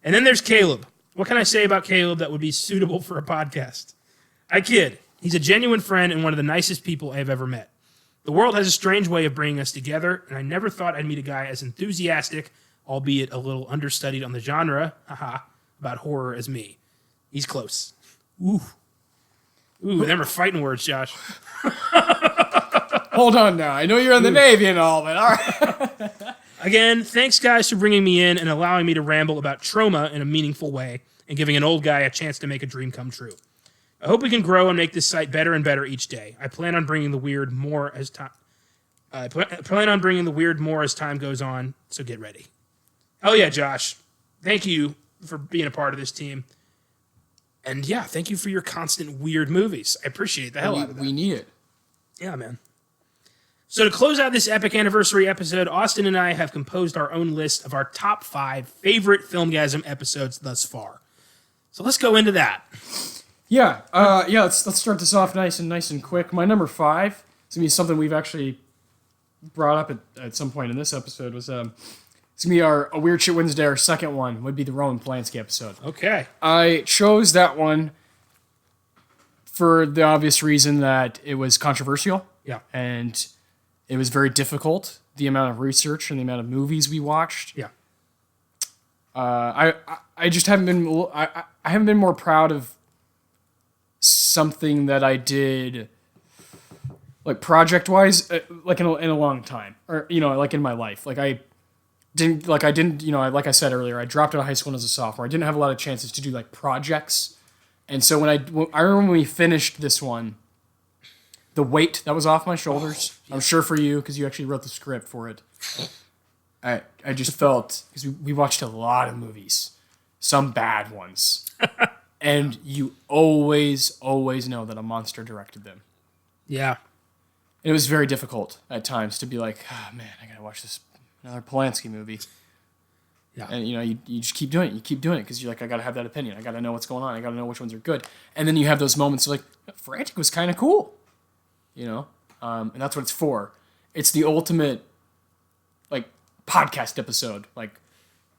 Speaker 1: And then there's Caleb. What can I say about Caleb that would be suitable for a podcast? I kid. He's a genuine friend and one of the nicest people I have ever met. The world has a strange way of bringing us together, and I never thought I'd meet a guy as enthusiastic, albeit a little understudied on the genre, about horror as me. He's close. Ooh, them are fighting words, Josh.
Speaker 2: Hold on now. I know you're in the Navy and all, but all right.
Speaker 1: Again, thanks, guys, for bringing me in and allowing me to ramble about trauma in a meaningful way and giving an old guy a chance to make a dream come true. I hope we can grow and make this site better and better each day. I plan on bringing the weird more as time. As time goes on. So get ready. Hell yeah, Josh! Thank you for being a part of this team. And yeah, thank you for your constant weird movies. I appreciate the hell out of that.
Speaker 2: We need it.
Speaker 1: Yeah, man. So to close out this epic anniversary episode, Austin and I have composed our own list of our top 5 favorite Filmgazm episodes thus far. So let's go into that.
Speaker 2: Yeah. Let's start this off nice and quick. My number 5 is gonna be something we've actually brought up at some point in this episode. Was it's gonna be a Weird Shit Wednesday. Our second one would be the Roman Polanski episode.
Speaker 1: Okay.
Speaker 2: I chose that one for the obvious reason that it was controversial.
Speaker 1: Yeah.
Speaker 2: And it was very difficult. The amount of research and the amount of movies we watched.
Speaker 1: Yeah.
Speaker 2: I just haven't been I haven't been more proud of something that I did like project wise like in a long time, or like in my life. Like I didn't like I said earlier, I dropped out of high school as a sophomore. I didn't have a lot of chances to do like projects. And so when I remember when we finished this one, the weight that was off my shoulders, I'm sure for you, because you actually wrote the script for it. I just felt, because we watched a lot of movies, some bad ones. And you always know that a monster directed them.
Speaker 1: Yeah.
Speaker 2: And it was very difficult at times to be like, oh man, I gotta watch another Polanski movie.
Speaker 1: Yeah.
Speaker 2: And you just keep doing it. You keep doing it because you're like, I gotta have that opinion. I gotta know what's going on. I gotta know which ones are good. And then you have those moments of like, Frantic was kind of cool. And that's what it's for. It's the ultimate like podcast episode. Like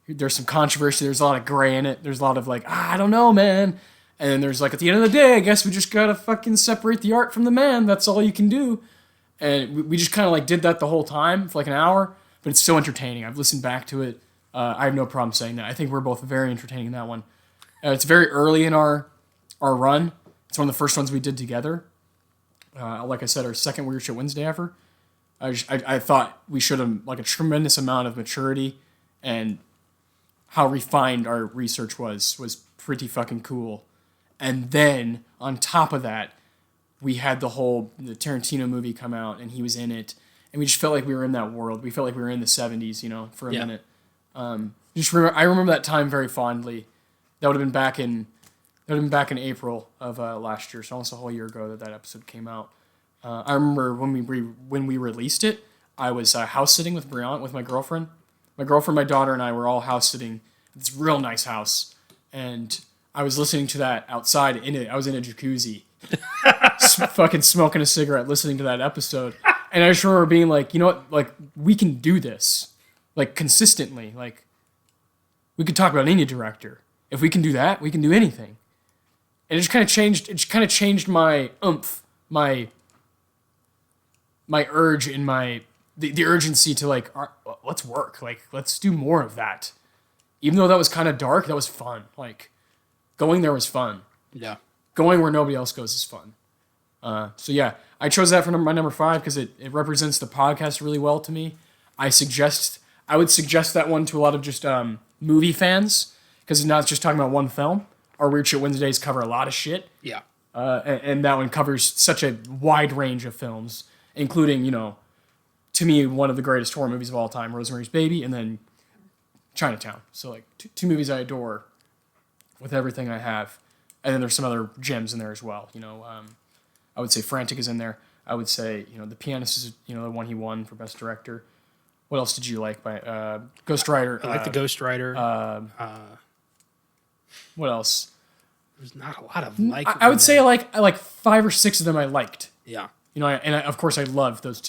Speaker 2: there's some controversy. There's a lot of gray in it. There's a lot of like, I don't know, man. And then there's like, at the end of the day, I guess we just gotta fucking separate the art from the man. That's all you can do. And we just kind of like did that the whole time for like an hour. But it's so entertaining. I've listened back to it. I have no problem saying that. I think we're both very entertaining in that one. It's very early in our run. It's one of the first ones we did together. Like I said, our second Weird Shit Wednesday ever. I thought we showed like a tremendous amount of maturity, and how refined our research was pretty fucking cool. And then on top of that, we had the Tarantino movie come out, and he was in it, and we just felt like we were in that world. We felt like we were in the 70s, for a minute. I remember that time very fondly. That would have been back in April of last year, so almost a whole year ago that episode came out. I remember when we released it, I was house sitting with my girlfriend. My girlfriend, my daughter, and I were all house sitting at this real nice house, and I was listening to that outside I was in a jacuzzi, fucking smoking a cigarette, listening to that episode, and I just remember being like, you know what, like we can do this, like consistently, like we could talk about any director. If we can do that, we can do anything. And it just kind of changed. It just kind of changed my oomph, my urge, and the urgency to like, let's work. Like, let's do more of that. Even though that was kind of dark, that was fun. Like, going there was fun. Yeah. Going where nobody else goes is fun. So yeah, I chose that for my number 5 because it represents the podcast really well to me. I would suggest that one to a lot of just movie fans, because it's not just talking about one film. Our Weird Shit Wednesdays cover a lot of shit. Yeah. And that one covers such a wide range of films, including, to me, one of the greatest horror movies of all time, Rosemary's Baby, and then Chinatown. So, like, two movies I adore with everything I have. And then there's some other gems in there as well. I would say Frantic is in there. I would say, The Pianist is, the one he won for Best Director. What else did you like by Ghost Rider?
Speaker 1: I like the Ghost Rider.
Speaker 2: What else?
Speaker 1: There's not a lot of
Speaker 2: I would say like 5 or 6 of them I liked.
Speaker 1: Yeah.
Speaker 2: Of course I loved those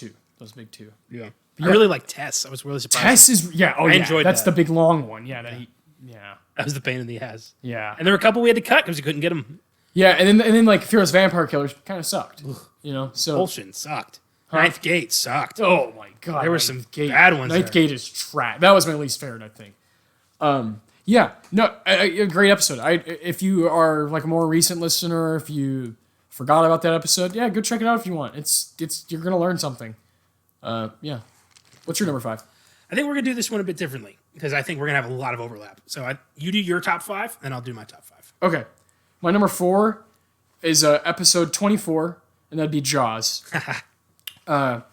Speaker 2: big two.
Speaker 1: Yeah. I really like Tess. I was really surprised.
Speaker 2: Tess is I enjoyed that's that. The big long one. Yeah.
Speaker 1: That was the pain in the ass.
Speaker 2: Yeah.
Speaker 1: And there were a couple we had to cut because we couldn't get them.
Speaker 2: Yeah, and then like Fearless Vampire Killers kind of sucked. So
Speaker 1: Bullshit sucked. Ninth Gate sucked.
Speaker 2: Oh my god.
Speaker 1: There were some bad ones.
Speaker 2: Ninth Gate is trash. That was my least favorite, I think. A great episode. If you are like a more recent listener, if you forgot about that episode, go check it out if you want. It's you're gonna learn something. What's your number 5?
Speaker 1: I think we're gonna do this one a bit differently because I think we're gonna have a lot of overlap. So you do your top 5, and I'll do my top 5.
Speaker 2: Okay, my number 4 is episode 24, and that'd be Jaws. Well,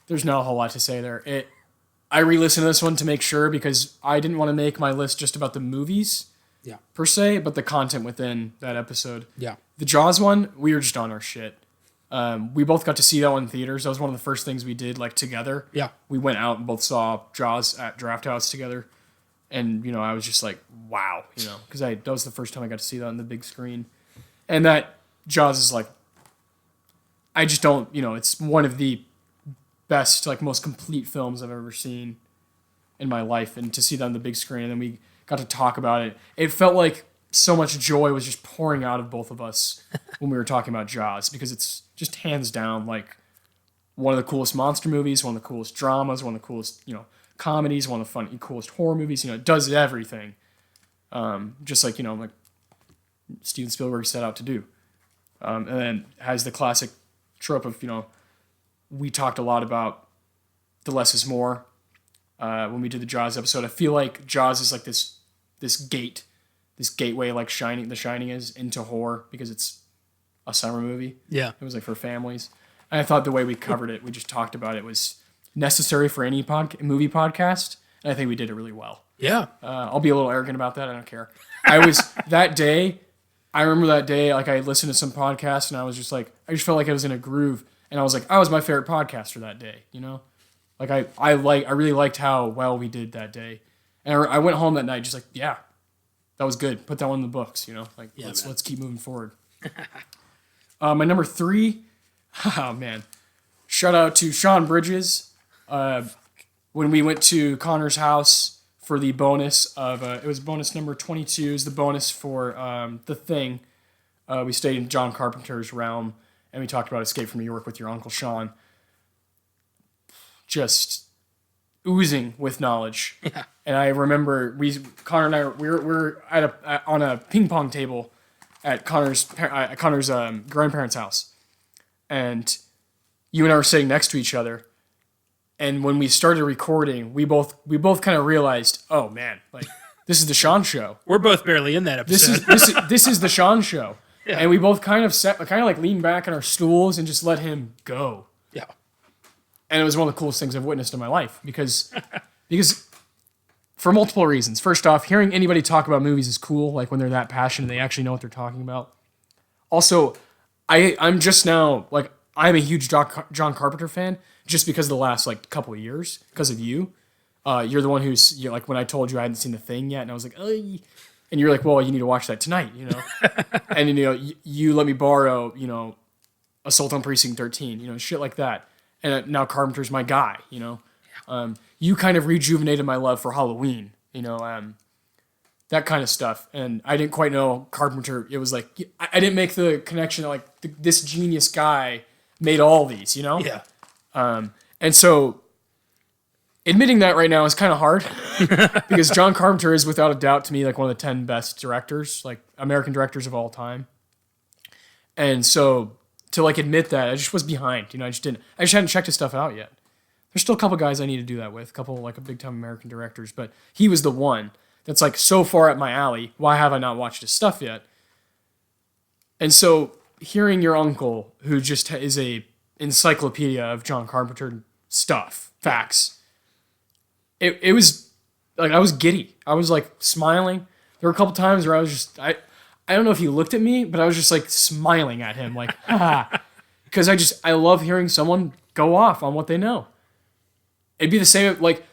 Speaker 2: there's not a whole lot to say there. I re-listened to this one to make sure because I didn't want to make my list just about the movies, per se, but the content within that episode. Yeah. The Jaws one, we were just on our shit. We both got to see that one in theaters. That was one of the first things we did, like, together. Yeah. We went out and both saw Jaws at Draft House together. And, I was just like, wow, because that was the first time I got to see that on the big screen. And that Jaws is like, I just don't, it's one of the best, like most complete films I've ever seen in my life. And to see that on the big screen, and then we got to talk about it. It felt like so much joy was just pouring out of both of us when we were talking about Jaws, because it's just hands down like one of the coolest monster movies, one of the coolest dramas, one of the coolest, comedies, one of the coolest horror movies. It does everything. Just like, like Steven Spielberg set out to do. And then has the classic trope of, we talked a lot about the less is more when we did the Jaws episode. I feel like Jaws is like this gateway like The Shining is into horror, because it's a summer movie.
Speaker 1: Yeah.
Speaker 2: It was like for families. And I thought the way we covered it, we just talked about it, was necessary for any movie podcast. And I think we did it really well.
Speaker 1: Yeah.
Speaker 2: I'll be a little arrogant about that. I don't care. I remember that day, like I listened to some podcast and I was just like, I just felt like I was in a groove. And I was like, I was my favorite podcaster that day, Like I really liked how well we did that day. And I went home that night just like, yeah, that was good. Put that one in the books, Like,
Speaker 1: yeah,
Speaker 2: let's keep moving forward. My number 3, oh man, shout out to Sean Bridges. When we went to Connor's house for the bonus of, it was bonus number 22, is the bonus for The Thing. We stayed in John Carpenter's realm, and we talked about Escape from New York with your Uncle Sean. Just oozing with knowledge.
Speaker 1: Yeah.
Speaker 2: And I remember Connor and I we're on a ping pong table at Connor's grandparents' house, and you and I were sitting next to each other. And when we started recording, we both kind of realized, oh man, like this is the Sean show.
Speaker 1: We're both barely in that episode.
Speaker 2: This is the Sean show. Yeah. And we both kind of leaned back in our stools and just let him go.
Speaker 1: Yeah.
Speaker 2: And it was one of the coolest things I've witnessed in my life because for multiple reasons. First off, hearing anybody talk about movies is cool, like when they're that passionate, they actually know what they're talking about. Also, I'm just now, like, I'm a huge John Carpenter fan just because of the last, like, couple of years, because of you. You're the one who's, like, when I told you I hadn't seen The Thing yet, and I was like, oh, and you're like, well, you need to watch that tonight, And, you let me borrow, Assault on Precinct 13, shit like that. And now Carpenter's my guy, You kind of rejuvenated my love for Halloween, that kind of stuff. And I didn't quite know Carpenter. It was like, I didn't make the connection that, like, this genius guy made all these,
Speaker 1: Yeah.
Speaker 2: And so admitting that right now is kind of hard because John Carpenter is without a doubt to me like one of the 10 best directors, like American directors of all time. And so to like admit that, I just was behind, I just hadn't checked his stuff out yet. There's still a couple guys I need to do that with, a couple like big time American directors, but he was the one that's like so far up my alley. Why have I not watched his stuff yet? And so hearing your uncle, who just is a encyclopedia of John Carpenter stuff, facts, it was like I was giddy. I was like smiling. There were a couple times where I was just I don't know if he looked at me, but I was just like smiling at him, like because I love hearing someone go off on what they know. It'd be the same like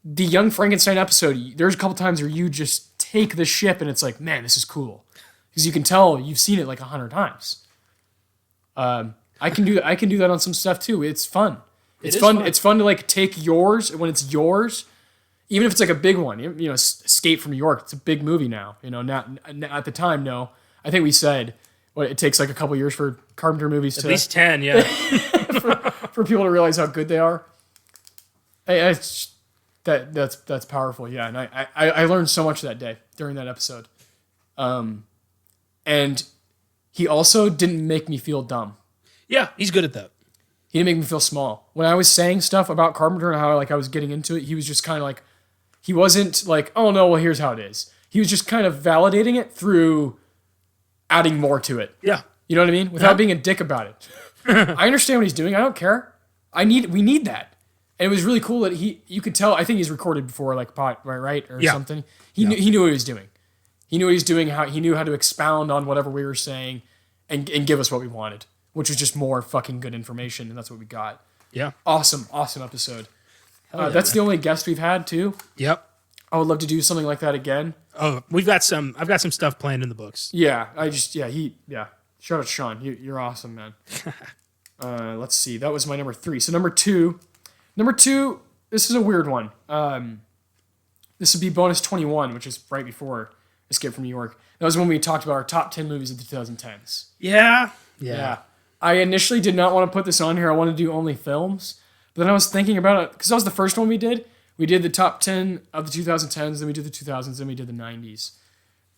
Speaker 2: the Young Frankenstein episode. There's a couple times where you just take the ship and it's like, man, this is cool, because you can tell you've seen it like 100 times. I can do that on some stuff too. It's fun. It's fun. It's fun to like take yours when it's yours, even if it's like a big one. Escape from New York. It's a big movie now. Not at the time. No, I think we said it takes like a couple years for Carpenter movies
Speaker 1: at least 10. Yeah,
Speaker 2: for people to realize how good they are. That's powerful. Yeah, and I learned so much that day during that episode. And he also didn't make me feel dumb.
Speaker 1: Yeah, he's good at that.
Speaker 2: He didn't make me feel small. When I was saying stuff about Carpenter and how like I was getting into it, he was just kind of like, he wasn't like, oh no, well here's how it is. He was just kind of validating it through adding more to it.
Speaker 1: Yeah.
Speaker 2: You know what I mean? Without being a dick about it. I understand what he's doing. I don't care. We need that. And it was really cool that you could tell, I think he's recorded before like right? Or something. He knew what he was doing. He knew what he was doing, he knew how to expound on whatever we were saying and give us what we wanted, which was just more fucking good information, and that's what we got.
Speaker 1: Yeah.
Speaker 2: Awesome episode. That's the only guest we've had, too.
Speaker 1: Yep.
Speaker 2: I would love to do something like that again.
Speaker 1: Oh, I've got some stuff planned in the books.
Speaker 2: Yeah, Shout out to Sean. You're awesome, man. Let's see. That was my number 3. So number two, this is a weird one. This would be bonus 21, which is right before Escape from New York. That was when we talked about our top 10 movies of the 2010s.
Speaker 1: Yeah.
Speaker 2: I initially did not want to put this on here. I wanted to do only films. But then I was thinking about it, because that was the first one we did. We did the top 10 of the 2010s, then we did the 2000s, then we did the 90s.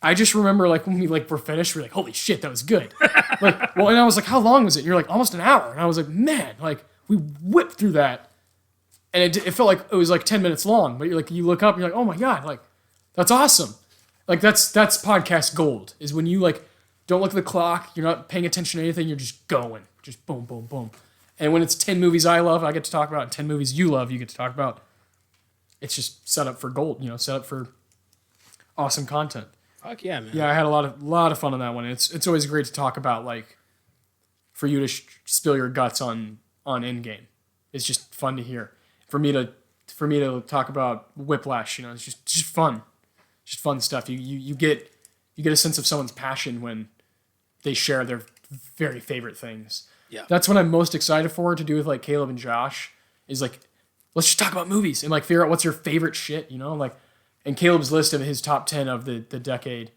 Speaker 2: I just remember, like, when we were finished, we were like, holy shit, that was good. And I was like, how long was it? And you're like, almost an hour. And I was like, man, like, we whipped through that. And it felt like it was like 10 minutes long. But you're like, you look up, and you're like, oh my God, like, that's awesome. Like, that's podcast gold, is when you, like, don't look at the clock, you're not paying attention to anything, you're just going. Just boom, boom, boom. And when it's 10 movies I love, I get to talk about, and 10 movies you love, you get to talk about. It's just set up for gold, set up for awesome content.
Speaker 1: Fuck yeah, man.
Speaker 2: Yeah, I had a lot of fun on that one. It's always great to talk about, like, for you to spill your guts on Endgame. It's just fun to hear. For me to talk about Whiplash, it's just fun. Just fun stuff. You get a sense of someone's passion when they share their very favorite things.
Speaker 1: Yeah.
Speaker 2: That's what I'm most excited for to do with, like, Caleb and Josh, is, like, let's just talk about movies and, like, figure out what's your favorite shit, like, and Caleb's list of his top 10 of the decade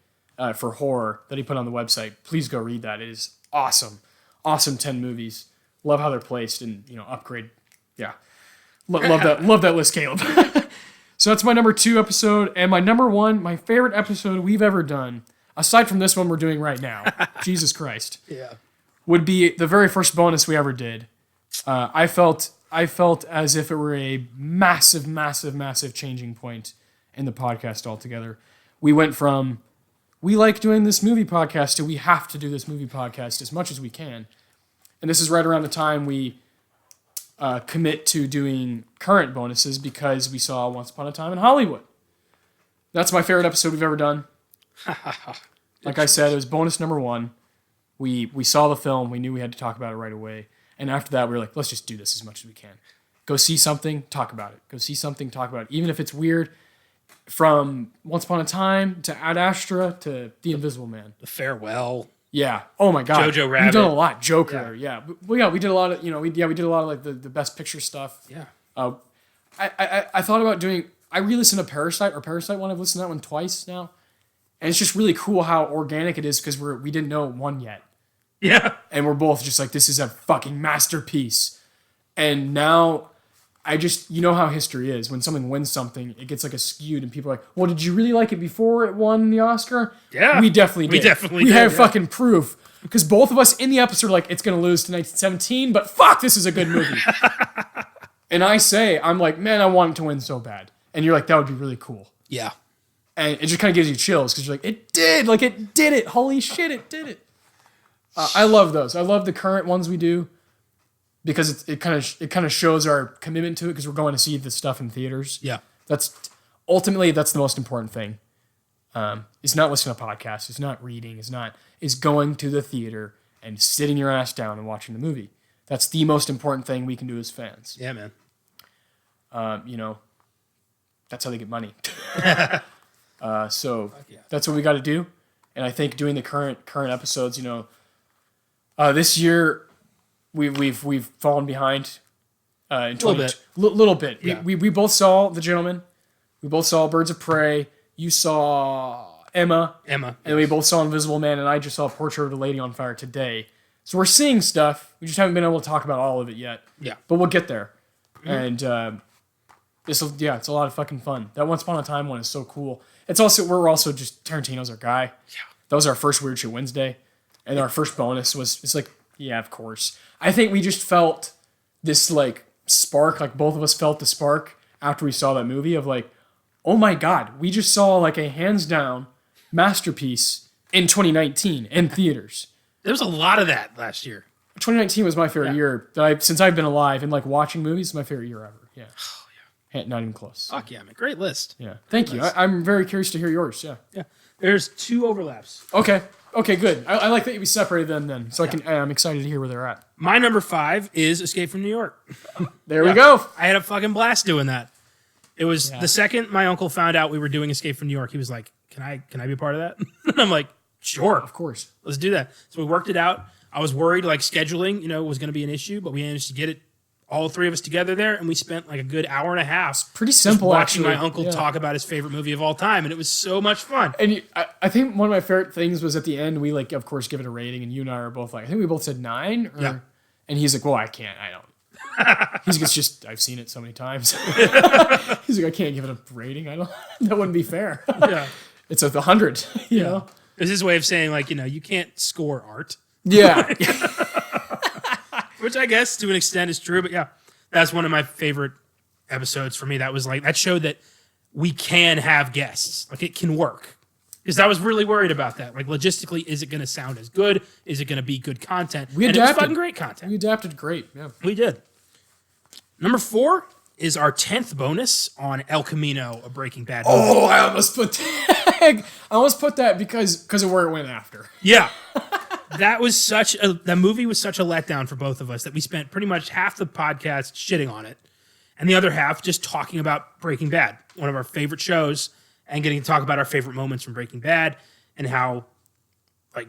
Speaker 2: for horror that he put on the website, please go read that. It is awesome. Awesome 10 movies. Love how they're placed and, upgrade. Yeah. Love that list, Caleb. So that's my number 2 episode. And my number 1, my favorite episode we've ever done, aside from this one we're doing right now, Jesus Christ, would be the very first bonus we ever did. I felt as if it were a massive, massive, massive changing point in the podcast altogether. We went from, we like doing this movie podcast to we have to do this movie podcast as much as we can. And this is right around the time we commit to doing current bonuses because we saw Once Upon a Time in Hollywood. That's my favorite episode we've ever done. Like I said, it was bonus number 1. We saw the film. We knew we had to talk about it right away. And after that, we were like, let's just do this as much as we can. Go see something, talk about it. Go see something, talk about it. Even if it's weird, from Once Upon a Time to Ad Astra to The Invisible Man.
Speaker 1: The Farewell.
Speaker 2: Yeah. Oh my God.
Speaker 1: Jojo Rabbit.
Speaker 2: We've done a lot. Joker. Yeah. We did a lot of, we did a lot of, like, the best picture stuff.
Speaker 1: Yeah.
Speaker 2: I thought about doing, I re-listened to Parasite one. I've listened to that one twice now. And it's just really cool how organic it is because we didn't know one yet.
Speaker 1: Yeah.
Speaker 2: And we're both just like, this is a fucking masterpiece. And now I just, how history is. When someone wins something, it gets, like, skewed and people are like, well, did you really like it before it won the Oscar?
Speaker 1: Yeah.
Speaker 2: We definitely did. We have fucking proof. Because both of us in the episode are like, it's going to lose to 1917, but fuck, this is a good movie. And I'm like, man, I want it to win so bad. And you're like, that would be really cool.
Speaker 1: Yeah.
Speaker 2: And it just kind of gives you chills because you're like, it did. Like, it did it. Holy shit, it did it. I love those. I love the current ones we do because it kind of shows our commitment to it because we're going to see this stuff in theaters.
Speaker 1: Yeah.
Speaker 2: That's the most important thing. It's not listening to podcasts. It's not reading. It's going to the theater and sitting your ass down and watching the movie. That's the most important thing we can do as fans.
Speaker 1: Yeah, man.
Speaker 2: That's how they get money. So that's what we got to do. And I think doing the current episodes, this year we've fallen behind. In 20, little bit.
Speaker 1: Yeah.
Speaker 2: We both saw The Gentleman. We both saw Birds of Prey. You saw Emma. And we both saw Invisible Man, and I just saw Portrait of a Lady on Fire today. So we're seeing stuff. We just haven't been able to talk about all of it yet.
Speaker 1: Yeah.
Speaker 2: But we'll get there. Mm-hmm. And it's a lot of fucking fun. That Once Upon a Time one is so cool. We're also just, Tarantino's our guy.
Speaker 1: Yeah.
Speaker 2: That was our first Weird Shit Wednesday. And our first bonus it's like, yeah, of course. I think we just felt this, like, spark, like both of us felt the spark after we saw that movie of, like, oh my God, we just saw, like, a hands down masterpiece in 2019 in theaters.
Speaker 1: There was a lot of that last year.
Speaker 2: 2019 was my favorite year since I've been alive, and, like, watching movies is my favorite year ever. Yeah. Oh, yeah. Not even close.
Speaker 1: Fuck yeah, man. Great list.
Speaker 2: Yeah. Thank you. I'm very curious to hear yours. Yeah.
Speaker 1: Yeah. There's 2 overlaps.
Speaker 2: Okay, good. I like that we separated them then, so I'm excited to hear where they're at.
Speaker 1: My number 5 is Escape from New York.
Speaker 2: There we go.
Speaker 1: I had a fucking blast doing that. It was the second my uncle found out we were doing Escape from New York, he was like, can I be a part of that? And I'm like, sure.
Speaker 2: Of course.
Speaker 1: Let's do that. So we worked it out. I was worried like scheduling, was going to be an issue, but we managed to get it, all three of us together there, and we spent like a good hour and a half.
Speaker 2: Pretty simple,
Speaker 1: watching
Speaker 2: actually.
Speaker 1: my uncle talk about his favorite movie of all time, and it was so much fun.
Speaker 2: And I think one of my favorite things was at the end, we like, of course, give it a rating, and you and I are both like, I think we both said 9. And he's like, well, I can't. I don't. He's like, it's just, I've seen it so many times. He's like, I can't give it a rating. I don't. That wouldn't be fair.
Speaker 1: Yeah.
Speaker 2: It's a 100, you know?
Speaker 1: It's his way of saying, like, you can't score art.
Speaker 2: Yeah.
Speaker 1: Which I guess to an extent is true, but yeah, that's one of my favorite episodes for me. That was like, that showed that we can have guests. Like, it can work. Because I was really worried about that. Like, logistically, is it going to sound as good? Is it going to be good content?
Speaker 2: We
Speaker 1: and
Speaker 2: adapted.
Speaker 1: It was fucking great content.
Speaker 2: We adapted great. Yeah.
Speaker 1: We did. Number 4 is our 10th bonus on El Camino, a Breaking Bad movie.
Speaker 2: Oh, I almost put that because of where it went after.
Speaker 1: Yeah. That movie was such a letdown for both of us that we spent pretty much half the podcast shitting on it and the other half just talking about Breaking Bad, one of our favorite shows, and getting to talk about our favorite moments from Breaking Bad and how it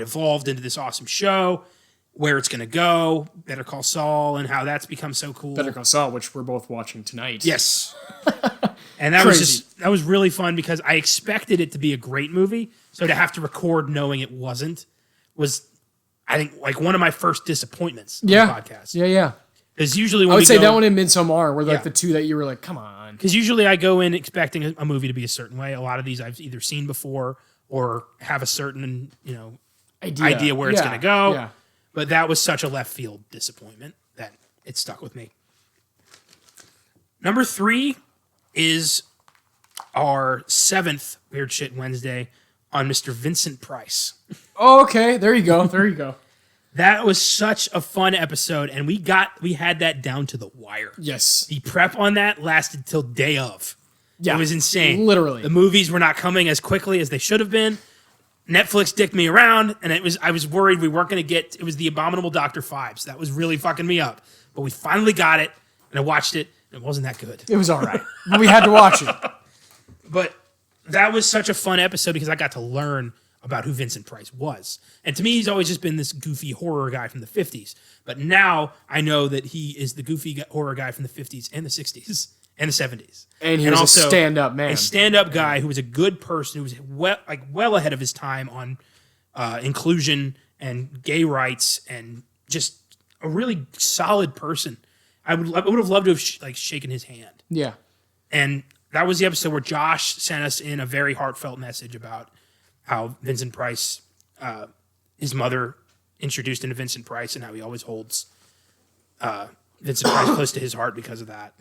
Speaker 1: evolved into this awesome show, where it's going to go, Better Call Saul, and how that's become so cool.
Speaker 2: Better Call Saul, which we're both watching tonight.
Speaker 1: Yes. And that was really fun because I expected it to be a great movie. So to have to record knowing it wasn't was, I think, like one of my first disappointments on the podcast.
Speaker 2: Yeah.
Speaker 1: Because usually when
Speaker 2: I would say that one in Midsommar were like the two that you were like, come on.
Speaker 1: Because usually I go in expecting a movie to be a certain way. A lot of these I've either seen before or have a certain, idea where it's going to go.
Speaker 2: Yeah.
Speaker 1: But that was such a left field disappointment that it stuck with me. Number 3 is our 7th Weird Shit Wednesday on Mr. Vincent Price.
Speaker 2: Oh, okay. There you go.
Speaker 1: That was such a fun episode, and we had that down to the wire.
Speaker 2: Yes.
Speaker 1: The prep on that lasted till day of. Yeah. It was insane.
Speaker 2: Literally.
Speaker 1: The movies were not coming as quickly as they should have been. Netflix dicked me around, and I was worried we weren't going to get, it was the Abominable Dr. Phibes. That was really fucking me up. But we finally got it, and I watched it, and it wasn't that good.
Speaker 2: It was all right. But we had to watch it.
Speaker 1: But that was such a fun episode because I got to learn about who Vincent Price was. And to me, he's always just been this goofy horror guy from the 50s. But now I know that he is the goofy horror guy from the 50s and the 60s and the 70s.
Speaker 2: And he was also a stand-up man.
Speaker 1: A stand-up guy who was a good person, who was well ahead of his time on inclusion and gay rights and just a really solid person. I would have loved to have shaken his hand.
Speaker 2: Yeah.
Speaker 1: And that was the episode where Josh sent us in a very heartfelt message about how Vincent Price, his mother introduced him to Vincent Price and how he always holds Vincent Price close to his heart because of that.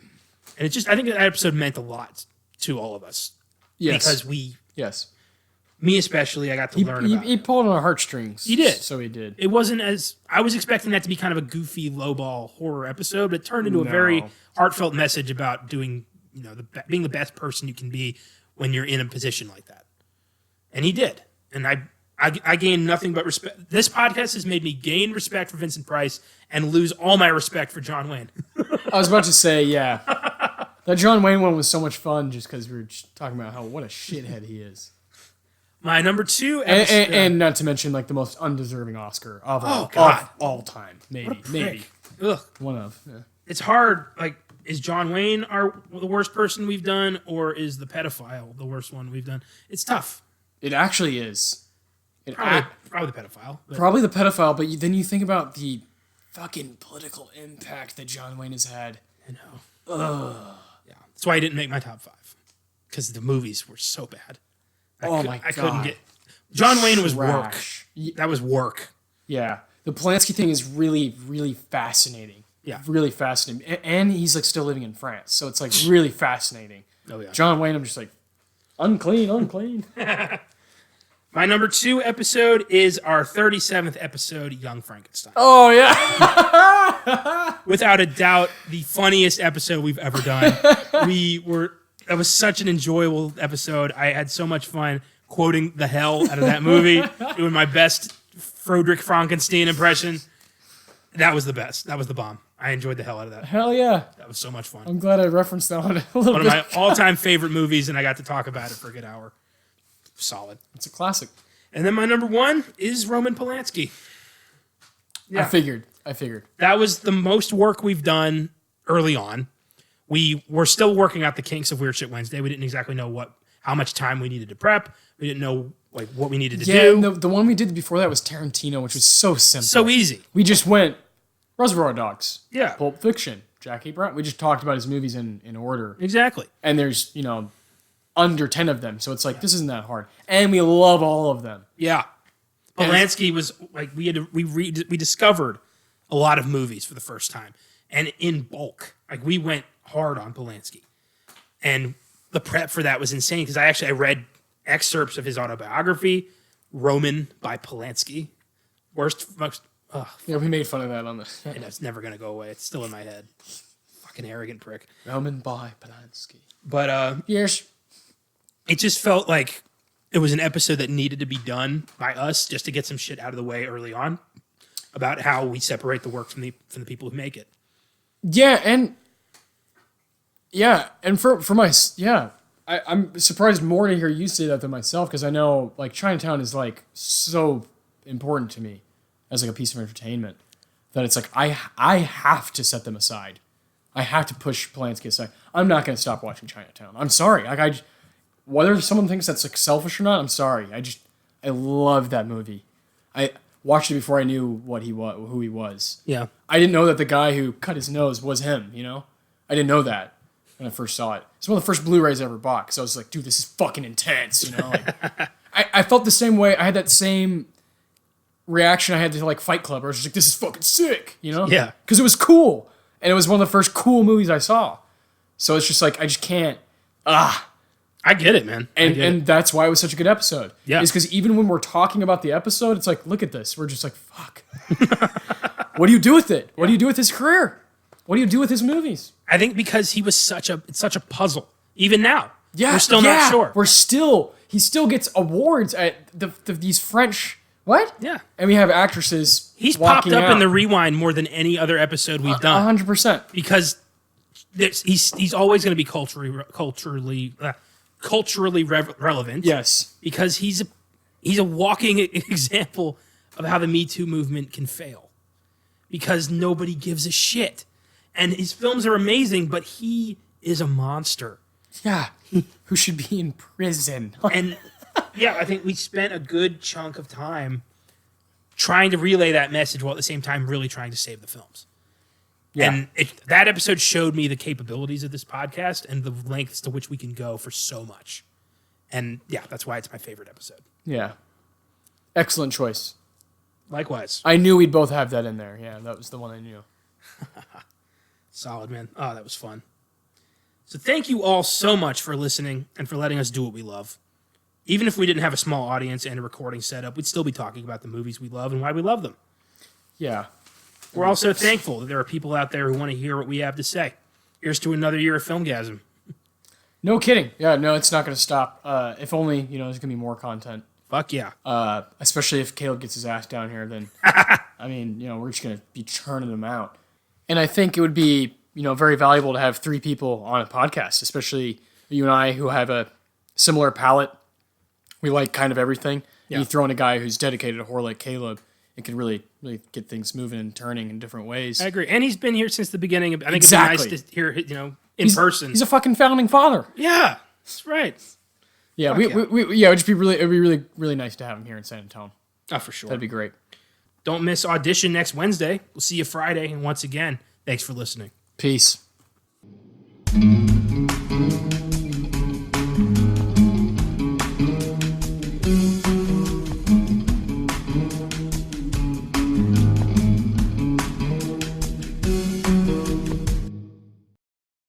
Speaker 1: And I think that episode meant a lot to all of us.
Speaker 2: Yes.
Speaker 1: Because me especially, I got to learn about
Speaker 2: He pulled on our heartstrings.
Speaker 1: He did.
Speaker 2: So he did.
Speaker 1: It wasn't I was expecting that to be kind of a goofy, lowball horror episode, but it turned into a very heartfelt message about doing, being the best person you can be when you're in a position like that. And he did. And I gained nothing but respect. This podcast has made me gain respect for Vincent Price and lose all my respect for John Wayne.
Speaker 2: I was about to say, yeah. That John Wayne one was so much fun just because we were just talking about what a shithead he is.
Speaker 1: My number 2
Speaker 2: episode, and not to mention like the most undeserving Oscar of all time. Maybe.
Speaker 1: Ugh.
Speaker 2: One of. Yeah.
Speaker 1: It's hard. Like, is John Wayne the worst person we've done, or is the pedophile the worst one we've done? It's tough.
Speaker 2: It actually is.
Speaker 1: Probably the pedophile.
Speaker 2: Probably the pedophile, but then you think about the fucking political impact that John Wayne has had.
Speaker 1: I know. Yeah. That's why I didn't make my top 5. Because the movies were so bad. I couldn't get... John Wayne was work. That was work.
Speaker 2: Yeah. The Polanski thing is really, really fascinating.
Speaker 1: Yeah.
Speaker 2: Really fascinating. And he's like still living in France. So it's like really fascinating.
Speaker 1: Oh, yeah.
Speaker 2: John Wayne, I'm just like, unclean.
Speaker 1: My number 2 episode is our 37th episode, Young Frankenstein.
Speaker 2: Oh, yeah.
Speaker 1: Without a doubt, the funniest episode we've ever done. That was such an enjoyable episode. I had so much fun quoting the hell out of that movie, doing my best Friedrich Frankenstein impression. That was the best. That was the bomb. I enjoyed the hell out of that.
Speaker 2: Hell yeah.
Speaker 1: That was so much fun.
Speaker 2: I'm glad I referenced that one a little
Speaker 1: One
Speaker 2: bit.
Speaker 1: of my all-time favorite movies, and I got to talk about it for a good hour. Solid.
Speaker 2: It's a classic.
Speaker 1: And then my number one is Roman Polanski.
Speaker 2: Yeah. I figured.
Speaker 1: That was the most work we've done early on. We were still working out the kinks of Weird Shit Wednesday. We didn't exactly know how much time we needed to prep. We didn't know like what we needed to do.
Speaker 2: Yeah, the one we did before that was Tarantino, which was so simple.
Speaker 1: So easy.
Speaker 2: We just went Reservoir Dogs.
Speaker 1: Yeah.
Speaker 2: Pulp Fiction. Jackie Brown. We just talked about his movies in order.
Speaker 1: Exactly.
Speaker 2: And there's, under 10 of them. So it's like, this isn't that hard. And we love all of them.
Speaker 1: Yeah. Polanski was like we discovered a lot of movies for the first time. And in bulk. Like we went hard on Polanski. And the prep for that was insane because I read excerpts of his autobiography, Roman by Polanski.
Speaker 2: Yeah, we made fun of that on this.
Speaker 1: And it's never gonna go away. It's still in my head. Fucking arrogant prick.
Speaker 2: Roman by Polanski.
Speaker 1: But
Speaker 2: Yes.
Speaker 1: it just felt like it was an episode that needed to be done by us just to get some shit out of the way early on about how we separate the work from the people who make it.
Speaker 2: Yeah, and for my I'm surprised more to hear you say that than myself because I know like Chinatown is like so important to me as like a piece of entertainment that it's like I have to set them aside. I have to push Polanski aside. I'm not going to stop watching Chinatown. I'm sorry. Like whether someone thinks that's like selfish or not, I'm sorry. I love that movie. I watched it before I knew who he was.
Speaker 1: Yeah.
Speaker 2: I didn't know that the guy who cut his nose was him, I didn't know that when I first saw it. It's one of the first Blu-rays I ever bought because I was like, dude, this is fucking intense, Like, I felt the same way. I had that same reaction I had to like Fight Club. Where I was just like, this is fucking sick,
Speaker 1: Yeah.
Speaker 2: Because it was cool. And it was one of the first cool movies I saw. So it's just like, I just can't.
Speaker 1: I get it, man.
Speaker 2: And that's why it was such a good episode.
Speaker 1: Yeah.
Speaker 2: Is because even when we're talking about the episode, it's like, look at this. We're just like, fuck. What do you do with it? What do you do with his career? What do you do with his movies?
Speaker 1: I think because he was such a puzzle. Even now.
Speaker 2: Yeah.
Speaker 1: We're still not sure.
Speaker 2: He still gets awards at these French, what?
Speaker 1: Yeah.
Speaker 2: And we have actresses
Speaker 1: He's popped
Speaker 2: walking
Speaker 1: up
Speaker 2: out.
Speaker 1: in the rewind more than any other episode we've done.
Speaker 2: 100%.
Speaker 1: Because he's always going to be culturally relevant.
Speaker 2: Yes.
Speaker 1: Because he's a walking example of how the Me Too movement can fail. Because nobody gives a shit. And his films are amazing, but he is a monster.
Speaker 2: Yeah. Who should be in prison.
Speaker 1: And yeah, I think we spent a good chunk of time trying to relay that message while at the same time really trying to save the films.
Speaker 2: Yeah.
Speaker 1: And that episode showed me the capabilities of this podcast and the lengths to which we can go for so much. And yeah, that's why it's my favorite episode.
Speaker 2: Yeah. Excellent choice.
Speaker 1: Likewise.
Speaker 2: I knew we'd both have that in there. Yeah, that was the one I knew.
Speaker 1: Solid, man. Oh, that was fun. So thank you all so much for listening and for letting us do what we love. Even if we didn't have a small audience and a recording setup, we'd still be talking about the movies we love and why we love them.
Speaker 2: Yeah.
Speaker 1: We're also thankful that there are people out there who want to hear what we have to say. Here's to another year of Filmgazm.
Speaker 2: No kidding. Yeah, no, it's not going to stop. If only, there's going to be more content.
Speaker 1: Fuck yeah.
Speaker 2: Especially if Caleb gets his ass down here, then, we're just going to be churning them out. And I think it would be, very valuable to have 3 people on a podcast, especially you and I who have a similar palate. We like kind of everything.
Speaker 1: Yeah.
Speaker 2: And you throw in a guy who's dedicated to horror like Caleb, it could really, really get things moving and turning in different ways.
Speaker 1: I agree. And he's been here since the beginning. I think
Speaker 2: Exactly.
Speaker 1: it'd be nice to hear, in person.
Speaker 2: He's a fucking founding father.
Speaker 1: Yeah, that's right.
Speaker 2: Yeah, it'd just be really, really nice to have him here in San Antonio.
Speaker 1: Oh, for sure.
Speaker 2: That'd be great.
Speaker 1: Don't miss Audition next Wednesday. We'll see you Friday. And once again, thanks for listening.
Speaker 2: Peace.